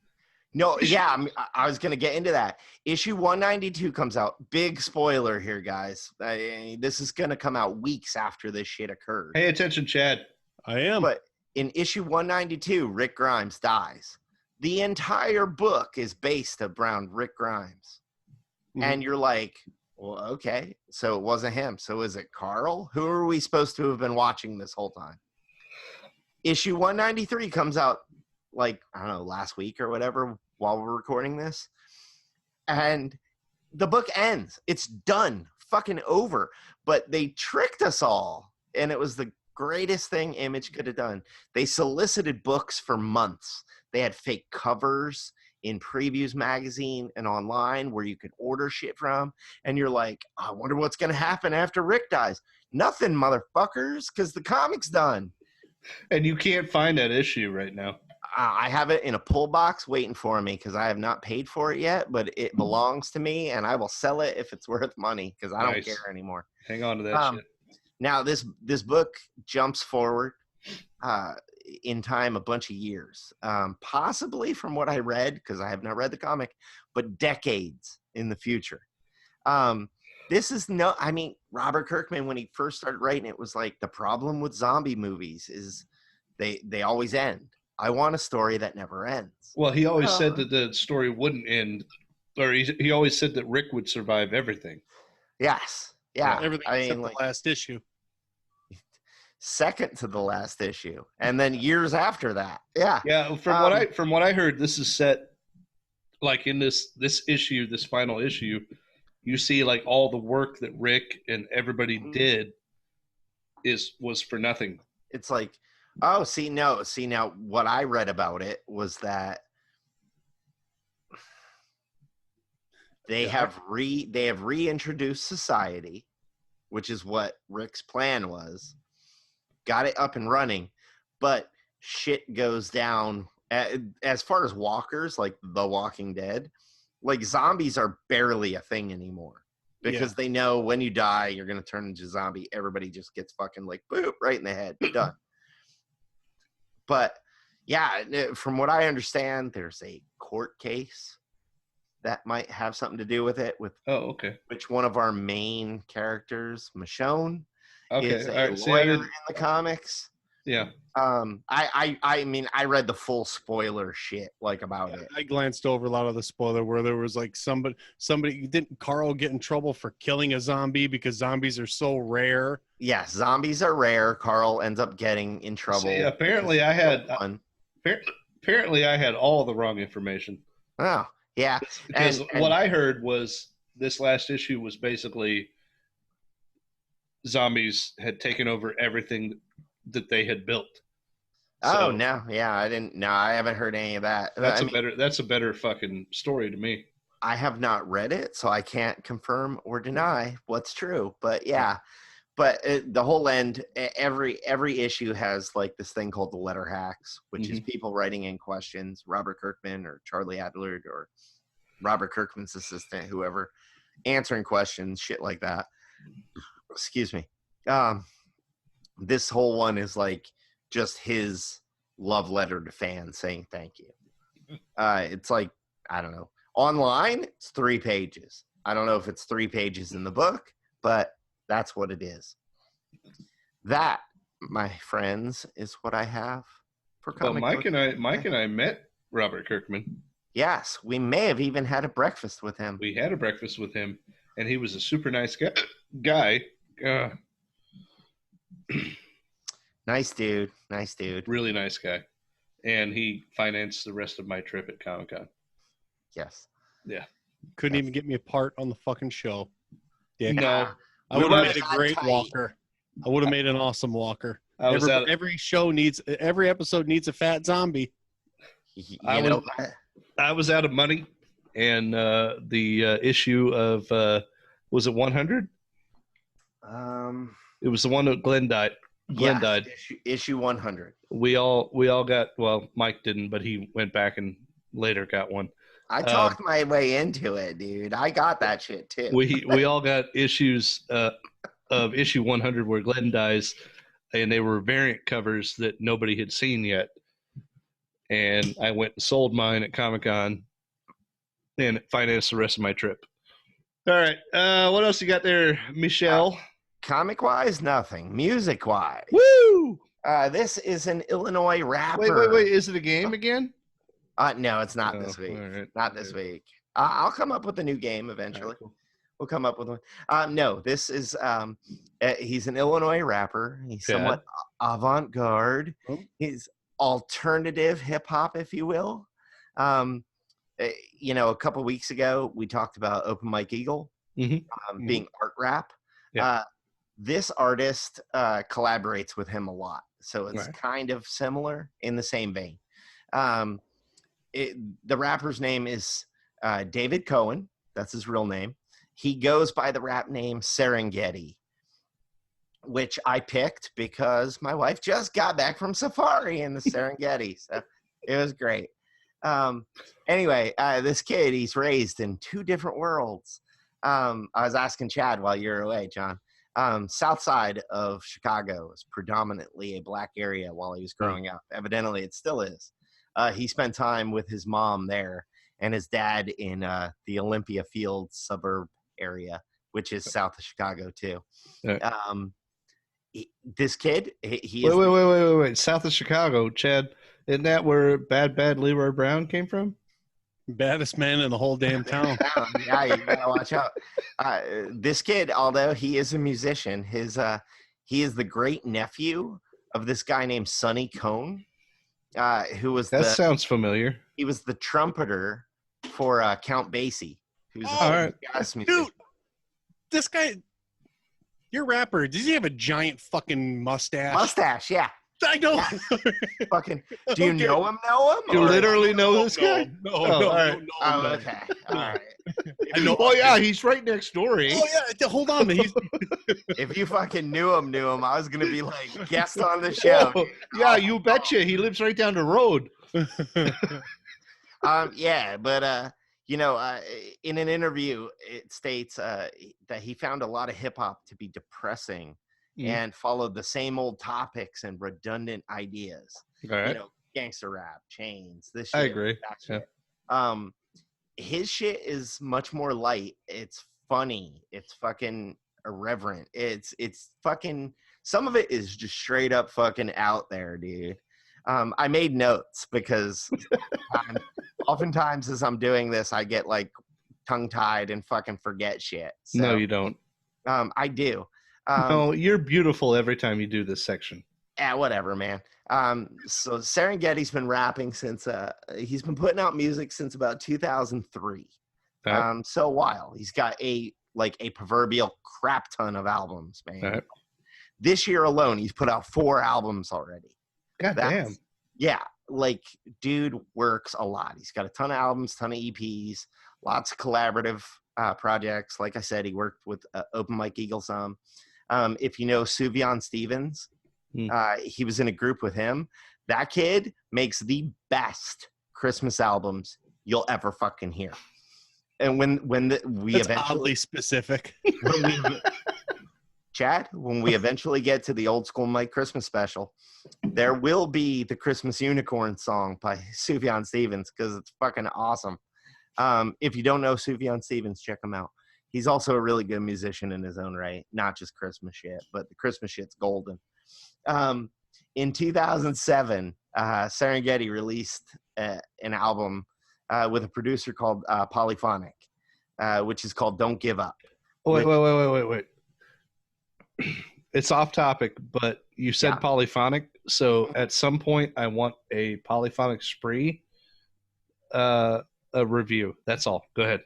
No, yeah, I was going to get into that. Issue 192 comes out. Big spoiler here, guys. This is going to come out weeks after this shit occurred. Pay attention, Chad. I am. But in issue 192, Rick Grimes dies. The entire book is based around Rick Grimes. Mm-hmm. And you're like, well, okay, so it wasn't him. So is it Carl? Who are we supposed to have been watching this whole time? Issue 193 comes out like, I don't know, last week or whatever while we're recording this. And the book ends. It's done. Fucking over. But they tricked us all. And it was the greatest thing Image could have done. They solicited books for months. They had fake covers in Previews magazine and online where you could order shit from. And you're like, I wonder what's going to happen after Rick dies. Nothing, motherfuckers, because the comic's done. And you can't find that issue right now. I have it in a pull box waiting for me because I have not paid for it yet, but it belongs to me, and I will sell it if it's worth money because I don't care anymore. Hang on to that shit. Now, this book jumps forward in time a bunch of years, possibly from what I read, because I have not read the comic, but decades in the future. This is Robert Kirkman, when he first started writing it, was like, the problem with zombie movies is they always end. I want a story that never ends. Well, he always said that the story wouldn't end, or he always said that Rick would survive everything. Yes. Yeah. Everything except the last issue. Second to the last issue. And then years after that. Yeah. Yeah. From what I heard, this is set like in this issue, this final issue, you see like all the work that Rick and everybody did was for nothing. It's like, oh, now what I read about it was that they have reintroduced society, which is what Rick's plan was. Got it up and running, but shit goes down as far as walkers, like The Walking Dead. Like, zombies are barely a thing anymore because they know when you die, you're going to turn into a zombie. Everybody just gets fucking like, boop, right in the head. Done. But yeah, from what I understand, there's a court case that might have something to do with it. Which one of our main characters, Michonne, is a lawyer in the comics. Yeah. I mean, I read the full spoiler shit about it. I glanced over a lot of the spoiler where there was like somebody didn't Carl get in trouble for killing a zombie because zombies are so rare. Yes, zombies are rare. Carl ends up getting in trouble. See, apparently I had all the wrong information. Oh, yeah. Because what I heard was this last issue was basically zombies had taken over everything that they had built. Oh, no. Yeah, I haven't heard any of that. That's a better fucking story to me. I have not read it, so I can't confirm or deny what's true. But yeah, the whole end, every issue has like this thing called the letter hacks, which is people writing in questions, Robert Kirkman or Charlie Adler or Robert Kirkman's assistant, whoever, answering questions, shit like that. Excuse me. This whole one is like just his love letter to fans saying thank you. It's like, I don't know. Online, it's 3 pages. I don't know if it's 3 pages in the book, but that's what it is. That, my friends, is what I have for comic Mike and I met Robert Kirkman. Yes, we may have even had a breakfast with him. We had a breakfast with him, and he was a super nice guy. Nice dude. Really nice guy. And he financed the rest of my trip at Comic-Con. Yes. Yeah. Couldn't even get me a part on the fucking show. Yeah. No. I would have made a great walker. I would have made an awesome walker. Every episode needs a fat zombie. I I was out of money, and the issue of was it 100? It was the one that Glenn died. Glenn died. Issue 100. We all got. Well, Mike didn't, but he went back and later got one. I talked my way into it, dude. I got that shit too. We all got issues of issue 100 where Glenn dies, and they were variant covers that nobody had seen yet. And I went and sold mine at Comic-Con and it financed the rest of my trip. All right. What else you got there, Michelle? Comic-wise, nothing. Music-wise. Woo! This is an Illinois rapper. Wait. Is it a game again? No, it's not this week. Right. Not this week. I'll come up with a new game eventually. Right, cool. We'll come up with one. No, this is he's an Illinois rapper. He's somewhat avant-garde. He's alternative hip-hop, if you will. You know, a couple weeks ago, we talked about Open Mike Eagle being art rap. Yeah. This artist collaborates with him a lot. So it's kind of similar in the same vein. The rapper's name is David Cohen. That's his real name. He goes by the rap name Serengeti, which I picked because my wife just got back from safari in the Serengeti. So it was great. Anyway, this kid, he's raised in two different worlds. I was asking Chad while you're away, John. South side of Chicago is predominantly a black area while he was growing up. Evidently, it still is. He spent time with his mom there and his dad in the Olympia Fields suburb area, which is south of Chicago too. This kid, he is wait. South of Chicago, Chad. Isn't that where Bad Leroy Brown came from? Baddest man in the whole damn town. Yeah, you gotta watch out. This kid, although he is a musician, he is the great nephew of this guy named Sonny Cohn, who was sounds familiar. He was the trumpeter for Count Basie, who's a jazz musician. Dude, this guy, your rapper, does he have a giant fucking mustache? Mustache, yeah. I know. Yeah. Fucking. Do you know him? You literally know this guy? No. Okay. All right. I know. Oh yeah, he's right next door. Eh? Oh yeah. Hold on, man. If you fucking knew him, I was gonna be like guest on the show. Oh, yeah, you betcha. He lives right down the road. Yeah, but you know, in an interview, it states that he found a lot of hip hop to be depressing. And followed the same old topics and redundant ideas. All right. You know, gangster rap, chains, this shit. I agree. That shit. His shit is much more light. It's funny. It's fucking irreverent. It's fucking, some of it is just straight up fucking out there, dude. I made notes because oftentimes as I'm doing this, I get like tongue tied and fucking forget shit. So, no, you don't. I do. No, you're beautiful every time you do this section. Yeah, whatever, man. So Serengeti's been rapping since he's been putting out music since about 2003. Right. So a while. He's got a proverbial crap ton of albums, man. Right. This year alone, he's put out 4 albums already. God damn. Yeah, like dude works a lot. He's got a ton of albums, ton of EPs, lots of collaborative projects. Like I said, he worked with Open Mike Eagle some. If you know Sufjan Stevens, he was in a group with him. That kid makes the best Christmas albums you'll ever fucking hear. And when we That's eventually oddly specific. Chad, when we eventually get to the old school Mike Christmas special, there will be the Christmas Unicorn song by Sufjan Stevens because it's fucking awesome. If you don't know Sufjan Stevens, check him out. He's also a really good musician in his own right, not just Christmas shit, but the Christmas shit's golden. In 2007, Serengeti released an album with a producer called Polyphonic, which is called Don't Give Up. Wait. It's off topic, but you said polyphonic, so at some point I want a polyphonic spree a review. That's all. Go ahead.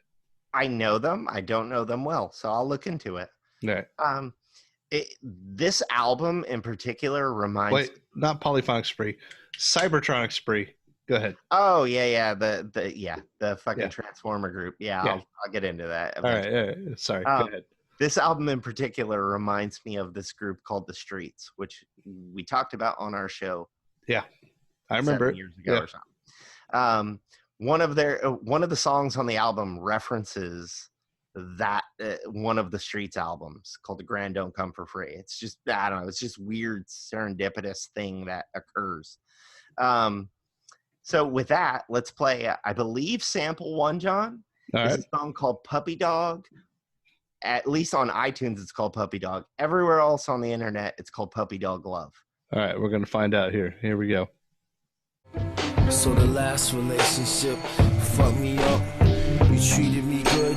I know them. I don't know them well, so I'll look into it. Right. This album in particular reminds... Wait, not polyphonic spree. Cybertronic spree. Go ahead. Oh yeah, the fucking Transformer group. Yeah, I'll get into that. Eventually. All right. Sorry. Go ahead. This album in particular reminds me of this group called The Streets, which we talked about on our show. Yeah, I remember 7 years ago or something. One of the songs on the album references that one of the Streets albums called The Grand Don't Come for Free. It's just, I don't know, it's just weird serendipitous thing that occurs. So with that, let's play, I believe sample 1, John. It's a song called Puppy Dog. At least on iTunes, it's called Puppy Dog. Everywhere else on the internet, it's called Puppy Dog Love. All right, we're going to find out here. Here we go. So the last relationship fucked me up. You treated me good,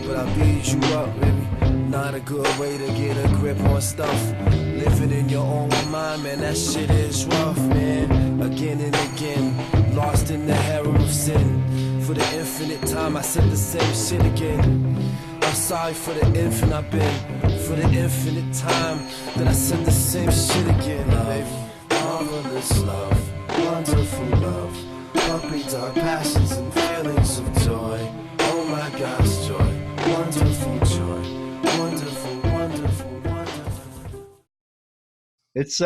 but I beat you up, baby. Not a good way to get a grip on stuff. Living in your own mind, man, that shit is rough, man. Again and again, lost in the harem of sin. For the infinite time, I said the same shit again. I'm sorry for the infant I've been. For the infinite time that I said the same shit again, baby. Marvelous love, wonderful love, puppy dog passions and feelings of joy. Oh my gosh, joy, wonderful joy, wonderful, wonderful, wonderful. It's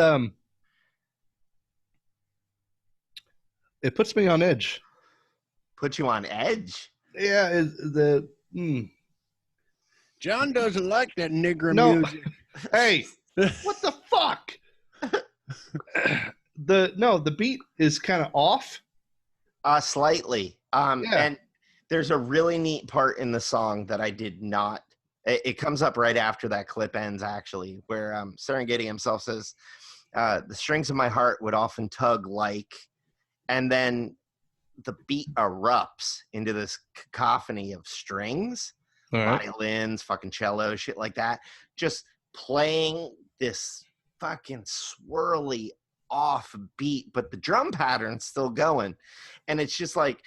it puts me on edge. Put you on edge? Yeah, John doesn't like that nigger music. Hey, what the fuck? The beat is kind of off. Slightly. And there's a really neat part in the song that I did not. It comes up right after that clip ends, actually, where Serengeti himself says, "The strings of my heart would often tug like," and then the beat erupts into this cacophony of strings. Violins, fucking cello, shit like that, just playing this fucking swirly off beat, but the drum pattern's still going, and it's just like,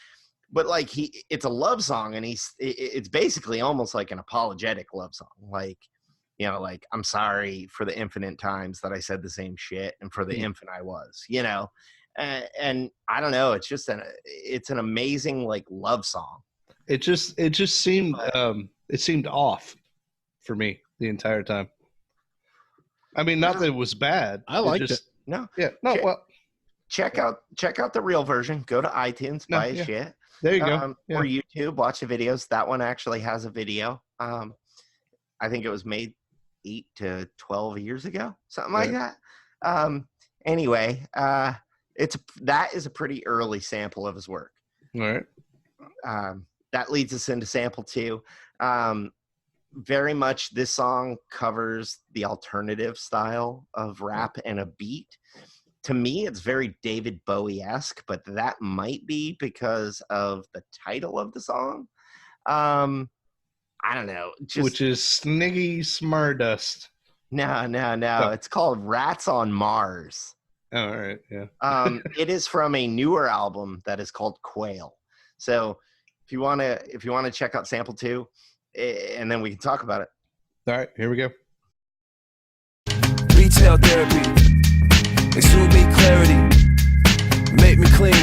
but like it's a love song, and it's basically almost like an apologetic love song, like, you know, like, I'm sorry for the infinite times that I said the same shit, and for the infant I was, you know, and I don't know, it's just it's an amazing like love song. It just seemed it seemed off for me the entire time. I mean, not that it was bad. I liked it. No, check out the real version. Go to iTunes, buy his shit. There you go. Or YouTube, watch the videos. That one actually has a video. I think it was made 8 to 12 years ago, something like that. Anyway, that is a pretty early sample of his work. All right. That leads us into sample 2. Very much this song covers the alternative style of rap and a beat. To me, it's very David Bowie-esque, but that might be because of the title of the song. I don't know. Which is Sniggy Smardust. No. Oh. It's called Rats on Mars. Oh, all right, yeah. It is from a newer album that is called Quail. So if you want to check out sample 2, and then we can talk about it. All right, here we go. Retail therapy, exude me clarity, make me clean,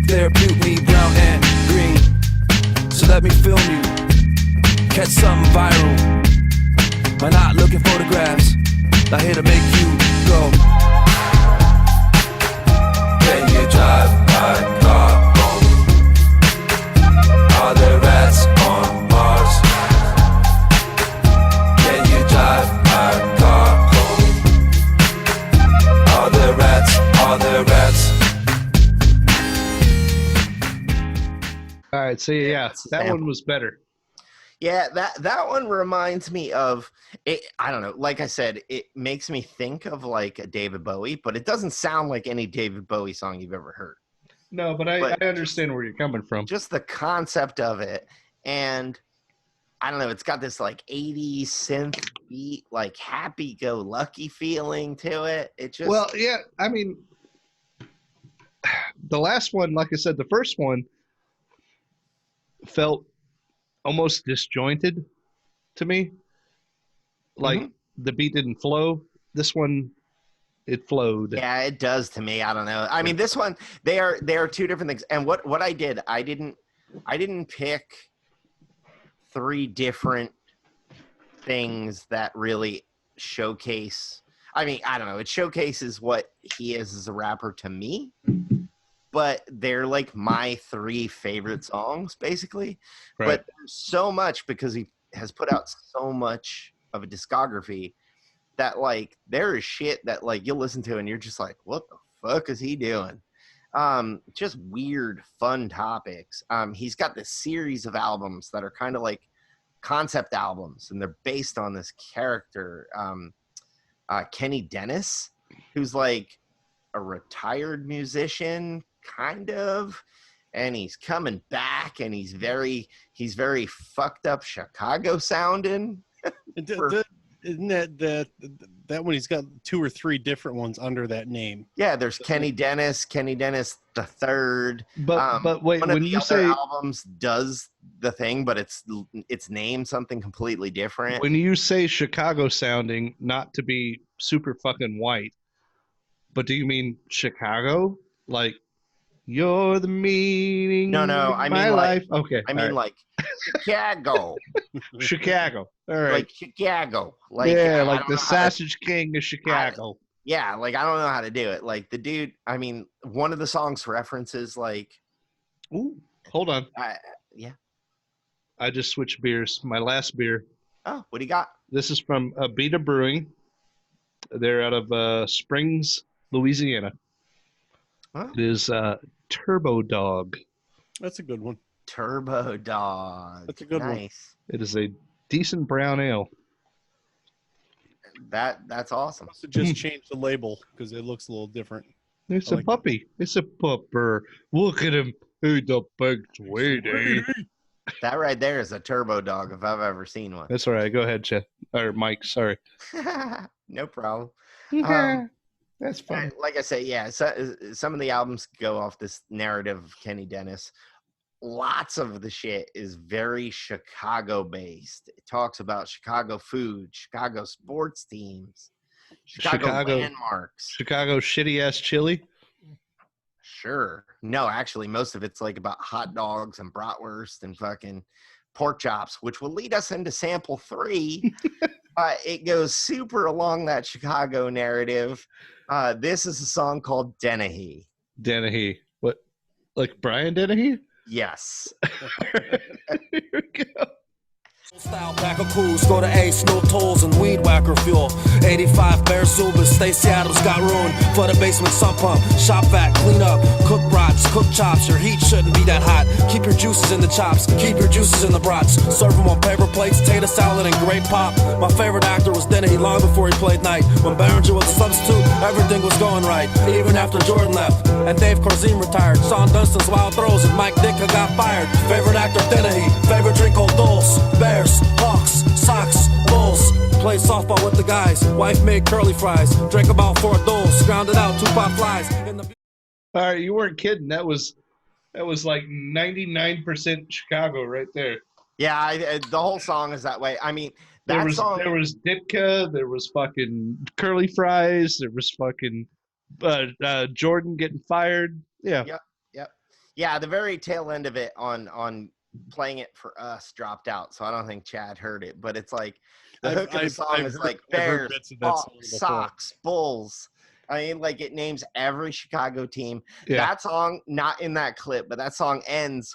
therapeutic me brown and green. So let me film you, catch something viral. By not looking photographs, not here to make you go. Can you drive my car home? Are there rats on Mars? Can you drive my car home? Are there rats? Are there rats? All right, so yeah, that one was better. Yeah, that one reminds me of it. I don't know. Like I said, it makes me think of like a David Bowie, but it doesn't sound like any David Bowie song you've ever heard. No, but I understand where you're coming from. Just the concept of it, and I don't know. It's got this like 80s synth beat, like happy-go-lucky feeling to it. It just yeah. I mean, the last one, like I said, the first one felt almost disjointed to me. Like the beat didn't flow. This one It flowed. Yeah, it does to me. I don't know. I mean, this one, they are two different things. And what I did, I didn't pick 3 different things that really showcase. I mean, I don't know. It showcases what he is as a rapper to me, but they're like my 3 favorite songs, basically. Right. But there's so much because he has put out so much of a discography that like there is shit that like you'll listen to and you're just like, what the fuck is he doing? Just weird, fun topics. He's got this series of albums that are kind of like concept albums, and they're based on this character, Kenny Dennis, who's like a retired musician, kind of, and he's coming back, and he's very fucked up Chicago sounding. Isn't that one? He's got 2 or 3 different ones under that name. Yeah, there's Kenny Dennis the third. But wait, one when of the you other say albums does the thing, but it's named something completely different. When you say Chicago sounding, not to be super fucking white, but do you mean Chicago? Like you're the meaning? No, of I my mean life. like, Okay, I mean like Chicago. Chicago. All right. Like Chicago. Like yeah, I like don't the know how Sausage King of Chicago. yeah, like I don't know how to do it. Like the dude, I mean, one of the songs references like. Ooh, hold on. Yeah. I just switched beers. My last beer. Oh, what do you got? This is from Beta Brewing. They're out of Springs, Louisiana. Huh? It is Turbodog. That's a good one. Turbodog. That's a good one. Nice. It is a decent brown ale. That's awesome. So just change the label because it looks a little different. It's a puppy. It's a pupper. Look at him. Hey, the big sweetie. That right there is a Turbodog if I've ever seen one. That's all right. Go ahead, Chet. Or Mike, sorry. No problem. That's fine. Like I say, yeah, some of the albums go off this narrative of Kenny Dennis. Lots of the shit is very Chicago based. It talks about Chicago food, Chicago sports teams, Chicago landmarks, Chicago shitty ass chili. Sure. No, actually, most of it's like about hot dogs and bratwurst and fucking pork chops, which will lead us into sample 3. It goes super along that Chicago narrative. This is a song called Dennehy. Dennehy. What? Like Brian Dennehy? Yes. Here we go. Style pack of crews, go to Ace, no tolls and weed whacker fuel. 85 Bear Zubas, Stacey Adams got ruined for the basement sump pump. Shop vac, clean up, cook brats, cook chops. Your heat shouldn't be that hot. Keep your juices in the chops, keep your juices in the brats. Serve them on paper plates, tater salad and grape pop. My favorite actor was Dennehy long before he played night. When Behringer was a substitute, everything was going right. Even after Jordan left and Dave Corzine retired. Sean Dunstan's wild throws and Mike Ditka got fired. Favorite actor Dennehy, favorite drink Old Dulce. Bears, Hawks, Sox, Bulls. Played softball with the guys. Wife made curly fries. Drank about 4 doles. Grounded out 2 pop flies. All right, you weren't kidding. That was like 99% Chicago right there. Yeah, the whole song is that way. I mean, there was Ditka. There was fucking curly fries. There was fucking Jordan getting fired. Yeah. Yep. Yeah, the very tail end of it on playing it for us dropped out, so I don't think Chad heard it, but it's like the hook of the song is like Bears, Hawks, Sox, Bulls. I mean, like it names every Chicago team. Yeah. That song, not in that clip, but that song ends,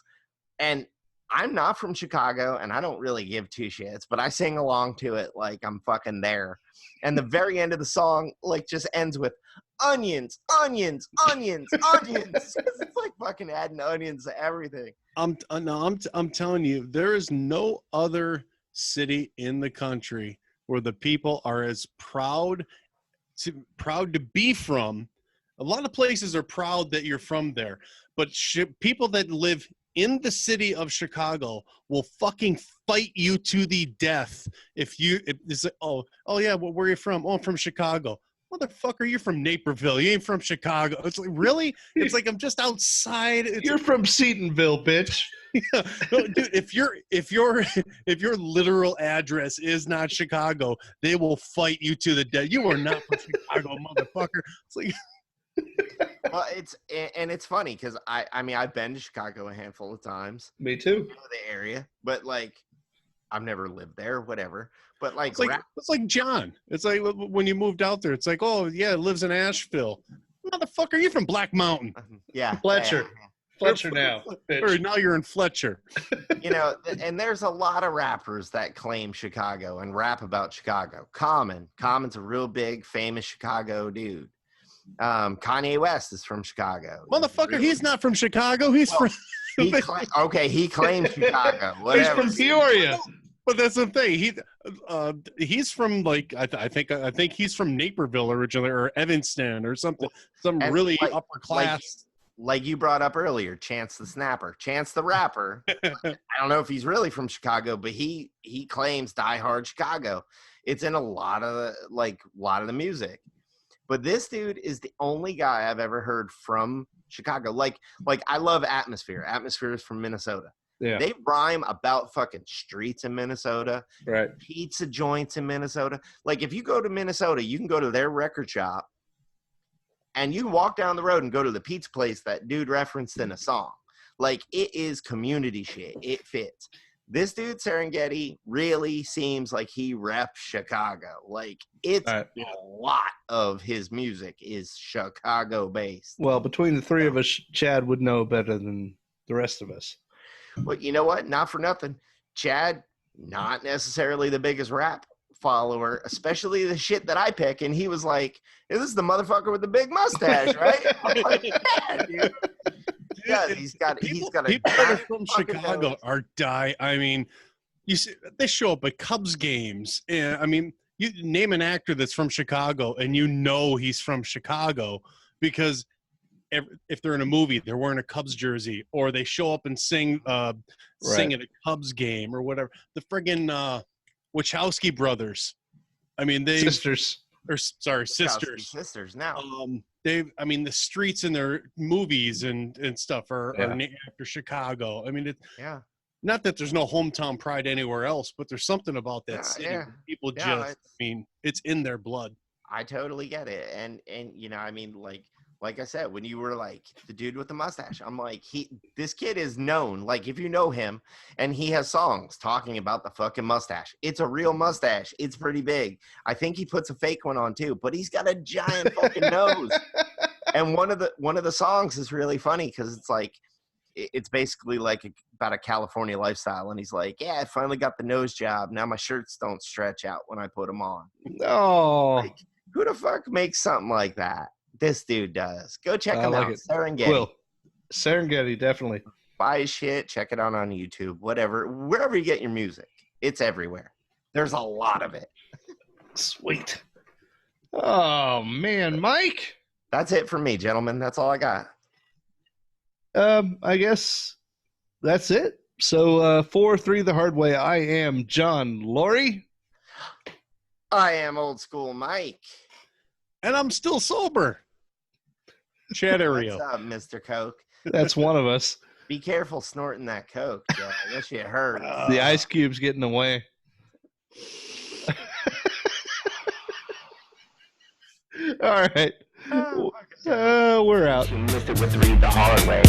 and I'm not from Chicago, and I don't really give 2 shits, but I sing along to it like I'm fucking there. And the very end of the song, like, just ends with onions, onions, onions, onions. It's like fucking adding onions to everything. I'm telling you, there is no other city in the country where the people are as proud to be from. A lot of places are proud that you're from there, but people that live in the city of Chicago will fucking fight you to the death if it's like, oh yeah, well, where are you from? Oh, I'm from Chicago. motherfucker, you're from Naperville. You ain't from Chicago. It's like, really? It's like I'm just outside. You're from Seatonville, bitch. Yeah. No, dude, if your literal address is not Chicago, they will fight you to the death. You are not from Chicago, motherfucker. It's like well, it's funny because I mean I've been to Chicago a handful of times. Me too. I know the area, but like I've never lived there, whatever. But like it's like John. It's like when you moved out there. It's like, oh yeah, lives in Asheville. Motherfucker, you're from Black Mountain. Yeah, Fletcher. Yeah. Fletcher now. Or now you're in Fletcher. You know, and there's a lot of rappers that claim Chicago and rap about Chicago. Common's a real big, famous Chicago dude. Kanye West is from Chicago. Motherfucker, he's not from Chicago. He's from. He claims Chicago. Whatever. He's from Peoria. But that's the thing. He's from like I think he's from Naperville originally, or Evanston, or something. Some and really like, upper class. Like you brought up earlier, Chance the Snapper, Chance the Rapper. I don't know if he's really from Chicago, but he claims Die Hard Chicago. It's in a lot of the music. But this dude is the only guy I've ever heard from Chicago. Like I love Atmosphere. Atmosphere is from Minnesota. Yeah. They rhyme about fucking streets in Minnesota, right? Pizza joints in Minnesota. Like if you go to Minnesota, you can go to their record shop and you can walk down the road and go to the pizza place that dude referenced in a song. Like it is community shit. It fits. This dude, Serengeti, really seems like he reps Chicago. Like it's a lot of his music is Chicago based. Well, between the three of us, Chad would know better than the rest of us. But you know what? Not for nothing. Chad, not necessarily the biggest rap follower, especially the shit that I pick. And he was like, this is the motherfucker with the big mustache, right? I'm like, yeah, dude. Yeah, he's got people that are from Chicago are die. I mean, you see, they show up at Cubs games. And I mean, you name an actor that's from Chicago and you know he's from Chicago because if they're in a movie, they're wearing a Cubs jersey, or they show up and sing at a Cubs game or whatever. The friggin' Wachowski brothers. I mean, sisters. Sisters now. The streets in their movies and stuff are named after Chicago. I mean, not that there's no hometown pride anywhere else, but there's something about that city. Yeah. People it's in their blood. I totally get it. And you know, I mean, like I said, when you were like the dude with the mustache, I'm like, this kid is known. Like if you know him and he has songs talking about the fucking mustache, it's a real mustache. It's pretty big. I think he puts a fake one on too, but he's got a giant fucking nose. And one of the songs is really funny because it's like, it's basically like about a California lifestyle. And he's like, yeah, I finally got the nose job. Now my shirts don't stretch out when I put them on. Oh, like, who the fuck makes something like that? This dude does. Go check him out. Serengeti. Will. Serengeti, definitely. Buy his shit. Check it out on YouTube. Whatever. Wherever you get your music. It's everywhere. There's a lot of it. Sweet. Oh, man. Mike? That's it for me, gentlemen. That's all I got. I guess that's it. So 4-3 the hard way. I am John Laurie. I am old school Mike. And I'm still sober. Chad Ariel. What's up, Mr. Coke? That's one of us. Be careful snorting that Coke. That shit hurts. The ice cube's getting away. All right. We're out. Mr. With the hard way.